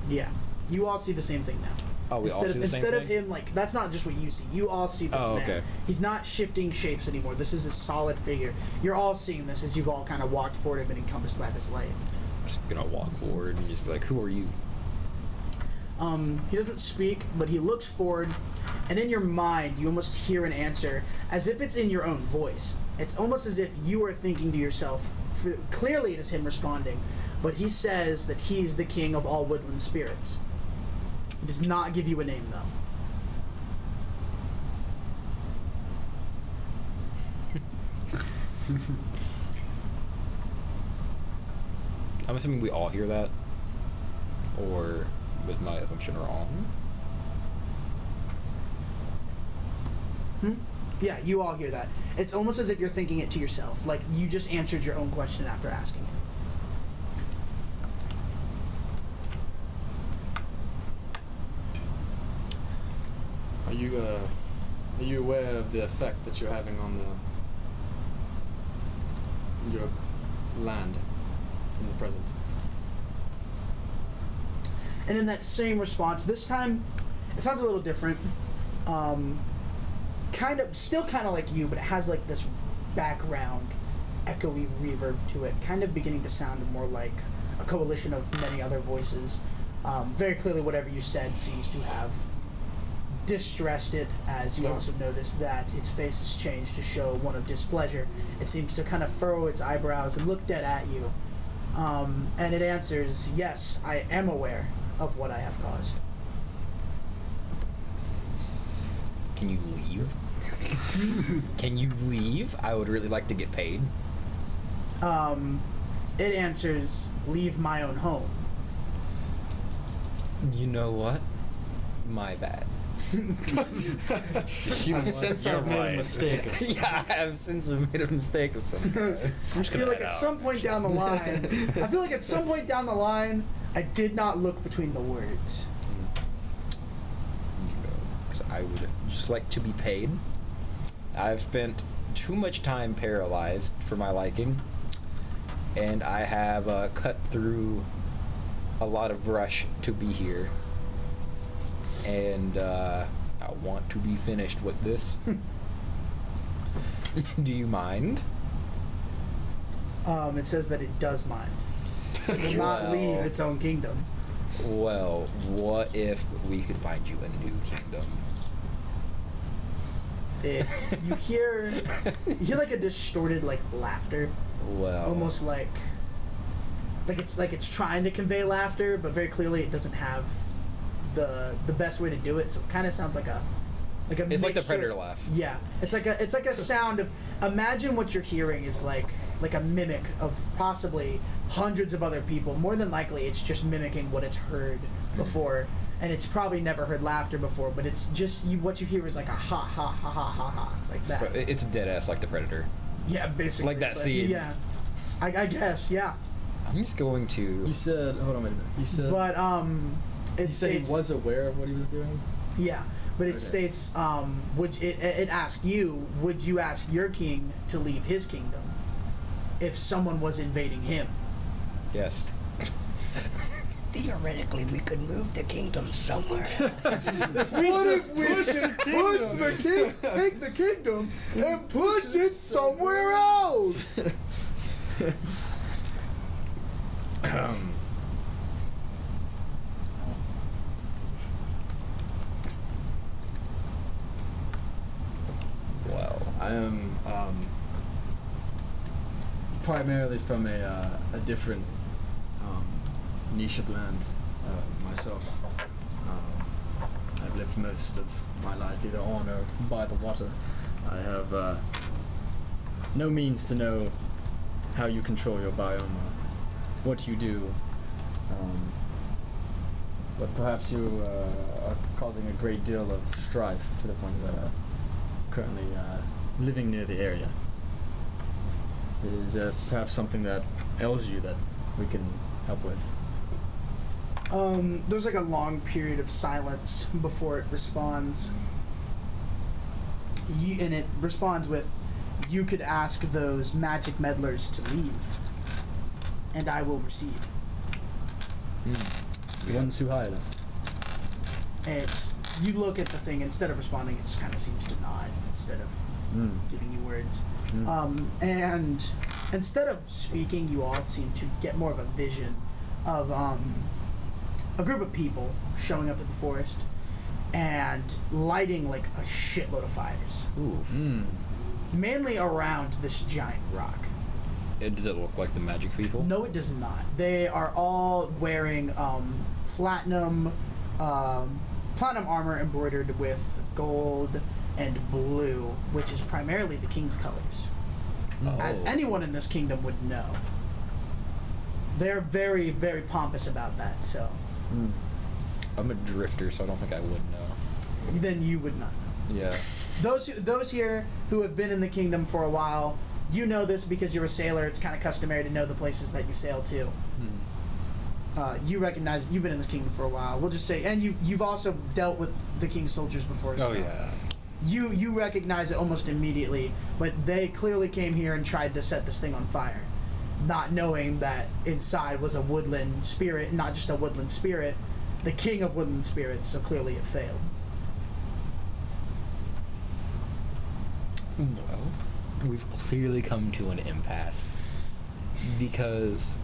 Yeah. You all see the same thing now. Oh, we all see the same Instead of thing? him, like, that's not just what you see. You all see this Oh, man. okay. He's not shifting shapes anymore. This is a solid figure. You're all seeing this as you've all kind of walked forward and been encompassed by this light. I'm just gonna walk forward and just be like, "Who are you?" He doesn't speak, but he looks forward, and in your mind, you almost hear an answer as if it's in your own voice. It's almost as if you are thinking to yourself. Clearly, it is him responding, but he says that he's the king of all woodland spirits. He does not give you a name, though. I'm assuming we all hear that, or was my assumption wrong? Yeah, you all hear that. It's almost as if you're thinking it to yourself, like you just answered your own question after asking it. Are you aware of the effect that you're having on your land in the present? And in that same response, this time, it sounds a little different. Still kind of like you, but it has like this background, echoey reverb to it, kind of beginning to sound more like a coalition of many other voices. Very clearly, whatever you said seems to have distressed it, as you also notice that its face has changed to show one of displeasure. It seems to kind of furrow its eyebrows and look dead at you. And it answers, yes, I am aware of what I have caused. Can you leave? Can you leave? I would really like to get paid. It answers, leave my own home. You know what? My bad. I've Since I've made a mistake. Yeah, I have since made a mistake of some kind. I feel like at some point down the line, I did not look between the words. Because I would just like to be paid. I've spent too much time paralyzed for my liking, and I have cut through a lot of brush to be here. And I want to be finished with this. Do you mind? It says that it does mind. It will not leave its own kingdom. Well, what if we could find you a new kingdom? You hear like a distorted like laughter, Well, almost like it's trying to convey laughter, but very clearly it doesn't have the best way to do it. So it kind of sounds like a it's like the mixture- predator laugh. Yeah, it's like a sound of. Imagine what you're hearing is like a mimic of possibly hundreds of other people. More than likely, it's just mimicking what it's heard before, and it's probably never heard laughter before. But it's just what you hear is like a ha ha ha ha ha ha like that. So it's dead ass like the predator. Yeah, basically. Like that but scene. Yeah, I guess. Yeah, I'm just going to. You said, hold on a minute. You said, but you it said he states was aware of what he was doing? yeah, but it Okay. states it asked you, would you ask your king to leave his kingdom if someone was invading him? Yes. Theoretically, we could move the kingdom somewhere. What if we should push the king, take the kingdom, and push it somewhere else? Well. I am primarily from a different niche of land myself. I've lived lived most of my life either on or by the water. I have no means to know how you control your biome or what you do. But perhaps you are causing a great deal of strife to the ones that are currently living near the area. Is perhaps something that ails you that we can help with? There's like a long period of silence before it responds. And it responds with, "You could ask those magic meddlers to leave, and I will recede." The ones who hired us. And you look at the thing, instead of responding, it just kind of seems to nod instead of giving you words. And instead of speaking, you all seem to get more of a vision of a group of people showing up at the forest and lighting like a shitload of fires. Mainly around this giant rock. Does it look like the magic people? No, it does not. They are all wearing platinum armor embroidered with gold and blue, which is primarily the king's colors. As anyone in this kingdom would know. They're very, very pompous about that, so. I'm a drifter, so I don't think I would know. Then you would not know. Yeah. Those here who have been in the kingdom for a while, you know this because you're a sailor. It's kind of customary to know the places that you sail to. You recognize you've been in this kingdom for a while. We'll just say, and you've also dealt with the king's soldiers before. Oh yeah. You recognize it almost immediately, but they clearly came here and tried to set this thing on fire, not knowing that inside was a woodland spirit, not just a woodland spirit, the king of woodland spirits. So clearly it failed. Well, we've clearly come to an impasse because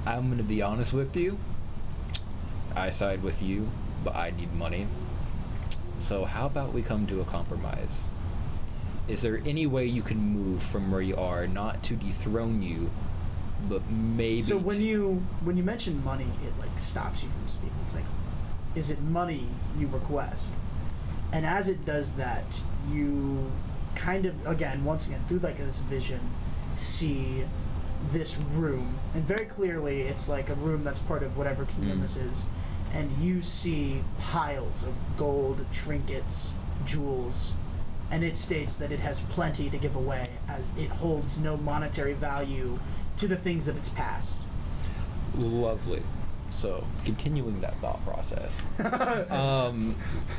I'm going to be honest with you. I side with you, but I need money. So how about we come to a compromise? Is there any way you can move from where you are, not to dethrone you, but maybe? So when you mention money, it like stops you from speaking. It's like, is it money you request? And as it does that, you kind of, once again, through like this vision, see this room, and very clearly it's like a room that's part of whatever kingdom this is, and you see piles of gold, trinkets, jewels, and it states that it has plenty to give away as it holds no monetary value to the things of its past. Lovely. So, continuing that thought process.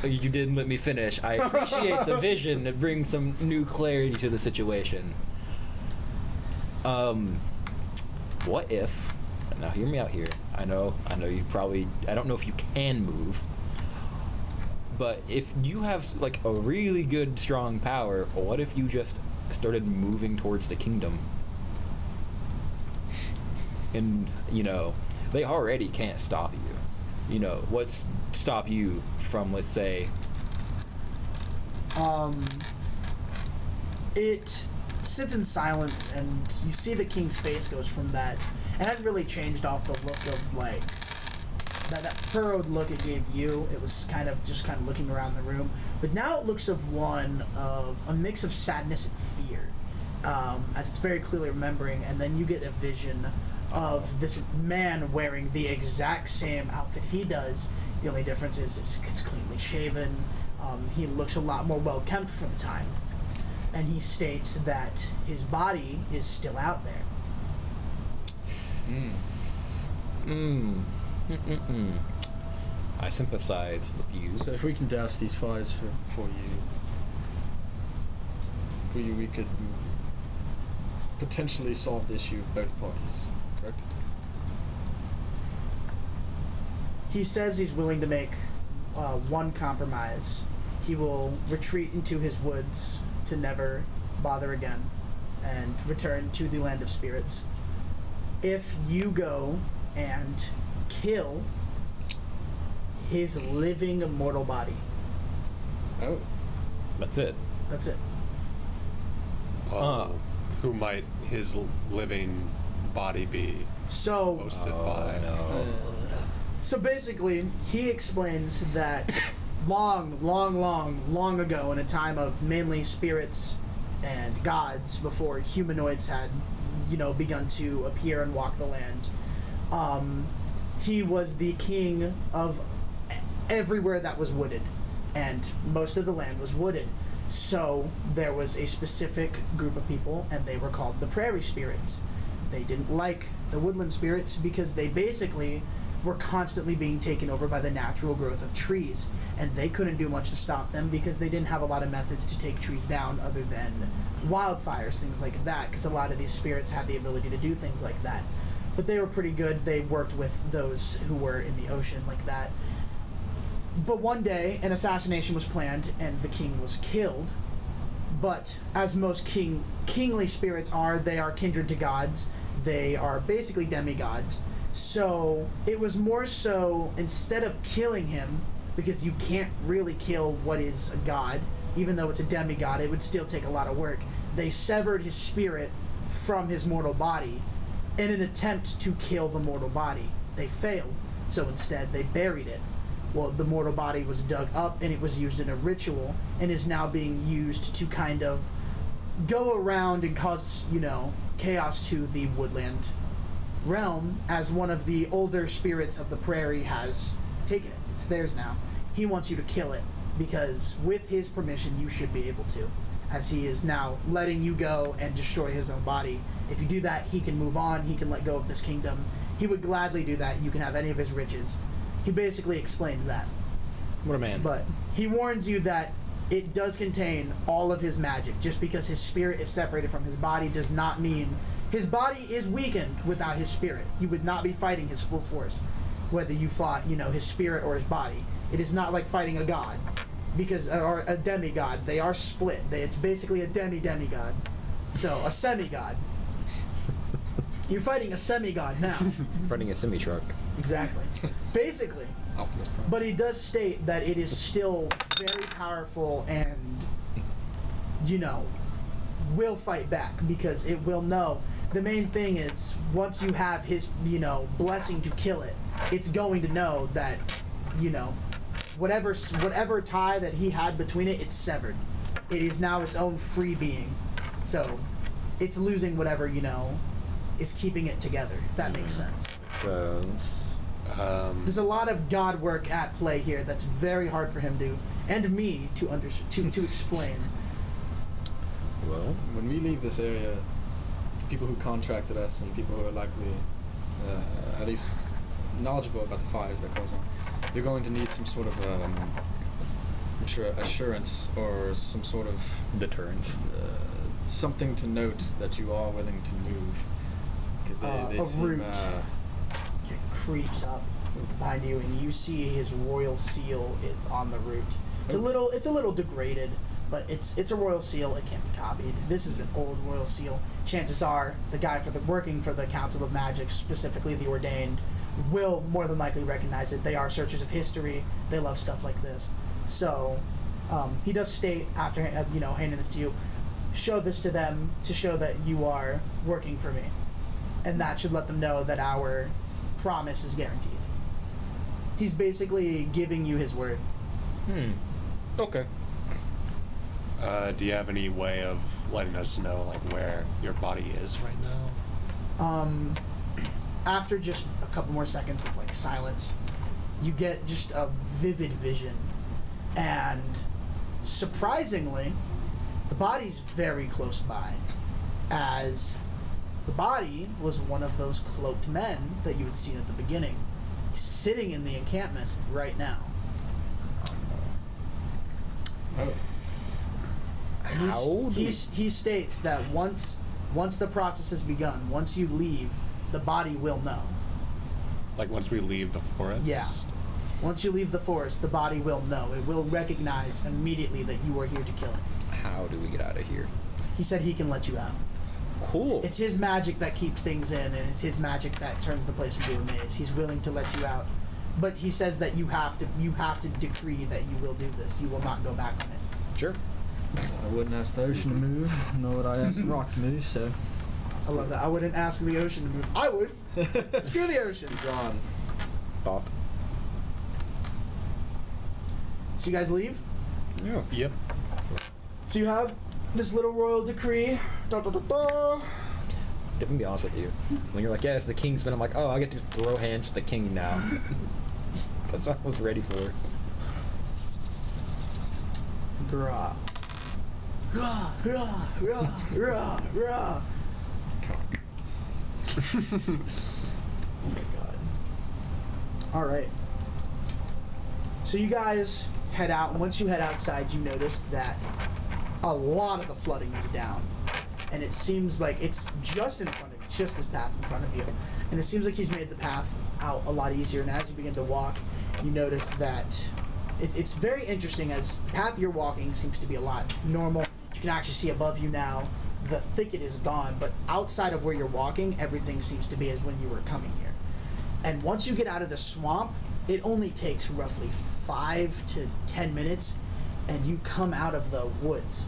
You didn't let me finish. I appreciate the vision to bring some new clarity to the situation. What if, now hear me out here. I know you probably, I don't know if you can move, but if you have like a really good, strong power, what if you just started moving towards the kingdom? And, they already can't stop you. What's stop you from, let's say... It sits in silence, and you see the king's face goes from that. It hadn't really changed off the look of, like, that furrowed look it gave you. It was kind of looking around the room. But now it looks of one of a mix of sadness and fear, as it's very clearly remembering, and then you get a vision of this man wearing the exact same outfit he does. The only difference is it's cleanly shaven. He looks a lot more well kept for the time, and he states that his body is still out there. I sympathize with you. So if we can douse these fires for you, we could potentially solve the issue of both parties, correct? He says he's willing to make one compromise. He will retreat into his woods to never bother again and return to the land of spirits. If you go and kill his living immortal body. Oh. That's it. That's it. Who might his living body be So hosted by? No. So basically, he explains that long ago, in a time of mainly spirits and gods, before humanoids had, begun to appear and walk the land. He was the king of everywhere that was wooded, and most of the land was wooded. So there was a specific group of people, and they were called the prairie spirits. They didn't like the woodland spirits because they basically were constantly being taken over by the natural growth of trees, and they couldn't do much to stop them because they didn't have a lot of methods to take trees down other than wildfires, things like that, because a lot of these spirits had the ability to do things like that. But they were pretty good. They worked with those who were in the ocean like that. But one day, an assassination was planned, and the king was killed. But as most kingly spirits are, they are kindred to gods. They are basically demigods. So it was more so, instead of killing him, because you can't really kill what is a god, even though it's a demigod, it would still take a lot of work. They severed his spirit from his mortal body in an attempt to kill the mortal body. They failed, so instead they buried it. Well, the mortal body was dug up, and it was used in a ritual, and is now being used to kind of go around and cause, chaos to the woodland realm, as one of the older spirits of the prairie has taken it. It's theirs now. He wants you to kill it, because with his permission, you should be able to, as he is now letting you go and destroy his own body. If you do that, he can move on, he can let go of this kingdom. He would gladly do that. You can have any of his riches. He basically explains that. What a man. But he warns you that it does contain all of his magic. Just because his spirit is separated from his body does not mean his body is weakened without his spirit. You would not be fighting his full force, whether you fought, his spirit or his body. It is not like fighting a god, or a demigod. They are split. It's basically a demigod. So a semigod. You're fighting a semigod now. Fighting a semi-truck. Exactly. Basically. Optimus Prime. But he does state that it is still very powerful and, will fight back, because it will know. The main thing is, once you have his, blessing to kill it, it's going to know that, whatever tie that he had between it, it's severed. It is now its own free being. So, it's losing whatever, is keeping it together, if that makes sense. There's a lot of God work at play here that's very hard for him and me to explain. Well, when we leave this area, the people who contracted us and people who are likely at least knowledgeable about the fires that cause them, they're going to need some sort of assurance or some sort of deterrence. Something to note that you are willing to move. Because they seem... root. It creeps up behind you, and you see his royal seal is on the root. It's a little degraded, but it's a royal seal. It can't be copied. This is an old royal seal. Chances are the guy working for the Council of Magic, specifically the Ordained, will more than likely recognize it. They are searchers of history. They love stuff like this. So he does state, after handing this to you, show this to them to show that you are working for me, and that should let them know that our promise is guaranteed. He's basically giving you his word. Okay. Do you have any way of letting us know, where your body is right now? After just a couple more seconds of silence, you get just a vivid vision, and surprisingly, the body's very close by, as the body was one of those cloaked men that you had seen at the beginning. He's sitting in the encampment right now. Oh. He states that once the process has begun, once you leave, the body will know. Once we leave the forest? Yeah. Once you leave the forest, the body will know. It will recognize immediately that you are here to kill it. How do we get out of here? He said he can let you out. Cool. It's his magic that keeps things in, and it's his magic that turns the place into a maze. He's willing to let you out, but he says that you have to decree that you will do this. You will not go back on it. Sure. I wouldn't ask the ocean to move, nor would I ask the rock to move, so... I love that. I wouldn't ask the ocean to move. I would. Screw the ocean. Gone. Bop. So you guys leave. Yeah. Yep. So you have this little royal decree. Da, da, da, da. Let me be honest with you. When you're like, yeah, it's the Kingsman, I'm like, oh, I get to throw hands to the king now. That's what I was ready for. Grah. Rah, rah, rah, rah, rah. Oh my god. Alright. So you guys head out, and once you head outside, you notice that a lot of the flooding is down. And it seems like it's just in front of you, just this path in front of you. And it seems like he's made the path out a lot easier, and as you begin to walk, you notice that it's very interesting, as the path you're walking seems to be a lot normal. You can actually see above you now, the thicket is gone, but outside of where you're walking, everything seems to be as when you were coming here. And once you get out of the swamp, it only takes roughly 5 to 10 minutes, and you come out of the woods,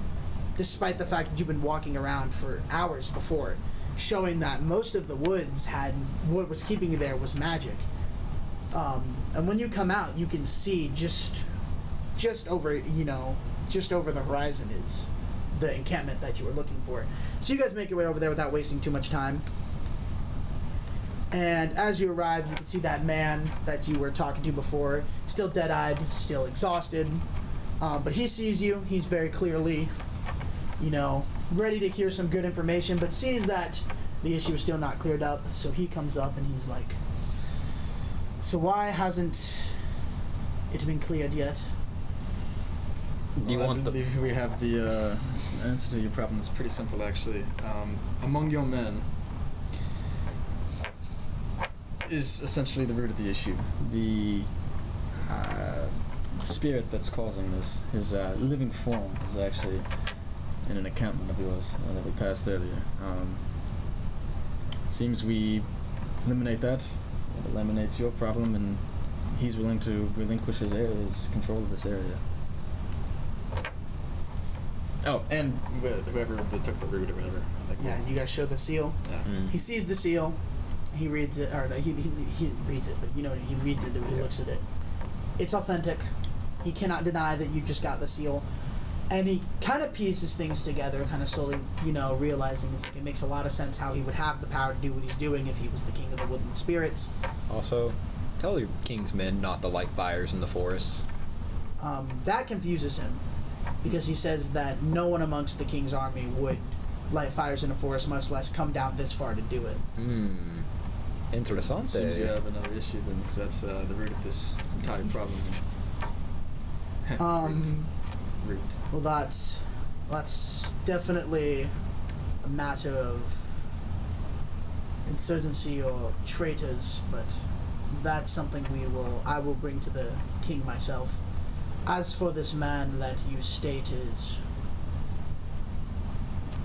despite the fact that you've been walking around for hours before, showing that most of the woods had, what was keeping you there was magic. And when you come out, you can see just over, just over the horizon is the encampment that you were looking for. So you guys make your way over there without wasting too much time. And as you arrive, you can see that man that you were talking to before, still dead-eyed, still exhausted. But he sees you. He's very clearly, ready to hear some good information, but sees that the issue is still not cleared up. So he comes up and he's like, so why hasn't it been cleared yet? Do you Well, want I believe we have the answer to your problem. It's pretty simple, actually. Among your men is essentially the root of the issue. The spirit that's causing this, his living form, is actually in an encampment of yours that we passed earlier. It seems we eliminate that. It eliminates your problem, and he's willing to relinquish his control of this area. Oh, and whoever that took the root or whatever. Yeah, you guys show the seal. Yeah. He sees the seal. He reads it, or he reads it, but he reads it and he looks at it. It's authentic. He cannot deny that you just got the seal. And he kind of pieces things together, kind of slowly, realizing it makes a lot of sense how he would have the power to do what he's doing if he was the king of the woodland spirits. Also, tell your Kingsmen not to light fires in the forests. That confuses him, because he says that no one amongst the king's army would light fires in a forest, much less come down this far to do it. Interessante. Seems you have another issue then, because that's the root of this entire problem. Root. Well, that's definitely a matter of insurgency or traitors, but that's something I will bring to the king myself. As for this man that you state is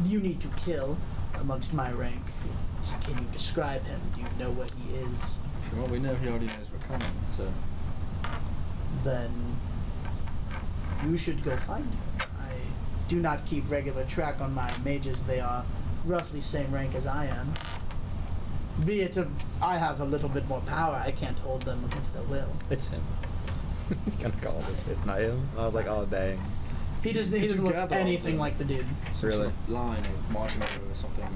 you need to kill amongst my rank, can you describe him? Do you know what he is? From what we know, he already knows we're coming, so... Then you should go find him. I do not keep regular track on my mages. They are roughly same rank as I am. Be it I have a little bit more power, I can't hold them against their will. It's him. He's gonna call it. It's not him. I was like, oh dang. He doesn't look anything like the dude. Really? Line or marching order or something.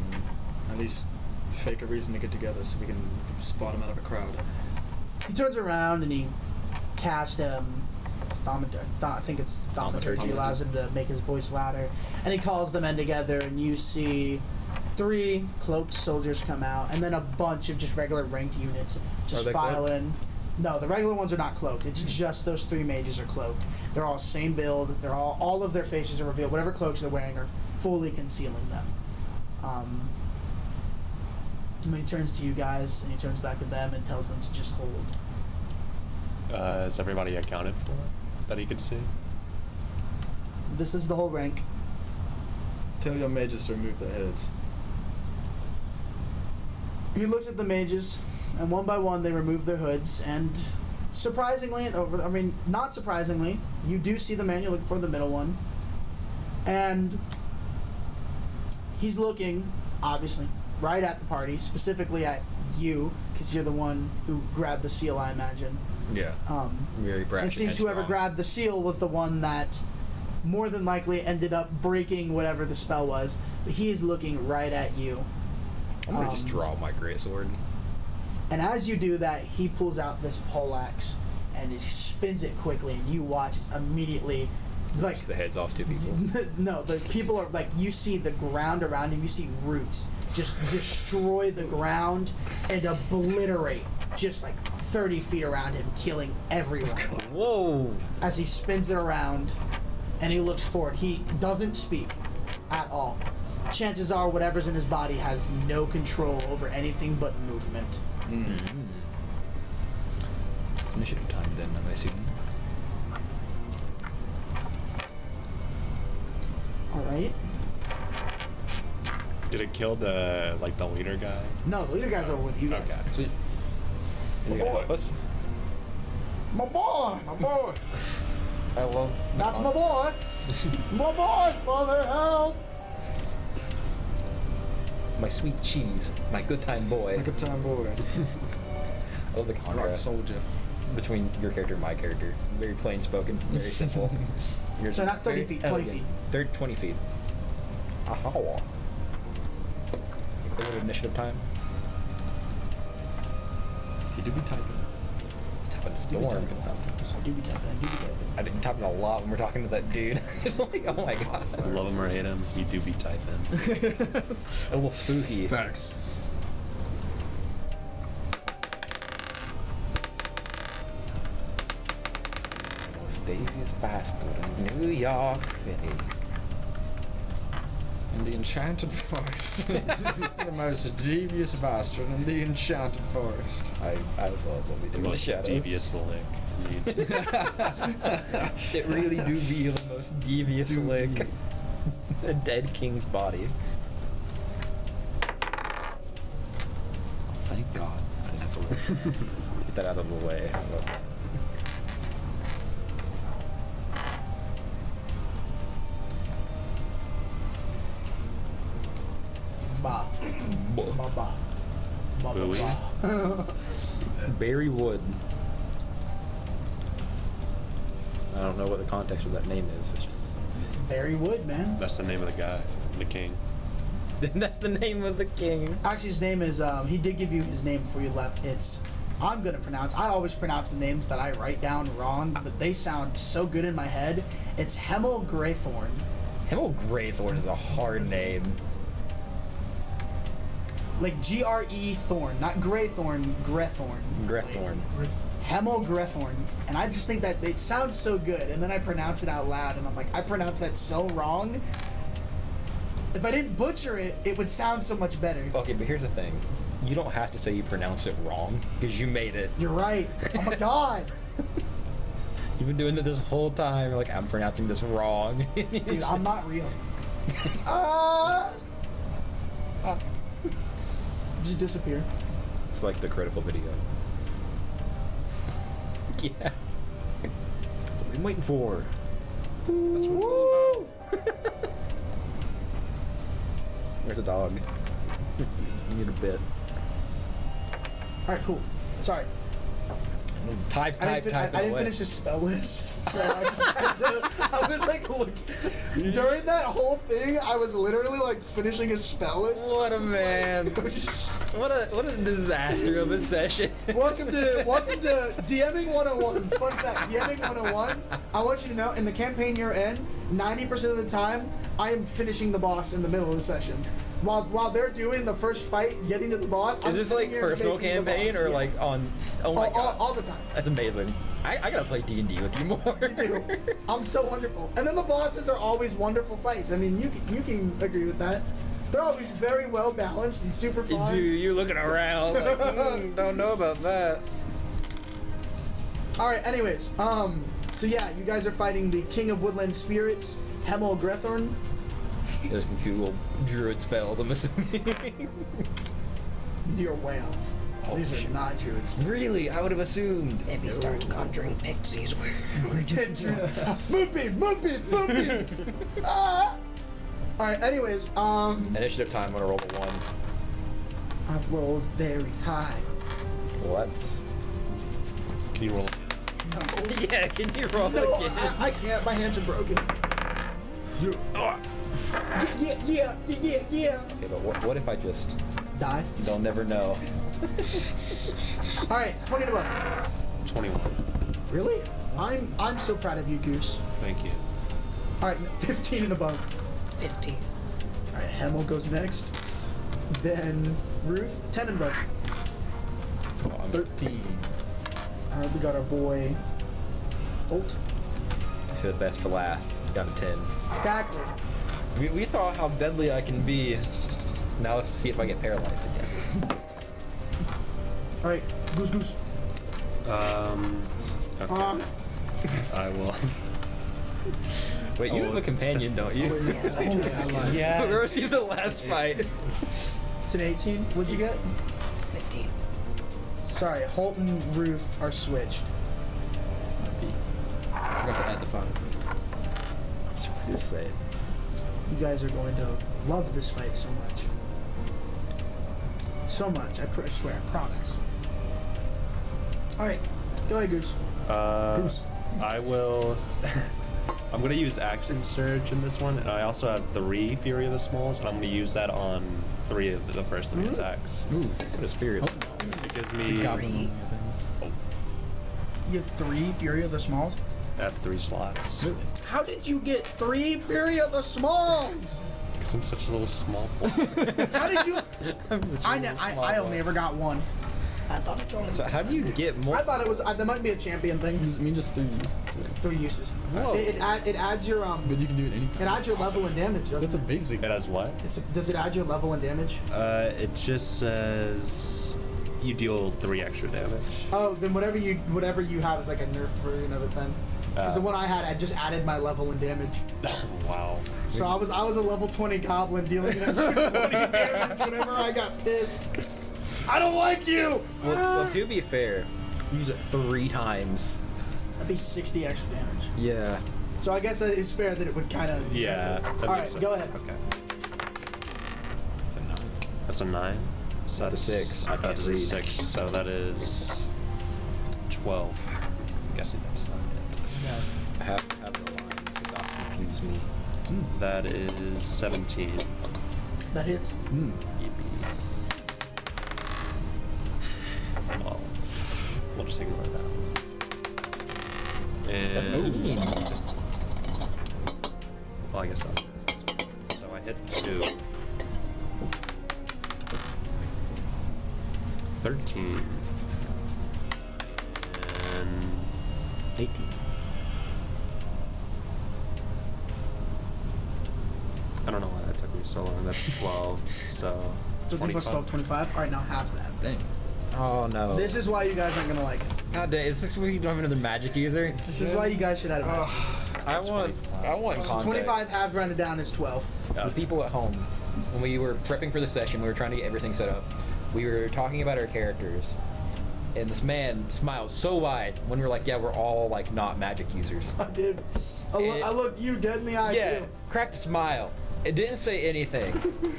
At least fake a reason to get together so we can spot him out of a crowd. He turns around and he casts I think it's thaumaturgy, allows him to make his voice louder, and he calls the men together, and you see 3 cloaked soldiers come out, and then a bunch of just regular ranked units just file in. No, the regular ones are not cloaked. It's just those 3 mages are cloaked. They're all same build. They're all of their faces are revealed. Whatever cloaks they're wearing are fully concealing them. And he turns to you guys, and he turns back to them and tells them to just hold. Is everybody accounted for that he could see? This is the whole rank. Tell your mages to remove their heads. He looks at the mages, and one by one they remove their hoods, and surprisingly, not surprisingly, you do see the man you're looking for, the middle one. And he's looking, obviously, right at the party, specifically at you, because you're the one who grabbed the seal, I imagine. Yeah. Very brash. It seems whoever grabbed the seal was the one that more than likely ended up breaking whatever the spell was. But he is looking right at you. I'm gonna just draw my greatsword. And as you do that, he pulls out this poleaxe and he spins it quickly, and you watch immediately, like Push the heads off two people. no, the people are like, you see the ground around him, you see roots just destroy the ground and obliterate just like 30 feet around him, killing everyone. Whoa! As he spins it around and he looks forward, he doesn't speak at all. Chances are whatever's in his body has no control over anything but movement. It's initiative time then, I'm assuming. Alright. Did it kill the leader guy? No, the leader guys are with you guys. Okay. Sweet. You gotta help us? My boy! My boy. I love. That's my boy! My boy, father, help! My sweet cheese. My good time boy. Like a time boy. I love the Rock contrast soldier. between your character and my character. Very plain spoken, very simple. Yours So is not 30 very feet, 20 elegant. feet. 20 feet. Aha. Equivalent initiative time. He do be typing. Tapping He do be storm. typing. I do be tapping. I didn't type it a lot when we're talking to that dude. It's like, oh my god. Love him or hate him, he do be typing. A little spooky. Facts. Most devious bastard in New York City. In the Enchanted Forest. The most devious bastard in the Enchanted Forest. I love what we do The in the most shadows. devious lick, indeed. It really do be the most devious lick. A dead king's body. Thank God. I didn't have to look. Let's get that out of the way. Ba. Ba ba. Ba ba Booey. ba. Barry Wood. I don't know what the context of that name is. It's just. Barry Wood, man. That's the name of the guy, the king. That's the name of the king. Actually, his name is, he did give you his name before you left. It's, I'm gonna pronounce, I always pronounce the names that I write down wrong, but they sound so good in my head. It's Hemel Greythorn. Hemel Greythorn is a hard name. Like G-R-E Thorn, not Greythorn, Grethorn. Grethorn. Hemel Grethorn. And I just think that it sounds so good, and then I pronounce it out loud, and I'm like, I pronounce that so wrong. If I didn't butcher it, it would sound so much better. Okay, but here's the thing. You don't have to say you pronounce it wrong, because you made it. You're right. Oh my god. You've been doing it this whole time. You're like, I'm pronouncing this wrong. Dude, I'm not real. Just disappear. It's like the critical video. Yeah. What are we waiting for? That's what it's all There's a dog. You need a bit. Alright, cool. Sorry. Type I didn't away. finish the spell list, so I just had to, I was like, look, during that whole thing, I was literally like finishing a spell list. What a It's man. like, What a disaster of a session. welcome to DMing 101. Fun fact, DMing 101, I want you to know, in the campaign you're in, 90% of the time, I am finishing the boss in the middle of the session. While they're doing the first fight, getting to the boss, I'm Is this sitting like here personal making the campaign boss. or Yeah. like on? Oh my god. all the time. That's amazing. I gotta play D&D with you more. Dude, I'm so wonderful. And then the bosses are always wonderful fights. I mean, you can agree with that. They're always very well balanced and super fun. Dude, you looking around like, don't know about that. All right. Anyways, so yeah, you guys are fighting the King of Woodland Spirits, Hemel Grethorn. There's the Google druid spells, I'm assuming. You're way off. Oh, These are shit. not druids. Really? I would have assumed. If he starts conjuring pixies, we're just Moonbeam. Ah! All right. Anyways, Initiative time. I'm gonna roll a 1. I rolled very high. Let's. Can you roll Yeah, can you roll No, again? I can't. My hands are broken. Yeah. Okay, but what if I just... Die. They'll never know. All right, 20 and above. 21. Really? I'm so proud of you, Goose. Thank you. All right, 15 and above. 15. All right, Hemel goes next. Then Ruth, 10 and above. 13. All right, we got our boy Holt. So the best for last. It's got a 10. Exactly. We saw how deadly I can be. Now let's see if I get paralyzed again. All right, Goose. Okay. I will. Wait, you have a companion, don't you? Yes, I do. Yeah. Where was he the last fight? It's an 18. What'd you get? 15. Sorry, Holt and Ruth are switched. I forgot to add the 5. That's what you say. You guys are going to love this fight so much. So much. I swear. I promise. All right, go ahead, Goose. Goose. I will. I'm gonna use Action Surge in this one, and I also have 3 Fury of the Smalls, and I'm gonna use that on 3 of the first 3 attacks. Ooh. What is Fury? It gives It's a me. goblin only, I think. You have 3 Fury of the Smalls? I have 3 slots. Really? How did you get 3 Fury of the Smalls? Because I'm such a little small boy. How did you? I only ever got 1. I thought it was So how do you get more? I thought it was. That might be a champion thing. Just 3 uses. 3 uses. Whoa. It adds your But you can do it anytime. It adds your level and damage, doesn't That's it? amazing. It has what? Does it add your level and damage? It just says you deal 3 extra damage. Oh, then whatever you have is like a nerfed version of it then. Because the one I had just added my level and damage. Wow. So I was a level 20 goblin dealing an extra 20 damage whenever I got pissed. I don't like you. Well, to be fair, use it 3 times. That'd be 60 extra damage. Yeah. So I guess that is fair that it would kind of. Yeah. that All makes right, sense. go ahead. Okay. It's a 9. That's a 9. So That's a 6. I thought it was a Read. 6. So that is 12. I'm guessing that's not it. I have the lines, so that confuse me. That is 17. That hits. Well, we'll just ignore that. And 17. well, I guess not. So I hit 2. 13. And 18. I don't know why that took me so long. That's 12. So 13 plus 12, 25. All right, now half that. Dang. Oh no. This is why you guys aren't gonna like it. God dang, is this where you don't have another magic user? This is why you guys should have. I want So context. 25 half rounded down is 12. The people at home, when we were prepping for the session, we were trying to get everything set up. We were talking about our characters, and this man smiled so wide when we were like, "Yeah, we're all like not magic users." I did. I looked you dead in the eye Yeah, too. cracked a smile. It didn't say anything,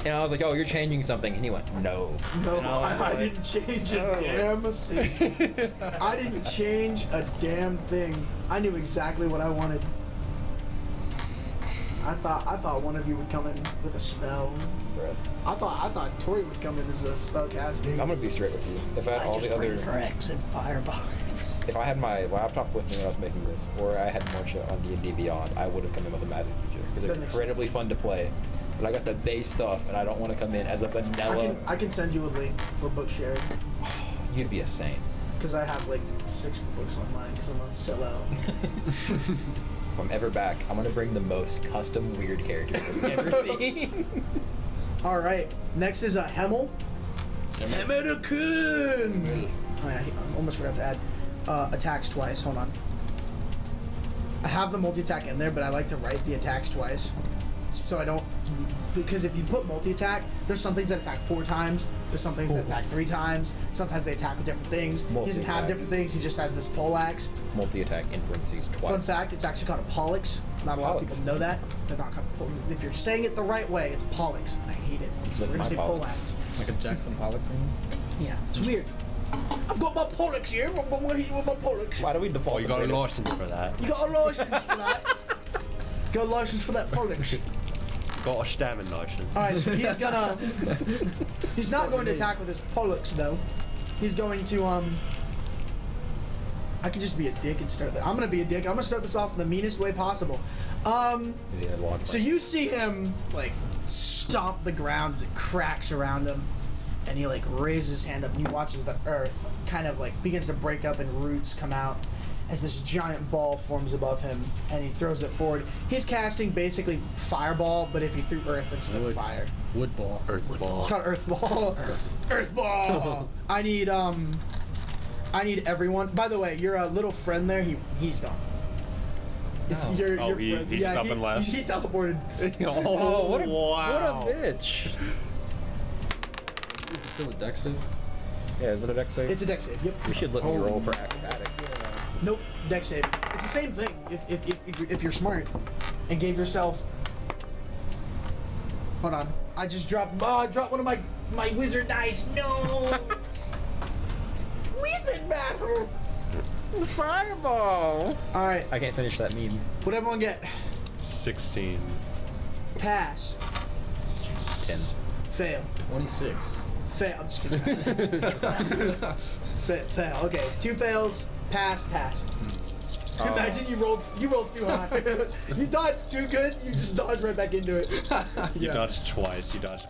and I was like, "Oh, you're changing something," and he went, "No." No, And was I like, didn't change a damn thing. I didn't change a damn thing. I knew exactly what I wanted. I thought one of you would come in with a spell. Bruh. I thought Tori would come in as a spellcaster. I'm gonna be straight with you. If I had I all just the bring other, Rex and Fireball. if I had my laptop with me when I was making this, or I had more shit on D&D Beyond, I would have come in with a magic user because That they're makes incredibly fun to play. But I got the base stuff, and I don't want to come in as a vanilla. I can send you a link for book sharing You'd be a saint. because I have like 6 books online because I'm a sellout. If I'm ever back, I'm gonna bring the most custom weird characters I've ever seen. All right, next is a Hemel. Hemel-kun. Oh yeah, I almost forgot to add attacks twice. Hold on. I have the multi-attack in there, but I like to write the attacks twice, so I don't. Because if you put multi-attack, there's some things that attack 4 times. There's some things that attack 3 times. Sometimes they attack with different things. He doesn't have Multi-attack. different things. He just has this poleaxe. Multi-attack in parentheses twice. Fun fact: it's actually called a pollux. Not a lot of Pollux. people know that. They're not called. If you're saying it the right way, it's pollux, and I hate it. So we're Like gonna my say pollux. poleaxe. Like a Jackson Pollock thing. Yeah, it's weird. I've got my Pollux here. I'm gonna hit you with my Pollux. Why do we default? Oh, you to got a British? license for that. You got a license for that? Got a license for that Pollux. Got a stamming license. Alright, so he's gonna... He's not going to attack with his Pollux, though. He's going to, I could just be a dick and start that. I'm gonna be a dick. I'm gonna start this off in the meanest way possible. So you see him, like, stomp the ground as it cracks around him. And he, like, raises his hand up and he watches the earth kind of, like, begins to break up and roots come out as this giant ball forms above him, and he throws it forward. He's casting basically fireball, but if he threw earth instead of fire. Wood ball. Earth ball. It's called earth ball. Earth ball. I need everyone. By the way, your little friend there, he's gone. Oh. Your He friend, just up and left? He teleported. Oh, what a wow. bitch. Is it still a dex save? Yeah, is it a deck save? It's a dex save. Yep. We should let me roll for acrobatics. Nope. Dex save. It's the same thing. If you're smart, and gave yourself. Hold on. I just dropped. I dropped one of my wizard dice. No. Wizard battle. Fireball. All right. I can't finish that meme. What'd everyone get? 16. Pass. 10. Fail. 26. Fail. I'm just kidding. Fail. Okay. 2 fails. Pass. Imagine you rolled too high. You dodged too good. You just dodged right back into it. You dodged twice. You dodged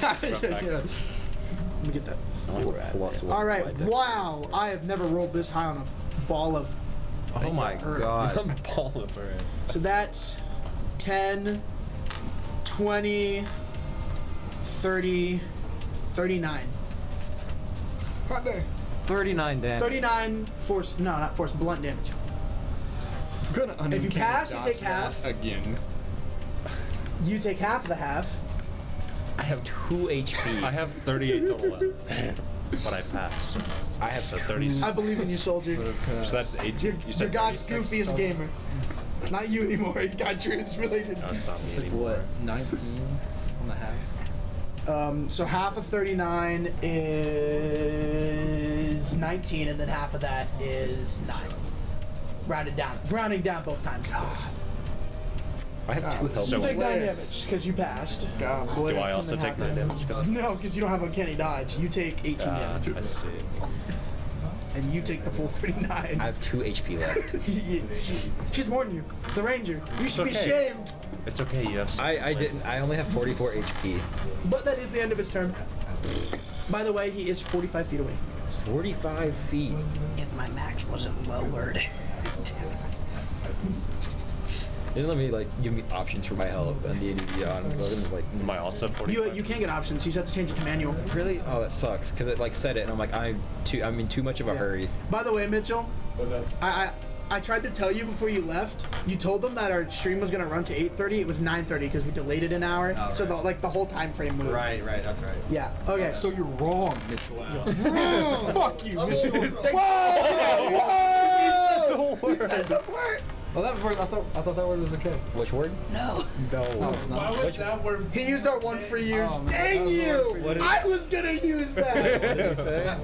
back. Let me get that. I want to plus one. All right. by deck. Wow. I have never rolled this high on a ball of. Oh my god. I'm ball of earth. So that's 10, 20, 30, 39. 39 damage. 39 force. No, not force. Blunt damage. If you pass, you take half. Again. You take half of the half. I have 2 HP. I have 38 total left. But I passed. I have So 30. I believe in you, soldier. So that's 18. You're, You you're said God's 36. goofiest gamer. Not you anymore. God, you're related. No, it's not It's me like anymore. what? 19 on the half? So half of 39 is 19, and then half of that is 9. Rounding down both times. I have 2 health. You take 9 damage bless. because you passed. God Do bless. I also take 9 damage? No, because you don't have uncanny dodge. You take 18 damage, I see. and you take the full 39. I have 2 HP left. She's more than you. The ranger. You should be okay. shamed. It's okay, yes. I didn't. I only have 44 HP. But that is the end of his turn. By the way, he is 45 feet away from you guys. 45 feet. If my max wasn't lowered. They didn't let me like give me options for my health and D&D Beyond. I was like, Am I also 45? You can get options. You just have to change it to manual. really? Oh, that sucks. Cause it like said it, and I'm like, I'm in too much of a hurry. By the way, Mitchell, What's that? I tried to tell you before you left. You told them that our stream was gonna run to 8:30. It was 9:30 because we delayed it an hour. Oh, so right. the whole time frame moved. Right, that's right. Yeah. Okay. So you're wrong, Mitchell. Fuck you, Mitchell. Whoa! He said the word. Well, that word, I thought that word was okay. Which word? No. No, it's Why not. would that word? He used our one for use. Oh, man, that Dang was you! one for you. I was gonna use that. What did you say?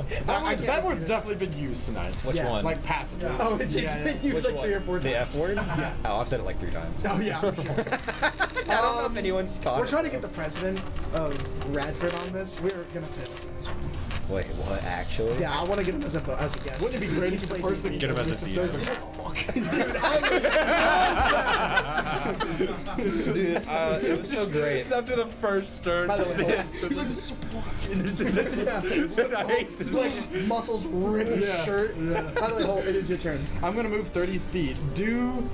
That word's definitely been used tonight. Which Yeah. one? Like passively. Oh, it's been used Which like one? 3 or 4 times. The F word? Yeah. Oh, I've said it like 3 times. Oh yeah, I'm sure. I don't know if anyone's talking. We're trying to get the president of Radford on this. We're gonna fail. Wait, what? Actually? Yeah, I want to get him as a guest. Wouldn't it be great if the first thing he Get him does as a is goes, DM. what the fuck? Dude, it was so great. After the first turn. By the way, He's like, this is so It's like muscles rip his Yeah. shirt. By the way, Holt, it is your turn. I'm gonna move 30 feet. Do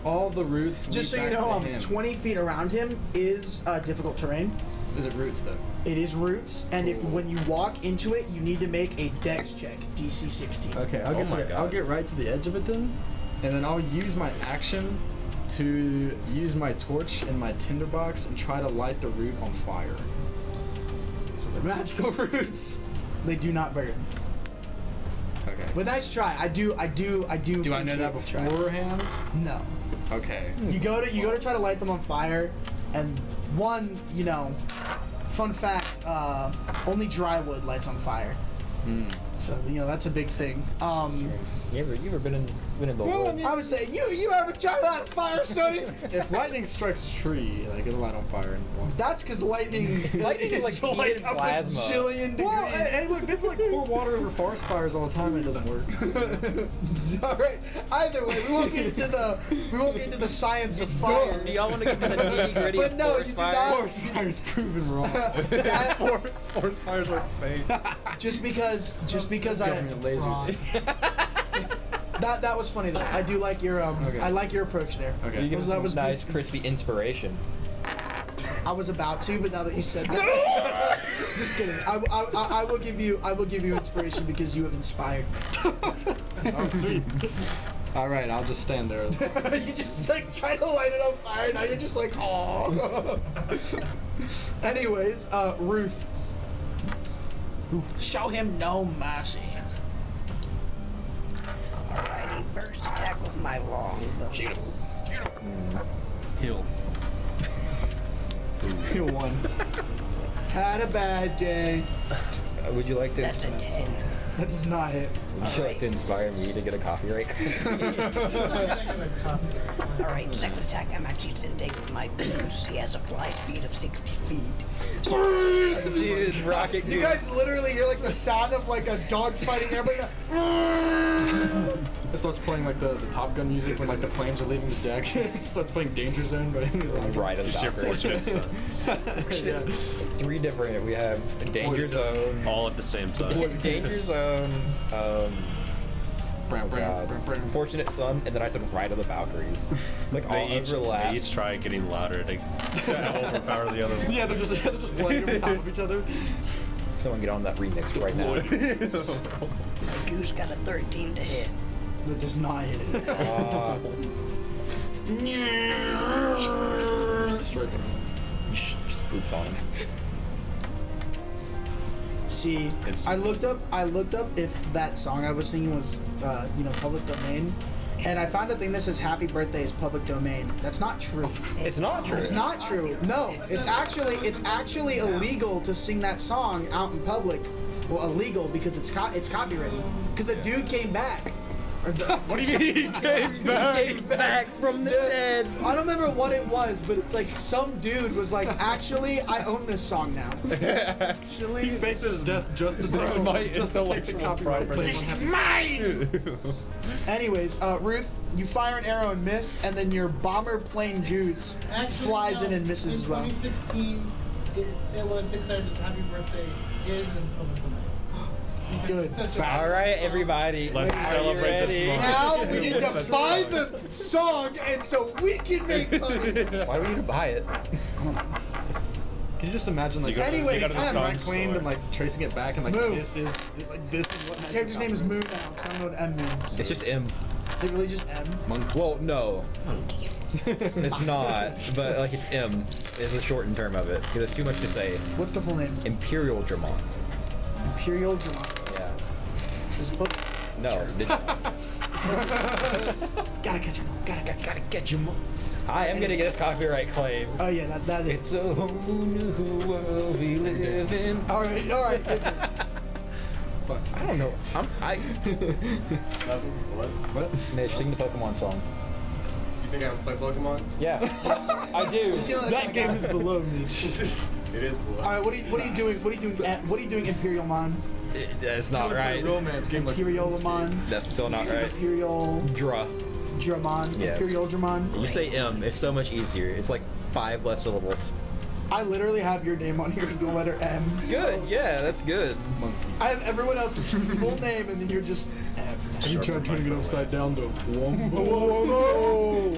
all the roots Just so lead you back know, to him? 20 feet around him is difficult terrain. Is it roots though? It is roots, and if Cool. when you walk into it, you need to make a dex check, DC 16. Okay, I'll Oh my God. I'll get right to the edge of it then, and then I'll use my action to use my torch and my tinderbox and try to light the root on fire. So they're magical roots. They do not burn. Okay. But nice try. I do. Do I know appreciate that the try. beforehand? No. Okay. You go to try to light them on fire, and one, Fun fact: only dry wood lights on fire. So that's a big thing. You ever been in the Well, I woods? mean- I would say you ever tried to light a fire, Sonny? If lightning strikes a tree, like it'll light on fire in one. That's because lightning Lightning is is like heated a plasma. bajillion degrees. Well, hey, look, people like pour water over forest fires all the time and it doesn't work. All right. Either way, we won't get into the science of fire. Do y'all want to get into the nitty gritty But of no, forest you do fires? not. Forest fires proven wrong. Forest fires are fake. Just because I Government lasers. that was funny though. I do like your Okay. I like your approach there. Okay. You give us That some was nice, good. crispy inspiration. I was about to, but now that you said that, just kidding. I will give you inspiration because you have inspired me. Oh, sweet. All right, I'll just stand there. You just like try to light it on fire. Now you're just like, oh. Anyways, Ruth, show him no mercy. Alrighty, first attack with my longbow. Heal. Heal one. Had a bad day. Would you like to? That's a 10. That does not hit. Would you like to inspire me to get a copyright? Alright, second attack, I'm actually sending my goose. He has a fly speed of 60 feet. Dude, rocket You guys literally hear like the sound of like a dog fighting everybody. It starts playing like the Top Gun music when like the planes are leaving the deck. It starts playing Danger Zone by Right of Just your Valkyrie. fortunate son. Yeah. 3 different. We have Danger Zone, All at the same time. Danger Zone, Bram, bram, God, bram, bram. Fortunate Son, and then I said Ride of the Valkyries. Like all They overlap. each try getting louder to overpower the other one. Yeah, they're just playing over top of each other. Someone get on that remix right now. My goose got a 13 to hit. That does not hit. Striking. Just poops on him. See, It's- I looked up if that song I was singing was, public domain, and I found a thing that says "Happy Birthday" is public domain. That's not true. It's not true. It's not true. No, it's actually illegal to sing that song out in public. Well, illegal because it's copywritten. Because the dude came back. What do you mean he came back from the dead? I don't remember what it was, but it's like some dude was like, actually, I own this song now. Actually, He faked his death just to take the copyright for This is mine! Anyways, Ruth, you fire an arrow and miss, and then your bomber plane goose flies in and misses as well. In 2016, it was declared that Happy Birthday is in public domain. Because Good. it's such a- All right, everybody. Let's Are you celebrate this ready? moment. Now we need to buy the song, and so we can make money. Why do we need to buy it? Can you just imagine like You go to- Anyways, you go to the I'm song right cleaned store. and like tracing it back and like Moo. this is what The character's name is Moon now, because I don't know what M means. It's just M. Is it really just M? Well, no, it's not. But like it's M is the shortened term of it because it's too much to say. What's the full name? Imperial Dramon. Imperial Dramon. Yeah. This book. No. Gotta catch him all. Gotta catch him all. I am gonna get his copyright claim. Oh yeah, that is. It's a whole new world we live in. All right. Good job. Fuck. I don't know. What? Mitch, sing the Pokemon song. You think I haven't played Pokemon? Yeah, I do. Just feel like That game is below me. It is below. All right. What are you doing? What are you doing? Imperial Mon. That's not right. Romance game like Imperial Mon. That's still not right. Imperial Dra. Dramon. Yes. Imperial Dramon. You say M. It's so much easier. It's like 5 less syllables. I literally have your name on here as the letter M. so Good. Yeah, that's good. monkey. I have everyone else's full name, and then you're just M. And you try turning it upside down though. Whoa!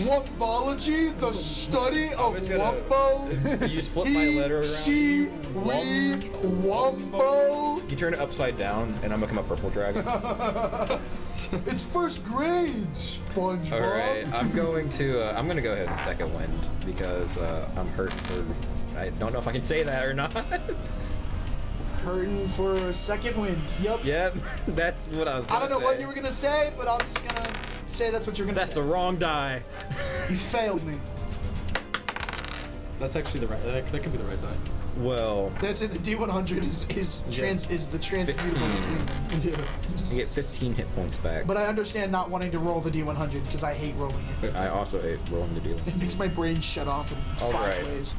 Wombology, the study of just gonna- Wumbo. You just flip my letter around. She, we, Wumbo. You turn it upside down, and I'm gonna become a purple dragon. It's first grade, SpongeBob. All right, I'm gonna go ahead and second wind because I'm hurting for. I don't know if I can say that or not. Hurting for a second wind. Yup. Yep, that's what I was. I Gonna don't know say. what you were gonna say, but I'm just gonna say that's what you're gonna That's say. the wrong die. You failed me. That's actually the right. That could be the right die. Well, That's it. The D100 is the transmutable 15. between them. you get 15 hit points back. But I understand not wanting to roll the D100 because I hate rolling it. I also hate rolling the deal. It makes my brain shut off in All 5 right. ways.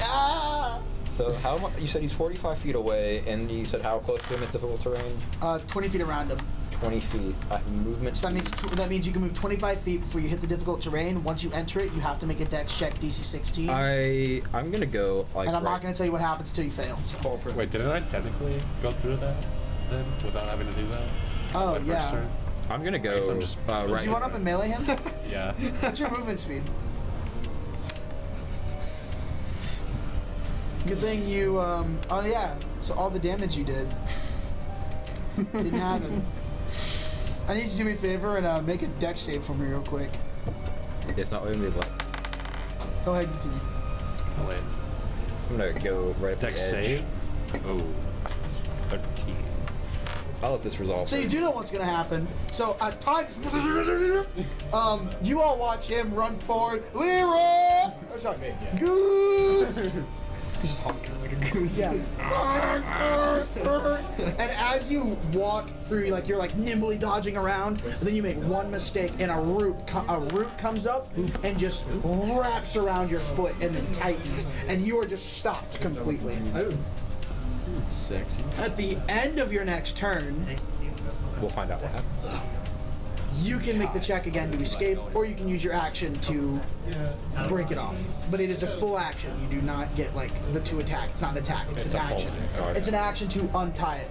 Ah! So how much? You said he's 45 feet away, and you said how close to him is difficult terrain? 20 feet around him. 20 feet. Movement. So that means you can move 25 feet before you hit the difficult terrain. Once you enter it, you have to make a dex check DC 16. I'm gonna go like. and I'm not going to tell you what happens till you fail. So. Wait, didn't I technically go through that then without having to do that? Oh, My first yeah. turn? I'm gonna go. Guess I'm just- right. Do you want up and melee him? Yeah. What's your movement speed? Good thing you, oh yeah, so all the damage you did didn't happen. I need you to do me a favor and make a dex save for me real quick. It's not letting me look. Go ahead and continue. Oh, wait. I'm gonna go right up the Dex edge. save? Oh. 13. I'll let this resolve. So you do know what's gonna happen. So at times, you all watch him run forward. Leroy! Or sorry, Goose! He's just honking like a goose. Yes. And as you walk through, like you're like nimbly dodging around, and then you make one mistake, and a root comes up and just wraps around your foot and then tightens, and you are just stopped completely. Oh. Sexy. At the end of your next turn, We'll find out what happens. you can make the check again to escape, or you can use your action to break it off. But it is a full action. You do not get like the 2 attack. It's not an attack. It's It's an a full action. attack. It's an action to untie it.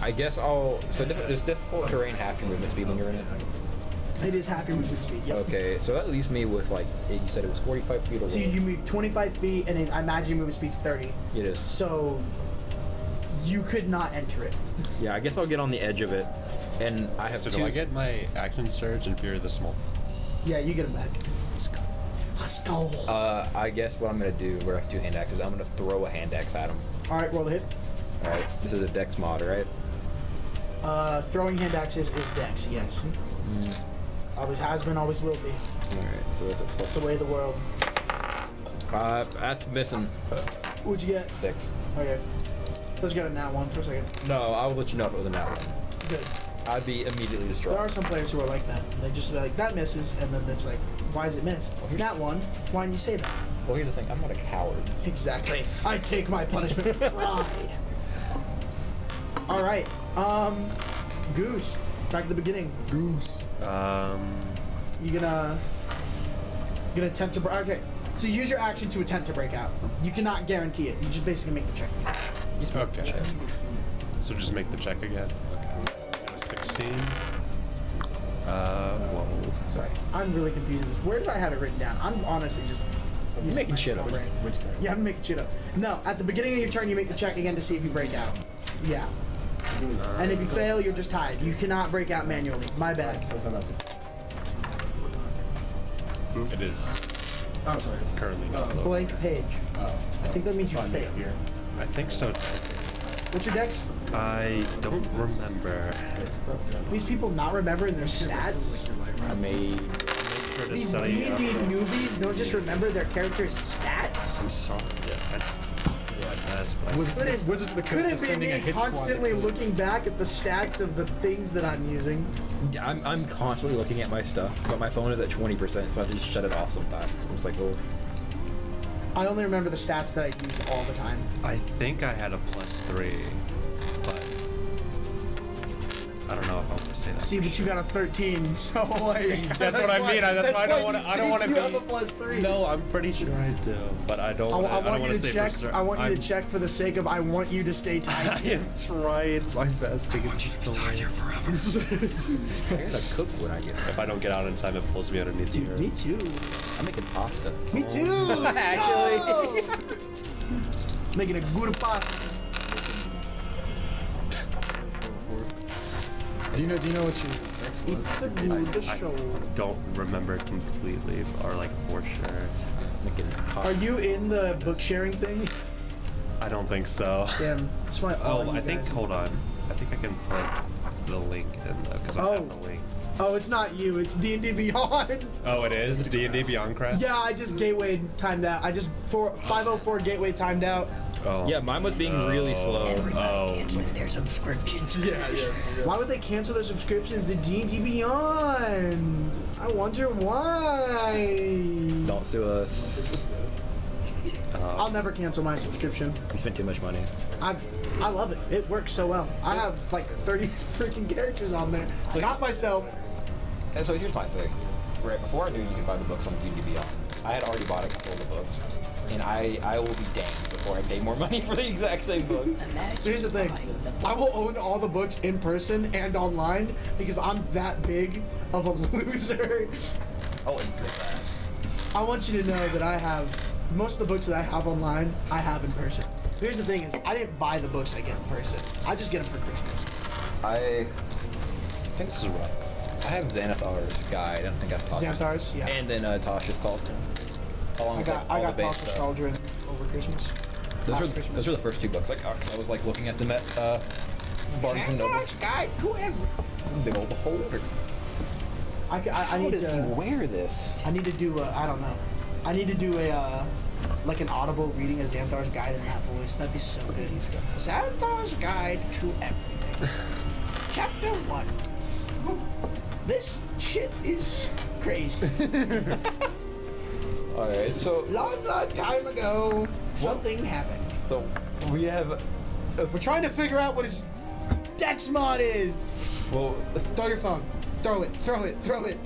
I guess I'll. So does difficult terrain half your movement speed when you're in it? It is half your movement speed. Yep. Okay, so that leaves me with like you said it was 45 feet away. So you move 25 feet, and then I imagine your movement speed's 30. It is. So you could not enter it. Yeah, I guess I'll get on the edge of it, and I have So two. do I get my action surge and Fury of the Small? Yeah, you get him back. Let's go. I guess what I'm gonna do, where I have 2 hand axes, I'm gonna throw a hand axe at him. All right, roll the hit. All right, this is a dex mod, right? Throwing hand axes is dex. Yes. Always has been, always will be. All right, so that's a It's the plus. way of the world. That's missing. What'd you get? 6. Okay. Thought you got a nat 1 for a second. No, I will let you know if it was a nat one. Good. I'd be immediately There are distraught. some players who are like that. They just be like, that misses, and then it's like, why does it miss? Nat 1. Why didn't you say that? Well, here's the thing. I'm not a coward. Exactly. I take my punishment with pride. All right. Goose. Back at the beginning. Goose. You gonna attempt to break? Okay. So use your action to attempt to break out. You cannot guarantee it. You just basically make the check. He's Okay. So just make the check again. Okay. It was 16. Whoa. Sorry, I'm really confused with this. Where did I have it written down? I'm honestly just using making my shit small up. brain. Yeah, I'm making shit up. No, at the beginning of your turn, you make the check again to see if you break out. Yeah. And if you fail, you're just tied. You cannot break out manually. My bad. It is Oh, I'm sorry. It's currently not loaded. Blank page. I think that means you fail. I think so. What's your dex? I don't remember. These people not remembering their stats? I made. Sure to These set D&D you up. newbies don't just remember their character's stats? I'm sorry. Yes. That's Couldn't, Wizards of the Coast couldn't is be sending a me hit squad to constantly kill you. looking back at the stats of the things that I'm using. I'm constantly looking at my stuff, but my phone is at 20%, so I just shut it off sometimes. I'm just like, oh. I only remember the stats that I use all the time. I think I had a +3, but I don't know if I want to say that. See, but you got a 13, so like. That's what I mean. That's why I don't want to. I don't want to you be. have a +3. No, I'm pretty sure I do, but I don't. I I don't want you want to say check. for certain. I want you I'm- to check for the sake of. I want you to stay I tight. am trying my best to get this to forever. I gotta cook when I get there. If I don't get out in time, it pulls me underneath Dude, here. me too. I'm making pasta. Me too. Actually. Making a good pasta. Do you know what your dex was? It's a good show. Don't remember completely, or like for sure. Making pasta. Are you in the book sharing thing? I don't think so. Damn, that's why. all Oh, you I think. guys- Hold on. I think I can put the link in because I Oh. have the link. Oh, it's not you. It's D&D Beyond. Oh, it is D&D Beyond Crash. Yeah, I just gateway timed out. I just 504 gateway timed out. Oh. Yeah, mine was being really slow. Everybody canceled their subscriptions. Yeah. Why would they cancel their subscriptions to D&D Beyond? I wonder why. Don't sue us. I'll never cancel my subscription. We spent too much money. I love it. It works so well. I have like 30 freaking characters on there. I got myself. And so here's my thing. Right before I knew you could buy the books on D&D Beyond, I had already bought a couple of the books. And I will be damned before I pay more money for the exact same books. Here's the thing. I will own all the books in person and online because I'm that big of a loser. I wouldn't say that. I want you to know that I have most of the books that I have online, I have in person. Here's the thing is, I didn't buy the books I get in person. I just get them for Christmas. I think this is right. I have Xanathar's guide. I don't think I've talked Xanathar's, yeah. And then Tasha's Cauldron. Along I with got all the base Tasha's stuff. Cauldron over Christmas. Those are the first two books. Like, I was like looking at them at Barnes and Noble. Guide to everything. Big old beholder. I need to wear this? I need to do I don't know. I need to do a like an audible reading of Xanathar's Guide in that voice. That'd be so good. Xanathar's Guide to Everything. Chapter 1. This shit is crazy. Alright, so Long time ago, something happened. so we have We're trying to figure out what his Dex mod is. well Throw your phone. Throw it. Throw it. Throw it.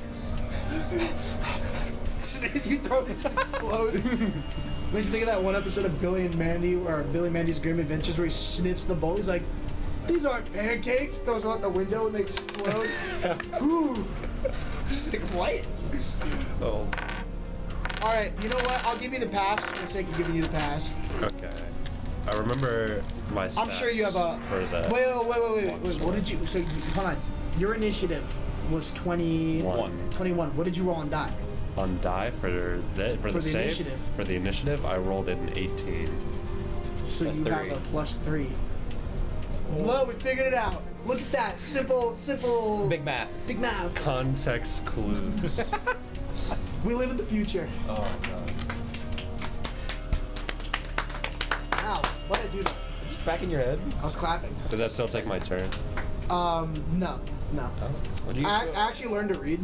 Just as you throw it, it just explodes. Makes you think of that one episode of Billy and Mandy, or Billy and Mandy's Grim Adventures, where he sniffs the bowl. He's like, "These aren't pancakes." Throws them out the window and they explode. Ooh. Just like, what? Oh. All right. You know what? I'll give you the pass for the sake of giving you the pass. Okay. I remember my stats I'm sure you have a. for the Wait. What did you? So hold on. Your initiative was 21. 21. What did you roll on die? on die for the save initiative. for the initiative. I rolled an 18. So Plus you have 3. a +3. Whoa, we figured it out. Look at that. Simple. Big math. Big math. Context clues. We live in the future. Oh god. Ow. What did I do that? Just back in your head. I was clapping. Does that still take my turn? No. Oh. What do you I actually learned to read.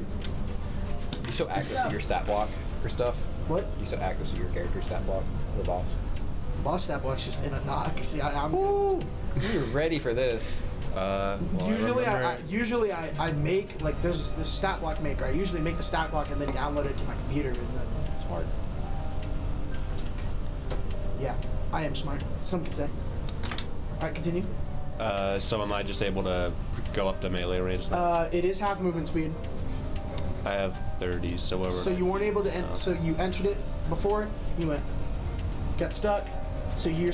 You still access to your stat block for stuff? What? You still access to your character stat block for the boss? The boss stat block's just in a knock. See, I'm. You're ready for this. well, Usually I make, like, there's this stat block maker. I usually make the stat block and then download it to my computer and then. Smart. Yeah, I am smart. Some could say. Alright, continue. So am I just able to go up to melee range now? It is half movement speed. I have 30, so whatever. So you weren't able to, so you entered it before, you went, got stuck, so you're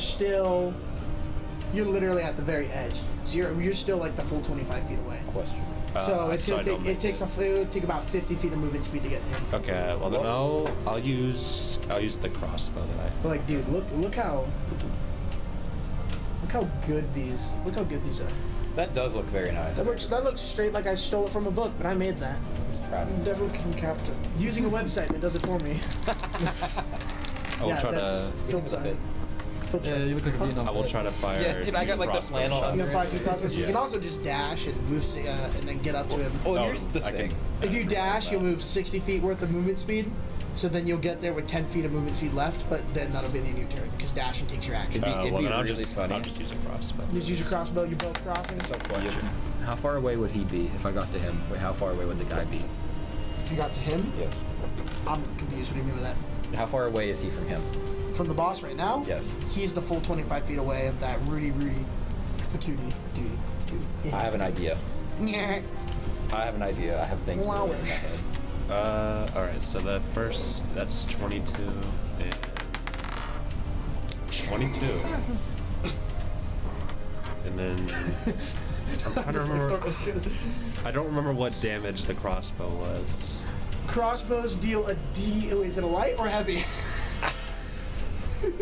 literally at the very edge. So you're still like the full 25 feet away. Question. So it's gonna I don't take, make it would take about 50 feet of movement speed to get to him. Okay, well then I'll use the crossbow that But like, dude, look how good these are. That does look very nice. That looks straight like I stole it from a book, but I made that. Proud of you. Devil can capture using a website that does it for me. I will Yeah, try that's to. Phil Look at side. it. Phil Yeah, side. you look like a Vietnam I will vet. try to fire. Yeah, dude, I got, like, the crossbow flannel shots. You can fly through crossbows. You Yeah. can also just dash and move, and then get up to him. Oh, Oh, here's the I thing. can- If you dash, you'll move 60 feet worth of movement speed. So then you'll get there with 10 feet of movement speed left, but then that'll be the end of your turn, because dashing takes your action. It'd Well, be then I'll really just funny. use a crossbow. Just use your crossbow, you're both crossing. So question. How far away would he be if I got to him? Wait, how far away would the guy be? If you got to him, Yes. I'm confused. What do you mean with that? How far away is he from him? From the boss right now? Yes. He's the full 25 feet away of that Rudy Patootie. I have an idea. Yeah. I have an idea. I have things going in my Flowers. head. Alright, so that's 22 and 22. And then I'm trying to remember. I don't remember what damage the crossbow was. Crossbows deal a D. Oh, is it a light or heavy?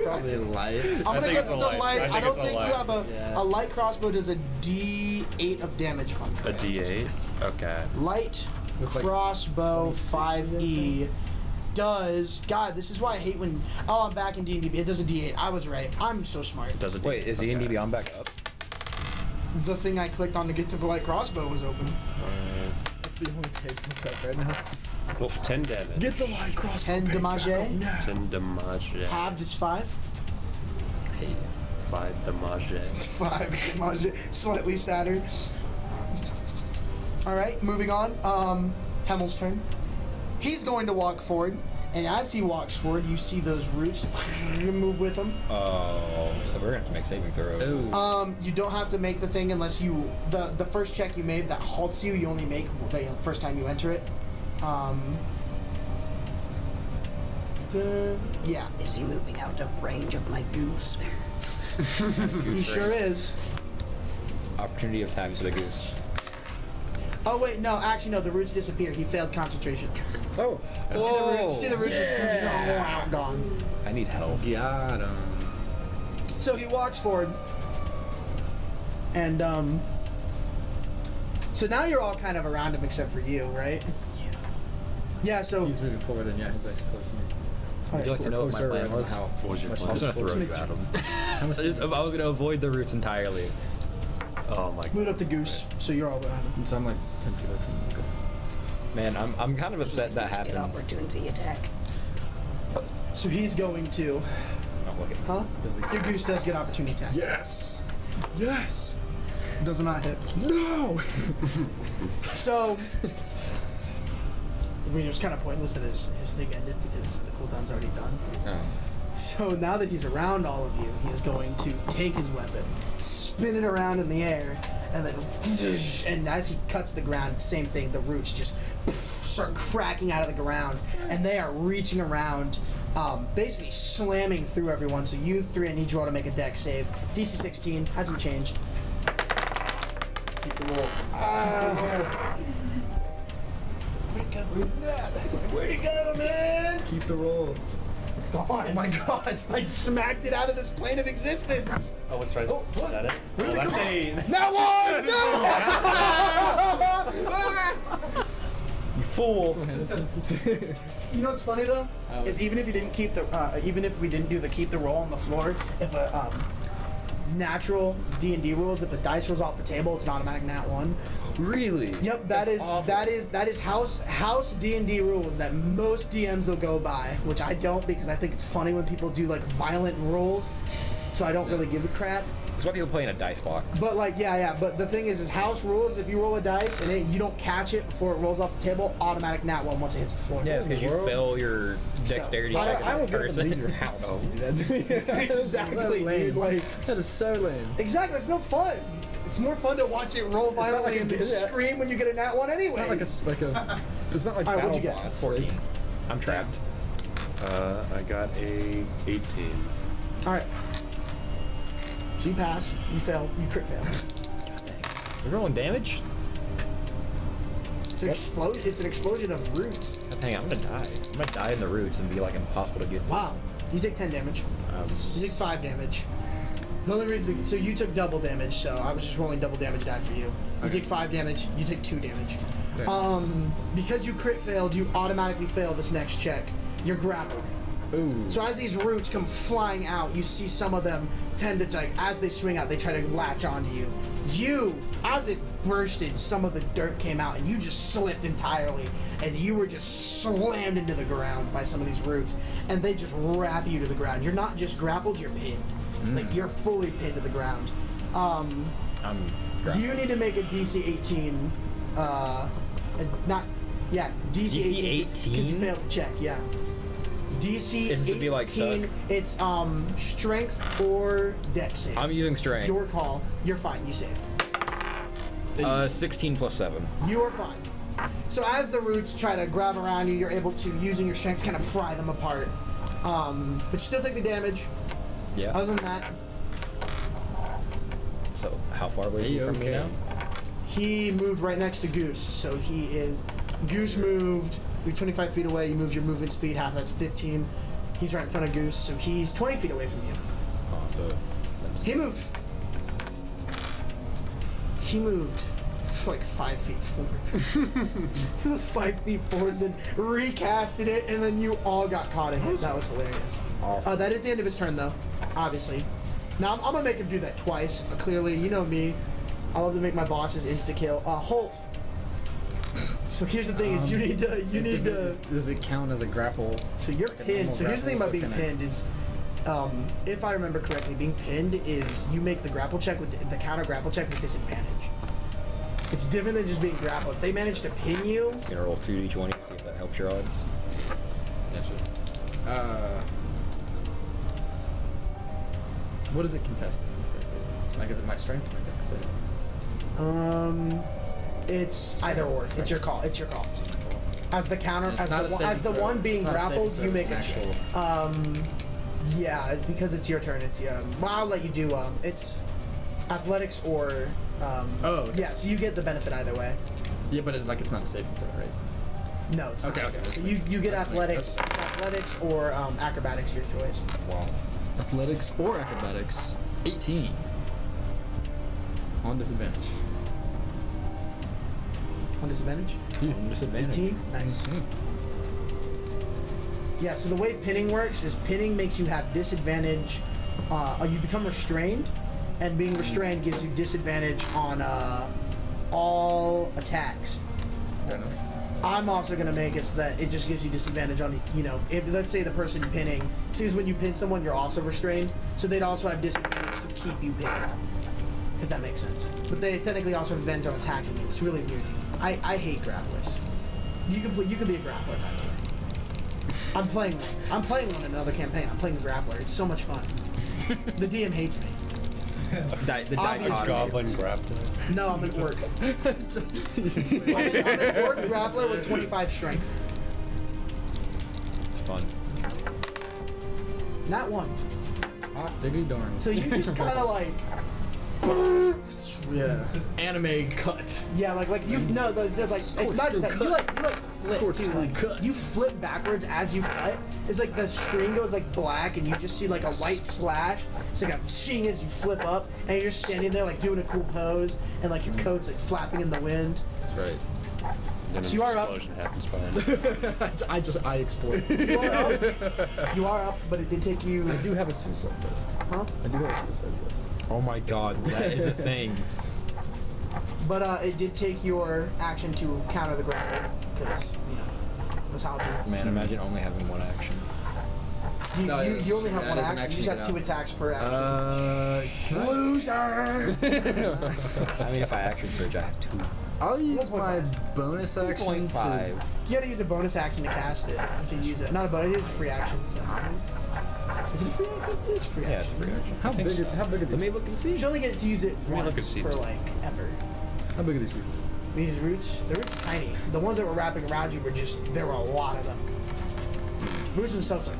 Probably light. I'm gonna think guess it's a it's a light. light. I I think don't it's a think you light. have a Yeah. light crossbow does a D8 of damage if I'm A correct. D8. Okay. Light With, like, crossbow 26 or 5e does. God, this is why I hate when. Oh, I'm back in D&D. It does a D8. I was right. I'm so smart. Does it? Wait, is D&D Beyond back up? The thing I clicked on to get to the light crossbow was open. That's the only page that's up right now. Well, 10 damage. Get the light crossbow 10 page damage. back up now. 10 damage. Halved is 5. Hey. 5 damage. 5 damage. Slightly sadder. All right, moving on. Hemmel's turn. He's going to walk forward, and as he walks forward, you see those roots. You move with him. Oh, so we're gonna have to make saving throws. You don't have to make the thing unless you the first check you made that halts you. You only make the first time you enter it. Yeah, Is he moving out of range of my goose? he sure is. Opportunity of attack to the goose. Oh wait, no, actually no. The roots disappear. He failed concentration. Oh. See the roots just gone. I need help. Got him. So he walks forward, and so now you're all kind of around him except for you, right? Yeah. So He's moving forward, and yeah, he's actually close to me. Would you like to know what my Closer plan and was? how- What was your much plan? I was gonna closer throw to you me. at him. How much I was gonna avoid the roots entirely. Oh my move god. up to Goose, so you're all around him. So I'm like 10 feet away from him. Okay. Man, I'm kind of upset that Get happened. opportunity attack. So he's going to, Oh, look at huh? Does the- Your Goose does get opportunity attack. Yes! Yes! Does not hit. No! So, I mean, it was kind of pointless that his thing ended because the cooldown's already done. Oh. So now that he's around all of you, he is going to take his weapon, spin it around in the air, and then, and as he cuts the ground, same thing. The roots just start cracking out of the ground, and they are reaching around, basically slamming through everyone. So you three, I need you all to make a dex save. DC 16 hasn't changed. Keep the roll. Where'd it go? Where'd he go, man? Keep the roll. It's gone. Oh my god. I smacked it out of this plane of existence. Oh, what's right? Oh, Is what? that it? Where did it Well, come that's a... That one! You fool. You know what's funny though? Is even if you didn't keep the, even if we didn't do the keep the roll on the floor, if a natural D&D rules, if the dice rolls off the table, it's an automatic nat 1. Really? Yep, That's that is house D&D rules that most DMs will go by, which I don't because I think it's funny when people do like violent rolls, so I don't really give a crap. That's why people play in a dice box. But like, yeah. But the thing is house rules. If you roll a dice and you don't catch it before it rolls off the table, automatic nat 1 once it hits the floor. Yeah, it's because you fail your dexterity. I check don't- as I a don't get to person. Leave your house if you do that to me. Exactly, dude. Like, That is so lame. exactly. It's no fun. It's more fun to watch it roll not violently like and a- then yeah. scream when you get a nat 1 anyway. It's not like a it's not like All right, what'd you battle get? bots. 14. Like, I'm trapped. I got a 18. All right. So you pass. You fail. You crit fail. We're rolling damage? It's an explosion. It's an explosion of roots. Dang, I'm gonna die. I'm gonna die in the roots and be like impossible to get to. Wow. You take 10 damage. You take 5 damage. The only reason, so you took double damage, so I was just rolling double damage die for you. You take 5 damage, you take 2 damage. Okay. Because you crit failed, you automatically fail this next check. You're grappled. Ooh. So as these roots come flying out, you see some of them tend to, like, as they swing out, they try to latch onto you. You, as it bursted, some of the dirt came out, and you just slipped entirely, and you were just slammed into the ground by some of these roots, and they just wrap you to the ground. You're not just grappled, you're pinned. Like, you're fully pinned to the ground. I'm grappled. You need to make a DC 18, DC 18, because you 18? failed the check, yeah. DC Is it to 18, be, like, stuck? it's strength or dex save. I'm using strength. Your call. You're fine. You saved. 16 plus 7. You are fine. So as the roots try to grab around you, you're able to, using your strength, kind of pry them apart. But you still take the damage. Yeah. Other than that, So, how far away is he from me now? he moved right next to Goose. So he is... Goose moved. You're 25 feet away. You moved your movement speed. Half that's 15. He's right in front of Goose. So he's 20 feet away from you. Oh, so. He moved. He moved for like 5 feet forward. He was 5 feet forward, then recasted it, and then you all got caught in it. That was hilarious. That is the end of his turn, though, obviously. Now, I'm going to make him do that twice. Clearly, you know me. I love to make my bosses insta-kill. Holt. So here's the thing: is you need to. Does it count as a grapple? So you're like a pinned. normal So here's the thing about grapple, being so can I- pinned is, if I remember correctly, being pinned is you make the grapple check with the counter grapple check with disadvantage. It's different than just being grappled. If they manage to pin you, Gonna roll 2d20, see if that helps your odds. Yeah, sure. What is it contested? Like, is it my strength or my dexterity? it's either or. It's your call. It's your call. As the counter, It's as not a the, saving as the throw. one being It's not a saving grappled, throw, you it's make an a actual. Yeah, it's because it's your turn. It's well, I'll let you do. It's athletics or. Oh, okay. Yeah, so you get the benefit either way. Yeah, but it's like it's not a saving throw, right? No, it's Okay, not. okay, So that's you get that's athletics, fine. athletics or acrobatics, your choice. Wow. Athletics or acrobatics. 18. On disadvantage. On disadvantage. Disadvantage. 18. Nice. Yeah. So the way pinning works is pinning makes you have disadvantage. You become restrained, and being restrained gives you disadvantage on all attacks. Fair enough. I'm also gonna make it so that it just gives you disadvantage on, if let's say the person pinning, seems when you pin someone, you're also restrained, so they'd also have disadvantage to keep you pinned, if that makes sense. But they technically also have advantage on attacking you. It's really weird. I hate grapplers. You can be a grappler, by the way. I'm playing one in another campaign. I'm playing the grappler. It's so much fun. The DM hates me. The Obvious dichotomy. Goblin grappler. No, I'm an orc. I'm an orc grappler with 25 strength. It's fun. Not one. Hot diggity darn. So you just kind of like, Yeah. Anime cut. yeah, like it's not just that. You like flip too. Corkscrew Like cut. you flip backwards as you cut. It's like the screen goes like black, and you just see like a white slash. It's like a shing as you flip up, and you're just standing there like doing a cool pose, and like your coat's like flapping in the wind. That's right. Then So an you are up. explosion happens behind. I exploit. You are up. You are up, but it did take you. I do have a suicide list. Huh? I do have a suicide list. Oh my god, that is a thing. But it did take your action to counter the grapple, because that's how it be. Man, imagine only having one action. No, yeah, You only have that one is an action. You action just to have get 2 out. attacks per action. Can I? Loser. I mean, if I action surge, I have 2. I'll use 1.5. my bonus action 2.5. You gotta use a bonus action to cast it. To use it, not a bonus. It is a free action. So. Is it a free action? It is a free Yeah, it's action. a free action. How big? so. How big are these? Let me look and see. You only get to use it me look once at per seeds. like ever. How big are these roots? These roots, the roots are tiny. The ones that were wrapping around you there were a lot of them. Roots themselves are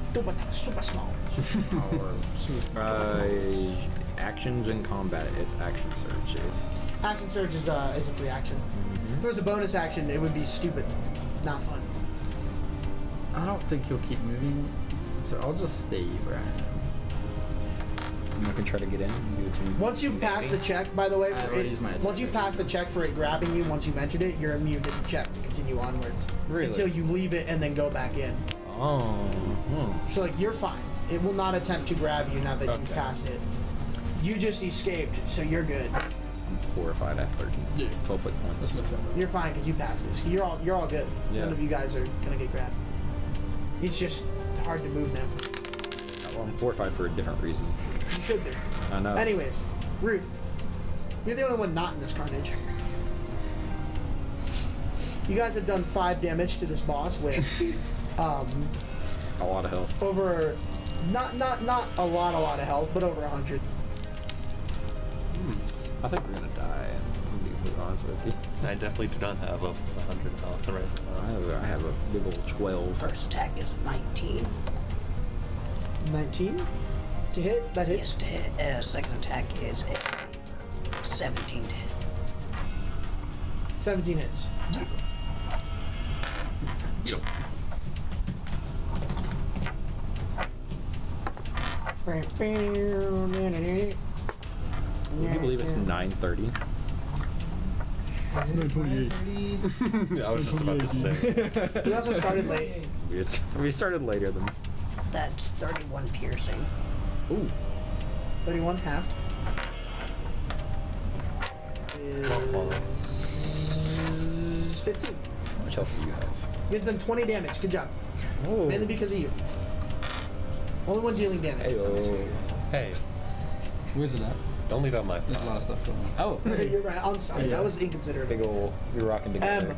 super small. Actions in combat is action surge. Action surge is a free action. If there was a bonus action, it would be stupid, not fun. I don't think you'll keep moving, so I'll just stay where I am. I'm not gonna try to get in and do some. Once you've passed the check, by the way, I for already it, used my attack. once you've passed the check for it grabbing you, once you've entered it, you're immune to the check to continue onwards Really? until you leave it and then go back in. Oh. So like you're fine. It will not attempt to grab you now that you've Okay. passed it. You just escaped, so you're good. I'm horrified at 13. Yeah. 12 foot points. That's what's You're fine because you passed it. So you're all good. Yeah. None of you guys are gonna get grabbed. It's just hard to move now. Well, I'm horrified for a different reason. You should be. I know. Anyways, Ruth, you're the only one not in this carnage. You guys have done 5 damage to this boss with A lot of health. over not a lot of health, but over 100. I think we're gonna die. I'm gonna be honest with you. I definitely do not have a 100 health right now. I have a big old 12. First attack is 19. 19 to hit. That hits. Yes, to hit. Second attack is a 17 to hit. 17 hits. Can you believe it's 9:30? It's 9:28. I was just about to say. We also started late. We started later than. That's 31 piercing. Ooh. 31 halved. Is 15. How much health do you have? You guys done 20 damage. Good job. Oh. Mainly because of you. Only one dealing damage. Heyo. Hey, Where's it at? don't leave out my. There's a lot of stuff going on. Oh. You're right. I'm sorry. Yeah. That was inconsiderate. Big ol', you're rocking together.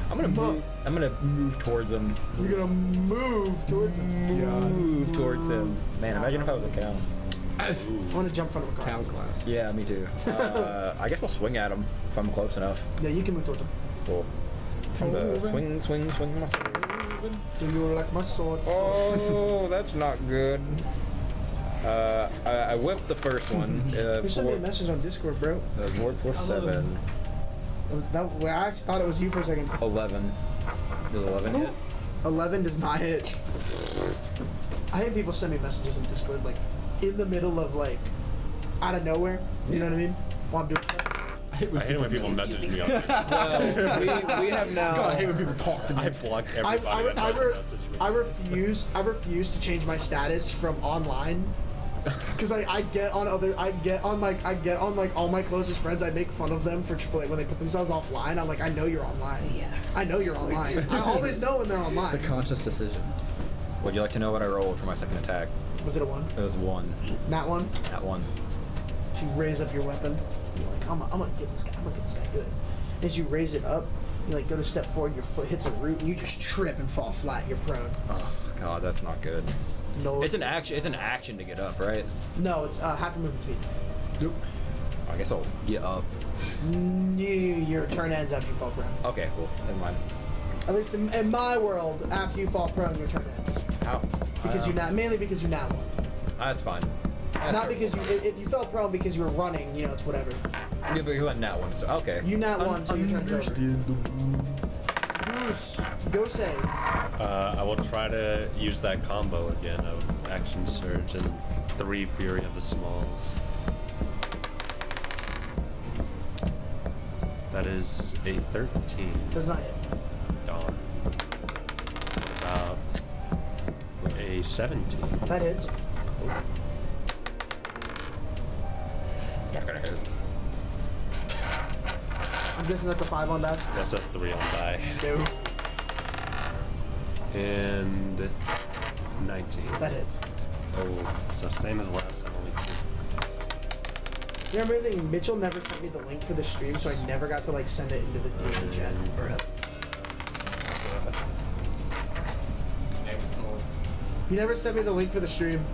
I'm gonna move. I'm gonna move towards him. You're gonna move towards him. Move towards him. Man, imagine if I was a cow. I want to jump in front of a car. Cow class. Yeah, me too. I guess I'll swing at him if I'm close enough. Yeah, you can move towards him. Cool. Time to swing my sword. Do you like my sword? Oh, that's not good. I whiffed the first one. You sent me a 4 message on Discord, bro. plus 7. I actually thought it was you for a second. 11. Does 11 hit? 11 does not hit. I hate people send me messages on Discord, like, in the middle of, like, out of nowhere. You know what I mean? While I'm doing stuff. I hate it when people message me on this. Well, we have now. God, I hate when people talk to me. I block everybody that message me. I refuse to change my status from online. Cause I get on like all my closest friends. I make fun of them for like when they put themselves offline. I'm like, I know you're online. Yeah. I know you're online. I always know when they're online. It's a conscious decision. Would you like to know what I rolled for my second attack? Was it a 1? It was 1. Not 1. That one. So you raise up your weapon. You're like, I'm gonna get this guy. I'm gonna get this guy good. As you raise it up, you like go to step forward. Your foot hits a root, and you just trip and fall flat. You're prone. Oh god, that's not good. No. It's an action. It's an action to get up, right? No, it's half a movement speed. Nope. I guess I'll get up. Your turn ends after you fall prone. Okay, cool. Never mind. At least in my world, after you fall prone, your turn ends. How? Because you mainly because you now won. That's fine. That's Not fair. because you, if you fell prone because you were running, you know, it's whatever. Yeah, but you let nat one. So, okay. You nat one, so your turn's over. Bruce, go save. I will try to use that combo again of Action Surge and 3 Fury of the Smalls. That is a 13. Does not hit. Darn. About a 17. That hits. Not gonna hit. I'm guessing that's a 5 on that. That's a 3 on die. No. And 19. That hits. Oh, so same as last time, only 2. You know, amazing. Mitchell never sent me the link for the stream, so I never got to like send it into the D&D chat. You never sent me the link for the stream.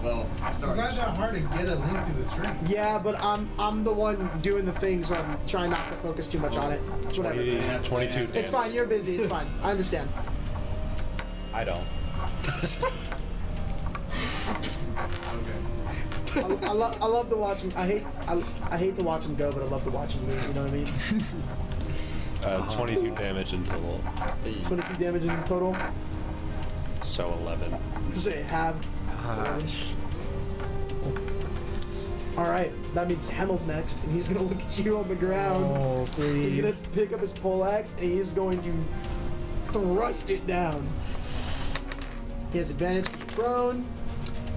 Well, It's sorry. not that hard to get a link to the stream. Yeah, but I'm the one doing the thing, so I'm trying not to focus too much on it. It's whatever. 22 damage. It's fine. You're busy. It's fine. I understand. I don't. I love to watch him. I hate to watch him go, but I love to watch him lose. You know what I mean? 22 damage in total. 22 damage in total. So 11. So it halved. All right, that means Hemmel's next, and he's gonna look at you on the ground. Oh, please. He's gonna pick up his poleaxe, and he's going to thrust it down. He has advantage because he's prone.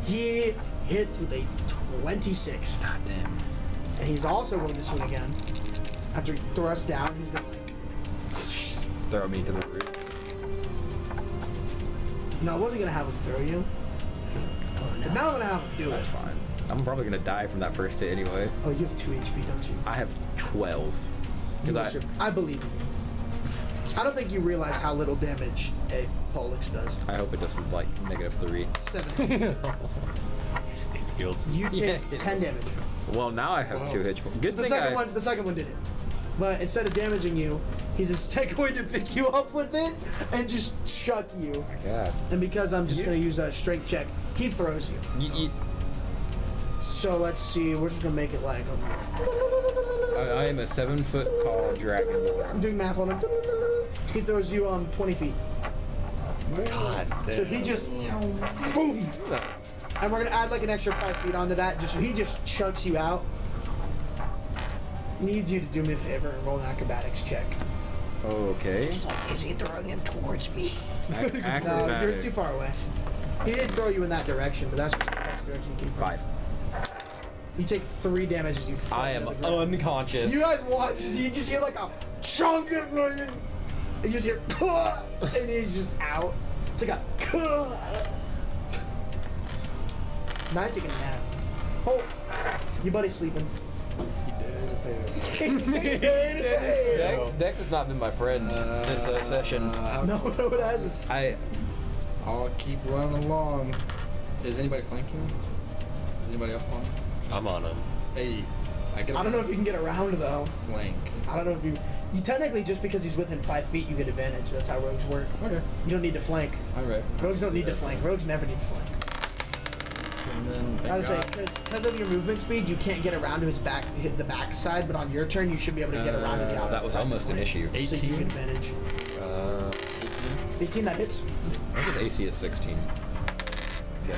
He hits with a 26. God damn. And he's also going to swing again. After he thrusts down, he's gonna like. Throw me to the roots. No, I wasn't gonna have him throw you. But now I'm gonna have him do That's it. fine. I'm probably gonna die from that first hit anyway. Oh, you have 2 HP, don't you? I have 12. You Because should- I believe in you. I don't think you realize how little damage a poleaxe does. I hope it doesn't like -3. 7. Healed. You take Yeah. 10 damage. Well, now I have 2 hit points. Good The thing second one did it. But instead of damaging you, he's instead going to pick you up with it and just chuck you. God. And because I'm just going to use a strength check, he throws you. So let's see, we're just going to make it like I am a 7-foot tall dragon. I'm doing math on him. He throws you 20 feet. God damn. So he just boom. And we're gonna add like an extra 5 feet onto that, just so he just chucks you out. needs you to do me a favor and roll an acrobatics check. Okay. It's like, is he throwing him towards me? No, you're Acrobatics. too far away. He did throw you in that direction, but that's the direction you came from. 5. You take 3 damage as you fall I am to the ground. unconscious. You guys watch, you just hear like a chunk of noise. You just hear, and he's just out. It's like a, now you're taking a nap. Oh, your buddy's sleeping. Dex has not been my friend this session. No, it hasn't. I'll keep running along. Is anybody flanking? Is anybody up on? I'm on him. Hey, I don't know if you can get around though. flank. I don't know if you technically just because he's within 5 feet you get advantage. That's how rogues work. Okay. You don't need to flank. Alright. Rogues don't need to flank. Rogues never need to flank. And then I would say because of your movement speed, you can't get around to his back, hit the back side. But on your turn, you should be able to get around to the opposite. That was side almost and an flank. issue. So you get advantage. 18, that hits. I think his AC is 16.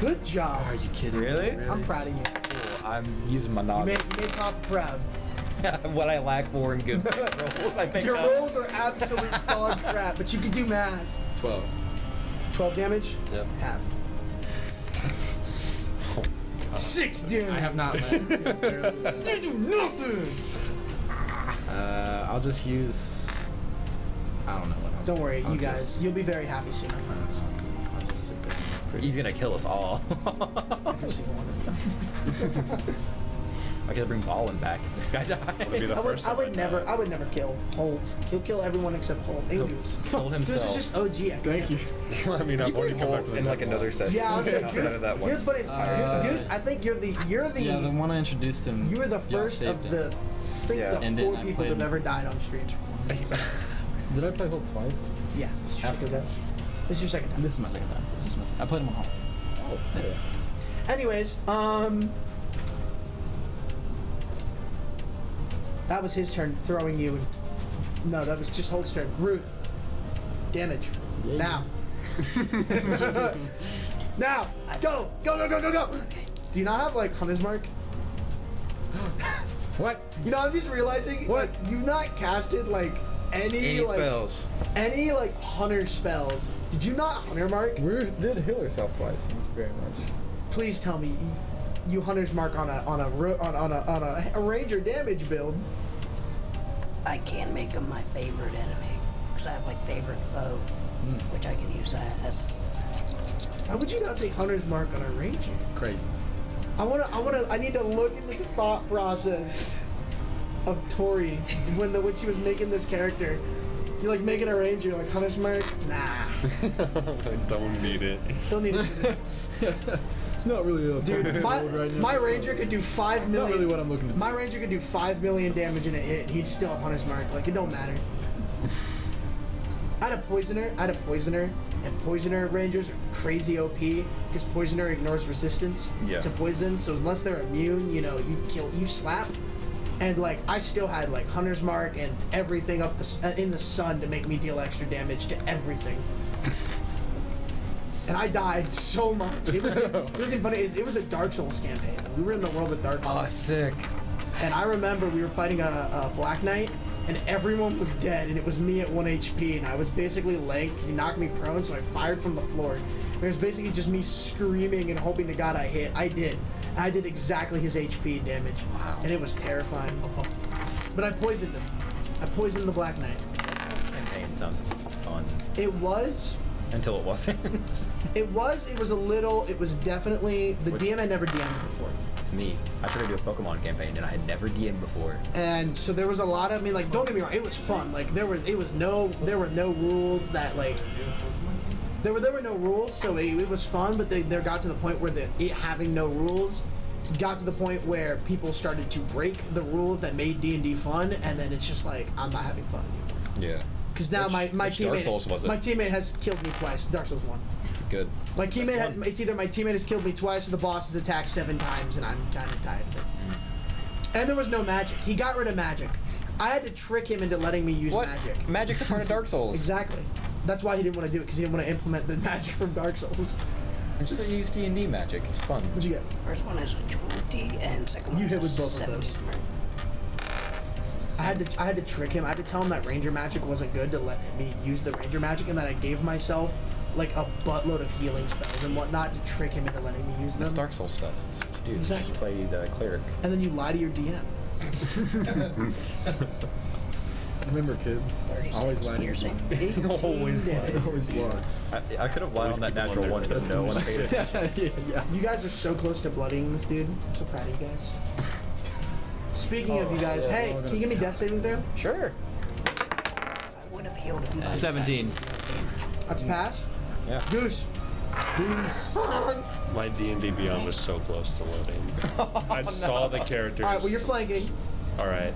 Good job. Are you kidding? Really? I'm proud of you. Cool. I'm using my You knowledge. made Papa proud. What I lack for in good rolls, I think. Your rolls are absolute dog crap, but you can do math. 12. 12 damage? Yep. Half. 6 damage. I have not met. You do nothing. I'll just use. I don't know what. Don't worry, I'll you guys. just- You'll be very happy soon. I'll just sit there. He's gonna kill us all. Every single one of you. I gotta bring Ballin back if this guy be the dies. first I would time never. I would never kill Holt. He'll kill everyone except Holt and Goose. Kill Goose himself. is just OG. Thank you. I mean, I've already come back Holt to the in like dead another wall. session. Yeah, I was like, outside Goose. of that one. Here's funny. Goose. I think you're the. Yeah, the one I introduced him. You were the y'all first saved of him. the. I think Yeah. the And then 4 I people played that have him. ever died on stream. Did I play Hope twice? Yeah. After that? This is your second time. This is my second time. I played him on home. Oh. Anyways, that was his turn throwing you. No, that was just Holt's turn. Ruth, damage. Yeah. Now. Now, go. Do you not have like Hunter's Mark? What? You know, I'm just realizing What? like, you've not casted like any like spells. any like Hunter spells. Did you not Hunter Mark? Ruth did heal herself twice. Thank you very much. Please tell me you Hunter's Mark on a Ranger damage build. I can make him my favorite enemy because I have like favorite foe, which I can use that as. Why would you not take Hunter's Mark on a Ranger? Crazy. I need to look into the thought process of Tori when she was making this character. You're like making a Ranger, you're like Hunter's Mark? Nah. I don't need it. Don't need it. It's not really a Dude, my Ranger could do 5 million. Not really what I'm looking to do. My Ranger could do 5 million damage in a hit. He'd still have Hunter's Mark. Like, it don't matter. I had a Poisoner, and Poisoner Rangers are crazy OP because Poisoner ignores resistance to poison. So unless they're immune, you know, you slap. And like, I still had like Hunter's Mark and everything up in the sun to make me deal extra damage to everything. And I died so much. It wasn't funny. It was a Dark Souls campaign. We were in the world of Dark Souls. Oh, sick. And I remember we were fighting a Black Knight, and everyone was dead, and it was me at 1 HP, and I was basically laying because he knocked me prone, so I fired from the floor. It was basically just me screaming and hoping to God I hit. I did. And I did exactly his HP damage. Wow. And it was terrifying. But I poisoned him. I poisoned the Black Knight. Campaign sounds fun. It was. Until it wasn't. It was definitely, the DM had never DM'd before. It's me. I tried to do a Pokemon campaign and I had never DM'd before. And so there was a lot of, I mean, like, don't get me wrong, it was fun. Like, there were no rules that, like, there were no rules, so it was fun, but there got to the point where it having no rules got to the point where people started to break the rules that made D&D fun, and then it's just like, I'm not having fun anymore. Yeah. Because now my Dark Souls was it? my teammate has killed me twice. Dark Souls 1. Good. My teammate it's either my teammate has killed me twice or the boss has attacked 7 times, and I'm kind of tired of it. And there was no magic. He got rid of magic. I had to trick him into letting me use What? magic. Magic's a part of Dark Souls. Exactly. That's why he didn't want to do it, because he didn't want to implement the magic from Dark Souls. I just use D&D magic. It's fun. What'd you get? First one is a 20, and second one You is hit a with both of 17. those. I had to trick him. I had to tell him that Ranger magic wasn't good to let me use the Ranger magic, and that I gave myself like a buttload of healing spells and whatnot to trick him into letting me use them. That's Dark Souls stuff. That's what you do. Exactly. You play the cleric. And then you lie to your DM. Remember, kids. 36 Always lie to piercing. 18 damage. Always lie. I could have lied on that natural one, but no one paid attention. Yeah. You guys are so close to bloodying this dude. I'm so proud of you guys. Speaking of you guys, yeah, hey, we're can you give me death saving throw? Sure. I would have healed him. by 17. That's a pass. Yeah. Goose. My D&D Beyond was so close to loading. I saw the characters. All right, well you're flanking. All right.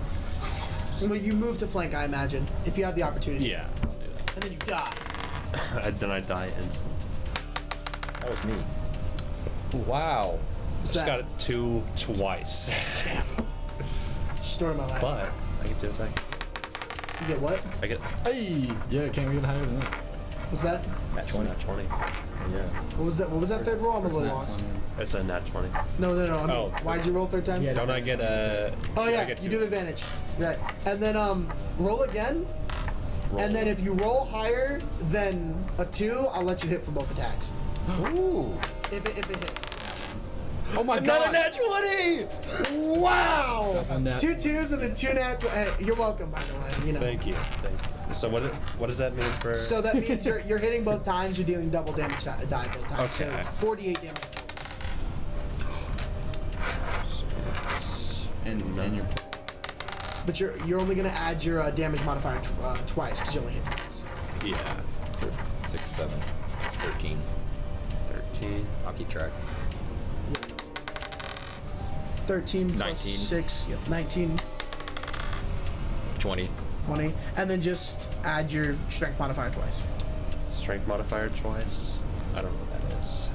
Well, you move to flank, I imagine, if you have the opportunity. Yeah. I'll do that. And then you die. Then I die instantly. That was me. Wow. What's Just that? got it 2 twice. Story of my life. But I get to attack. You get what? I get Hey! Yeah, can't we get higher than that? What's that? Nat 20. 20. Yeah. What was that? What was that third roll? I'm a little lost. It's a nat 20. No. I mean, Oh. why did you roll third time? Yeah. Don't I get a? Oh I yeah, get you two. do have advantage. Right. And then roll again. Roll. And then if you roll higher than a 2, I'll let you hit for both attacks. Ooh. If it hits. Oh my Another god! nat 20! Wow! Double nat. 2 2s and then 2 nat. You're welcome, by the way. You know. Thank you. Thank you. So what does that mean for? So that means you're hitting both times. You're dealing double damage die both times. Okay. So 48 damage. And your But you're only gonna add your damage modifier twice because you only hit twice. Yeah. 6, 7. It's 13. 13. I'll keep track. 13 plus 19. 6. Yep. 19. 20. 20, and then just add your strength modifier twice. Strength modifier twice. I don't know what that is.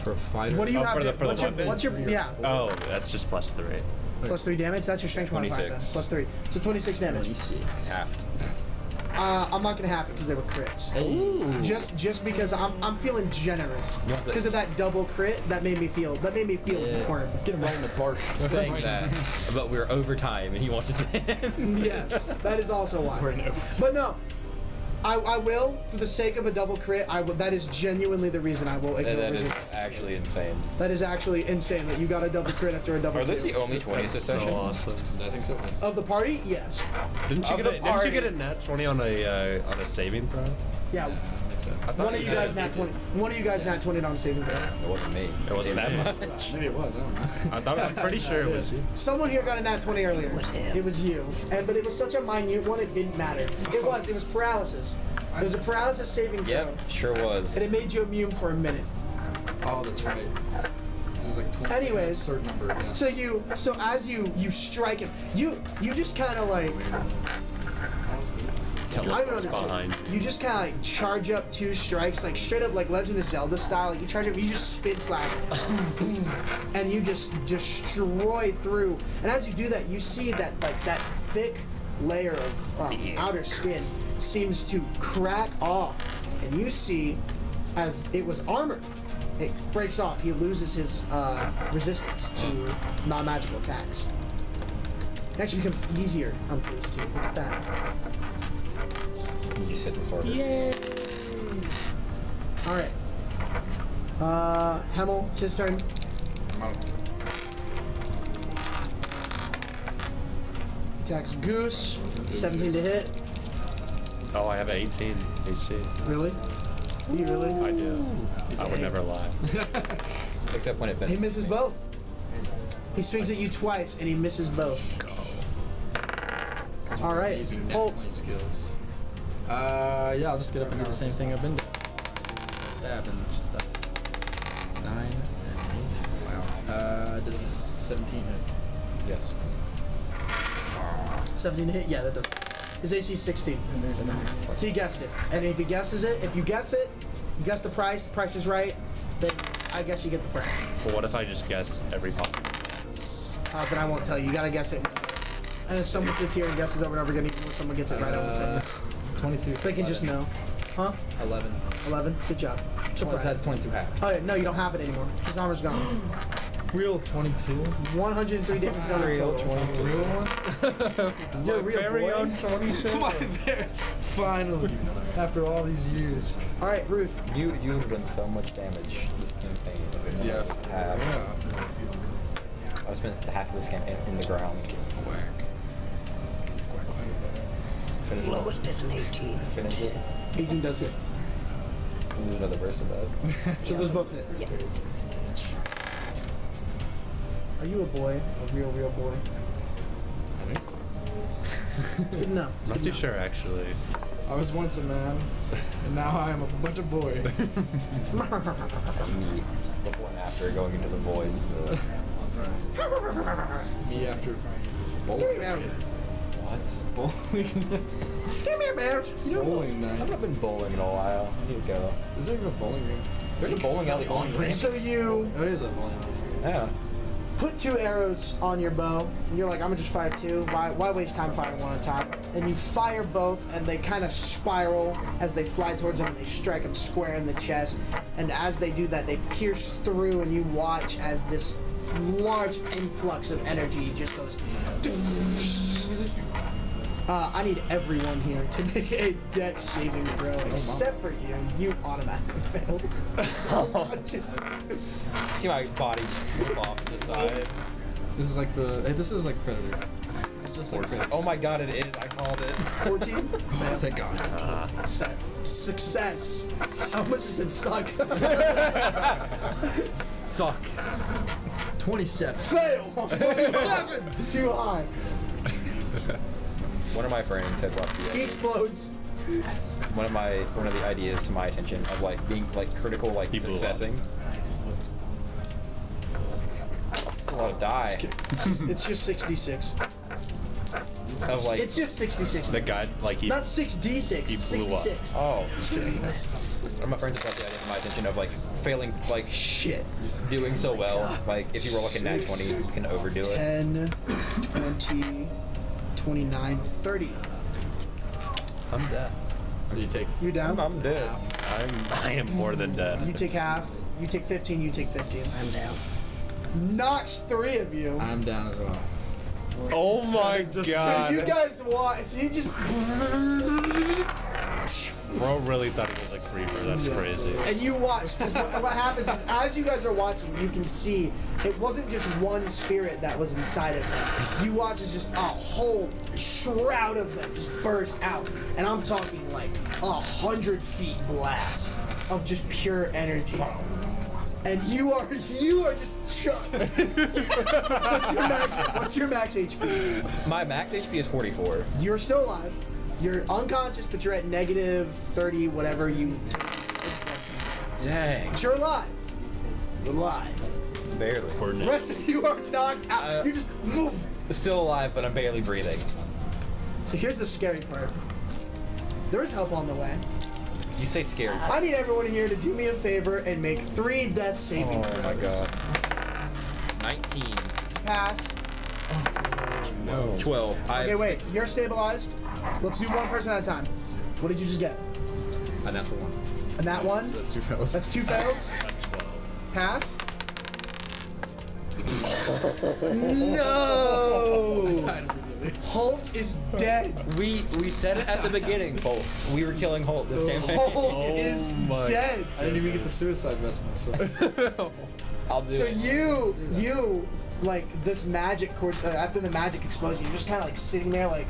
for a fighter. What do you Oh, have? for the to- what's your weapon? yeah? Oh, that's just +3. Plus 3 damage. That's your strength modifier then. 26. Plus 3. So 26 damage. 26. Halved. I'm not gonna half it because they were crits. Ooh. Just because I'm feeling generous You want the- because of that double crit. That made me feel Yeah. warm. Get him right in the bark. Saying Right that, but we're overtime and he wants us in. Yes, that is also why. We're in overtime. But no, I will, for the sake of a double crit, I will. That is genuinely the reason I will ignore That is resistance. actually insane. That is actually insane that you got a double crit after a double Are those two. the only 20s this session? awesome. I think so. Yes. Of the party, yes. Didn't you Of get a, the didn't you get a party. nat 20 on a saving throw? Yeah. I think so. I thought One of you guys had. nat 20. One of you guys nat 20 on a saving throw. It wasn't me. It wasn't that much. Maybe it was. I don't know. I'm pretty sure it was you. Someone here got a nat 20 earlier. It was him. It was you. But it was such a minute one, it didn't matter. It was paralysis. It was a paralysis saving throw. Yep, sure was. And it made you immune for a minute. Oh, that's right. This was like 20. Anyways. A certain number. Yeah. So as you strike him, you just kind of like I don't know Teleports what to behind say. You just kind of like charge up 2 strikes, like straight up like Legend of Zelda style. Like you charge up, you just spin slash, and you just destroy through. And as you do that, you see that like that thick layer of outer skin seems to crack off, and you see as it was armor, it breaks off. He loses his resistance to non-magical attacks. It actually becomes easier on phase 2. Look at that. You just hit the sword. Yay! Alright. Hemel, it's his turn. Attacks Goose. 17 to hit. Oh, I have 18 AC. Really? Do you really? I do. I would never lie. Except when it He bends. misses both. He swings at you twice and he misses both. Alright. Amazing nat Holt. 20 skills. Yeah, I'll just get up and do the same thing I've been doing. Stab and just up. 9 and 8. Wow. Does a 17 hit? Yes. 17 to hit? Yeah, that does. His AC is 16. So you guessed it. And if he guesses it, you guess the price is right, then I guess you get the price. But what if I just guess every possible? Then I won't tell you. You gotta guess it. And if someone sits here and guesses over and over again, even when someone gets it right, I won't say it. 22. They can just know. Huh? 11. 11? Good job. So Surprise. that's 22 half. Oh, yeah, no, you don't have it anymore. His armor's gone. Real 22. 103 damage done in Real total. 22. Real one? You're a real very boy. own 22. My very. Finally. After all these years. All right, Ruth. You have done so much damage this campaign. Yeah. Have. I've spent half of this campaign in the ground. Whack. Finish it. Lowest is an 18. Finish it. 18 does hit. There's another burst of that. So those both hit. Yeah. Are you a boy? A real boy? I think so. Good enough. I'm not too sure actually. I was once a man, and now I am a bunch of boy. Me, before and after going into the void. Me after Bowling. what? Bowling. Give me a bear. Bowling I've night. not been bowling in a while. I need to go. Is there even a bowling rink? There's a bowling alley on ramp. So you There is a bowling rink. Yeah. put 2 arrows on your bow, and you're like, I'm gonna just fire 2. Why waste time firing one at a time? And you fire both, and they kind of spiral as they fly towards him, and they strike him square in the chest. And as they do that, they pierce through, and you watch as this large influx of energy just goes. I need everyone here to make a dex saving throw, except for you. You automatically failed. See my body just flip off to the side. This is like the. Hey, this is like Predator. This is just like Predator. Oh my god, it is. I called it. 14? Oh, thank God. Success. I almost just said suck. Suck. 27. Fail. 27. Too high. One of my friends had brought He the explodes. one of the ideas to my attention of like being like critical like He blew up. successing. That's a lot of die. It's just 66. Of like It's just 66. The guy, like he. Not 6d6. He blew up. 66. oh. One of my friends brought the idea to my attention of like failing like Shit. doing so well. Like if you roll like a nat 20, you can overdo it. 10, 20, 29, 30. I'm dead. So you take. You down? I'm dead. I am more than dead. You take half. You take 15. You take 15. I'm down. Knocks 3 of you. I'm down as well. Oh my So god. you guys watch. He just. Bro really thought it was a creeper. That's crazy. And you watch, because what happens is, as you guys are watching, you can see it wasn't just one spirit that was inside of him. You watch as just a whole shroud of them just burst out. And I'm talking like 100 feet blast of just pure energy. And you are just chucked. What's your max HP? My max HP is 44. You're still alive. You're unconscious, but you're at negative 30, whatever you. Dang. But you're alive. You're alive. Barely. The rest of you are knocked out. You just. Woof. Still alive, but I'm barely breathing. So here's the scary part. There is help on the way. You say scary. I need everyone here to do me a favor and make 3 death saving throws. Oh my god. 19. To pass. No. 12. Okay, wait. You're stabilized. Let's do one person at a time. What did you just get? A natural one. A nat 1? That's 2 fails. That's 2 fails. Pass. No! Holt is dead. We said it at the beginning, folks. We were killing Holt this campaign. Holt is dead. I didn't even get the suicide vest myself. I'll do So it. you, like, this magic course, after the magic explosion, you're just kind of like sitting there, like,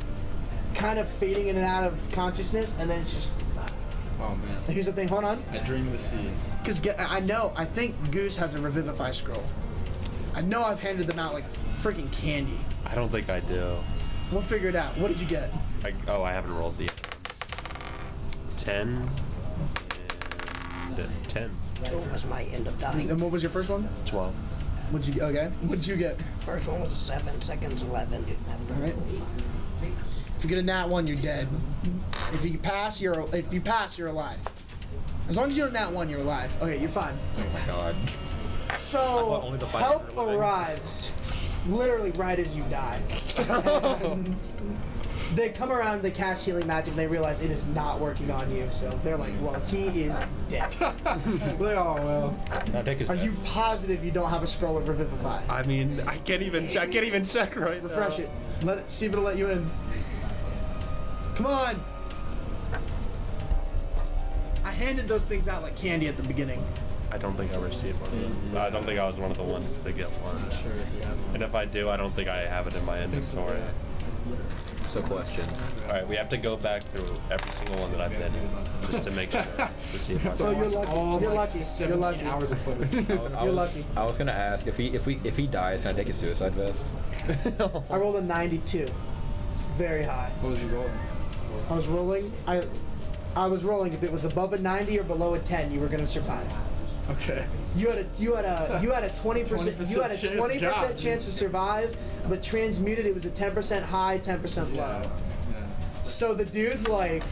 kind of fading in and out of consciousness, and then it's just. Oh man. Here's the thing, hold on. I dream of the sea. Because I think Goose has a Revivify scroll. I know I've handed them out like freaking candy. I don't think I do. We'll figure it out. What did you get? I haven't rolled the 10 and 10. 2 was my end of dying. And what was your first one? 12. What'd you okay? What'd you get? First one was 7, second's 11. After All right. If you get a nat 1, you're dead. If you pass, you're alive. As long as you don't nat 1, you're alive. Okay, you're fine. Oh my god. So only the five help are living. arrives literally right as you die. And They come around, they cast healing magic, and they realize it is not working on you. So they're like, well, he is dead. They are, well. Now take his Are you best. positive you don't have a scroll of Revivify? I mean, I can't even check right now. Refresh it. Let it. See if it'll let you in. Come on. I handed those things out like candy at the beginning. I don't think I received one of them. I don't think I was one of the ones to get one. I'm not sure if he has one. And if I do, I don't think I have it in my I think so, inventory. So question. Alright, we have to go back through every single one that I've been in just to make sure to see if I Oh, you're lucky. All You're like lucky. 17 You're lucky. hours of footage. You're lucky. I was gonna ask if he dies, can I take a suicide vest? I rolled a 92. It's very high. What was he rolling? I was rolling. I was rolling. If it was above a 90 or below a 10, you were gonna survive. Okay. You had a 20% you had a 20% chance to survive, but transmuted it was a 10% high, 10% low. Yeah. So the dude's like,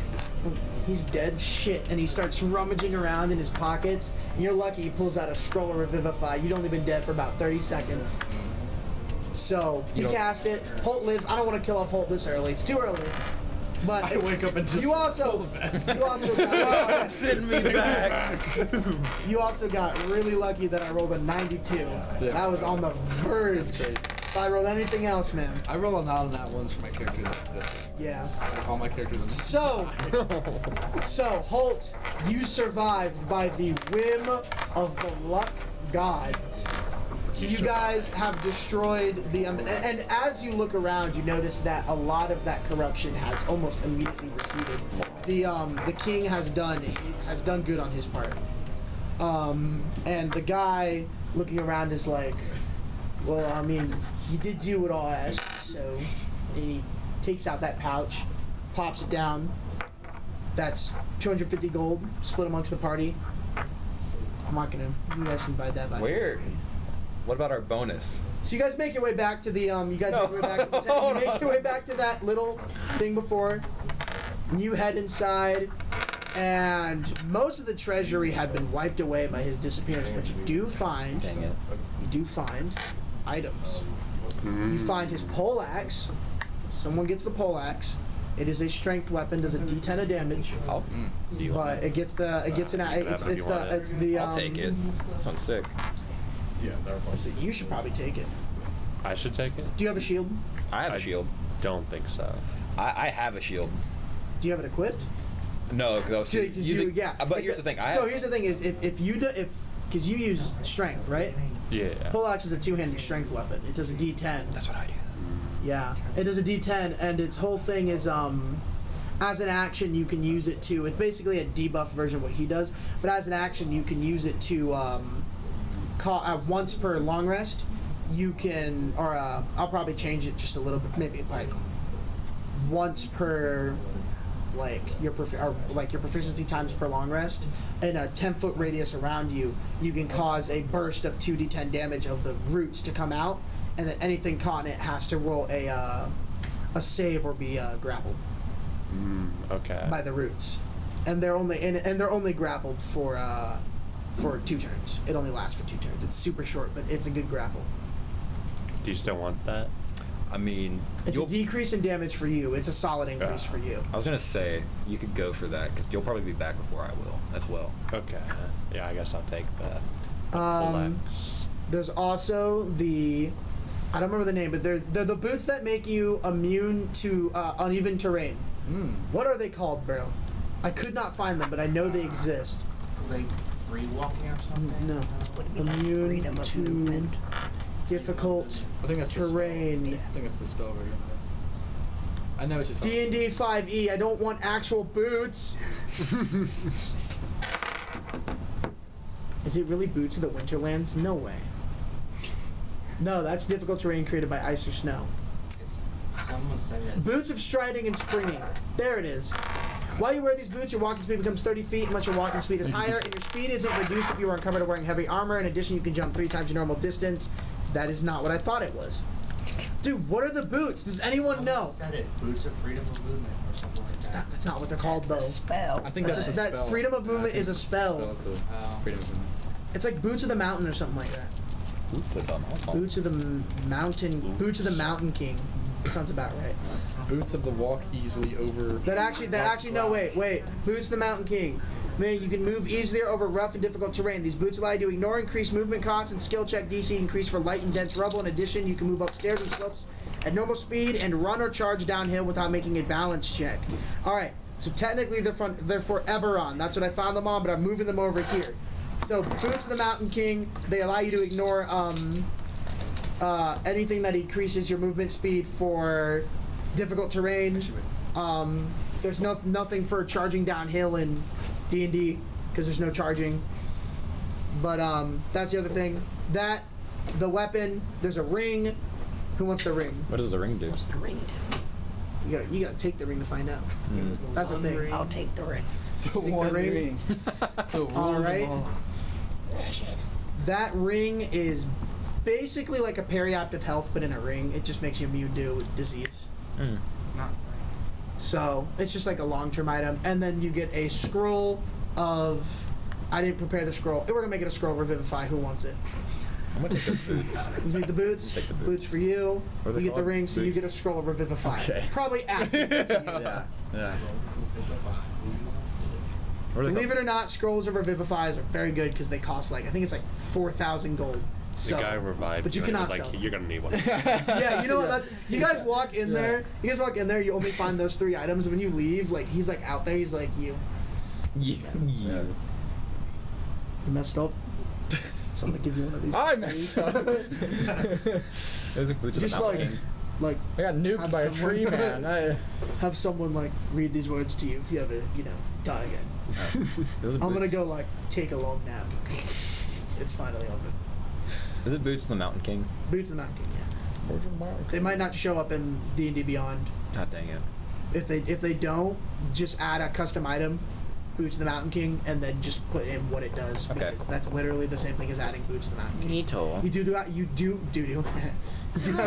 he's dead shit, and he starts rummaging around in his pockets. And you're lucky he pulls out a scroll of Revivify. You'd only been dead for about 30 seconds. So you don't- cast it. Holt lives. I don't want to kill off Holt this early. It's too early. But I wake up and just you also pull the vest. you also got Send me back. you also got really lucky that I rolled a 92. Yeah. That was on the verge. That's crazy. If I rolled anything else, man. I roll a not on that ones for my characters like this. Yeah. Like all my characters are So Holt, you survived by the whim of the luck gods. So you guys have destroyed the and as you look around, you notice that a lot of that corruption has almost immediately receded. The king has done good on his part. And the guy looking around is like, well, I mean, you did do what I asked, so. And he takes out that pouch, plops it down. That's 250 gold, split amongst the party. I'm not gonna. You guys can divide that by. Where? What about our bonus? So you guys make your way back to the you guys make your way back to the tent. You make your way back to that little thing before. You head inside, and most of the treasury had been wiped away by his disappearance, but you do find items. You find his poleaxe. Someone gets the poleaxe. It is a strength weapon, does a D10 of damage, Oh, do you want but it gets the if you want it. it's the I'll take it. Sounds sick. Yeah, So you should probably take it. I should take it? Do you have a shield? I have a I shield. Don't think so. I have a shield. Do you have it equipped? No, because I was using. But here's the thing. Here's the thing is because you use strength, right? Yeah. Poleaxe is a two-handed strength weapon. It does a D10. That's what I do. Yeah, it does a D10, and its whole thing is as an action you can use it to. It's basically a debuff version of what he does, but as an action you can use it to call once per long rest. You can, or I'll probably change it just a little bit, maybe like once per. Like your proficiency times per long rest, in a 10-foot radius around you, you can cause a burst of 2d10 damage of the roots to come out, and then anything caught in it has to roll a save or be grappled Okay. by the roots, and they're only grappled for 2 turns. It only lasts for 2 turns. It's super short, but it's a good grapple. Do you still want that? I mean, It's a decrease in damage for you. It's a solid increase for you. I was gonna say you could go for that because you'll probably be back before I will as well. Okay. Yeah, I guess I'll take that. The Um, poleaxe. There's also I don't remember the name, but they're the boots that make you immune to uneven terrain. What are they called, bro? I could not find them, but I know they exist. Like free walking or something? No. Would it be like Immune freedom of to movement? difficult I think that's terrain. The spell. I think that's the spell version. I know what you're talking about. D&D 5e. I don't want actual boots. Is it really Boots of the Winterlands? No way. No, that's difficult terrain created by ice or snow. Someone said that. Boots of striding and springing. There it is. While you wear these boots, your walking speed becomes 30 feet unless your walking speed is higher, and your speed isn't reduced if you are uncovered or wearing heavy armor. In addition, you can jump 3 times your normal distance. That is not what I thought it was. Dude, what are the boots? Does anyone know? Said it. Boots of freedom of movement or something like that. That's not what they're called, though. Spell. I think that's the That spell. freedom of movement I think is a it's spell. Is the Oh. freedom of movement. It's like Boots of the Mountain or something like that. Boots of the Mountain. Boots of the Mountain King. That sounds about right. Boots of the Walk easily over. That actually no wait. Boots the Mountain King. Man, you can move easier over rough and difficult terrain. These boots allow you to ignore increased movement costs and skill check DC increase for light and dense rubble. In addition, you can move upstairs and slopes at normal speed and run or charge downhill without making a balance check. Alright, so technically they're for Eberron. That's what I found them on, but I'm moving them over here. So Boots of the Mountain King, they allow you to ignore anything that increases your movement speed for difficult terrain. There's nothing for charging downhill in D&D because there's no charging. But that's the other thing. The weapon, there's a ring. Who wants the ring? What does the ring do? What's the ring do? You gotta take the ring to find out. That's the thing. I'll take the ring. The one ring. All right. That ring is basically like a periaptive health, but in a ring. It just makes you immune to disease. Not So it's just like a long-term item, and then you get a scroll of. I didn't prepare the scroll. We're gonna make it a scroll of Revivify. Who wants it? I'm gonna take the boots. You take the boots. Take the boots. Boots for you. What are You they get the called? ring, so you Boots? get a scroll of Revivify. Okay. Probably active. Yeah. What are they Believe called? it or not, scrolls of Revivify are very good because they cost I think it's like 4,000 gold. The So, guy revived but you and cannot was sell like, them. you're gonna need one. Yeah, you know what? You guys walk in there. You guys walk in there. You only find those 3 items. And when you leave, he's out there. He's like, you Yeah. messed up. So I'm gonna give you one of these. I messed up. Those are boots of the Just mountain king. I got nuked by a tree, man. Have someone read these words to you if you ever die again. Those are I'm boots. gonna go take a long nap. It's finally over. Is it boots of the mountain king? Boots of the Mountain King. Yeah. They might not show up in D&D Beyond. God dang it. If they don't, just add a custom item, Boots of the Mountain King, and then just put in what it does. Okay. Because that's literally the same thing as adding Boots of the Mountain King. Neato. You do have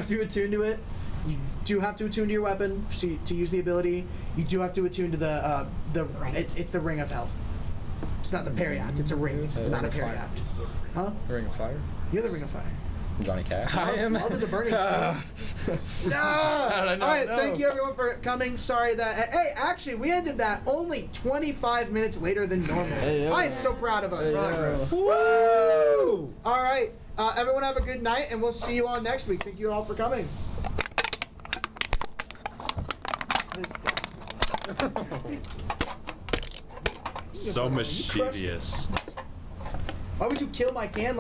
to attune to it. You do have to attune to your weapon to use the ability. You do have to attune to the it's the Ring of Health. It's not the Periapt. It's a ring. It's not a Periapt. Huh? The Ring of Fire. You're the Ring of Fire. Johnny Cash. Love is a burning flame. No! Alright, thank you everyone for coming. Sorry that. Hey, actually, we ended that only 25 minutes later than normal. Hey, yeah. I am so proud of us. Hey, yeah. Woo! Alright, everyone have a good night, and we'll see you all next week. Thank you all for coming. So mischievous. Why would you kill my can?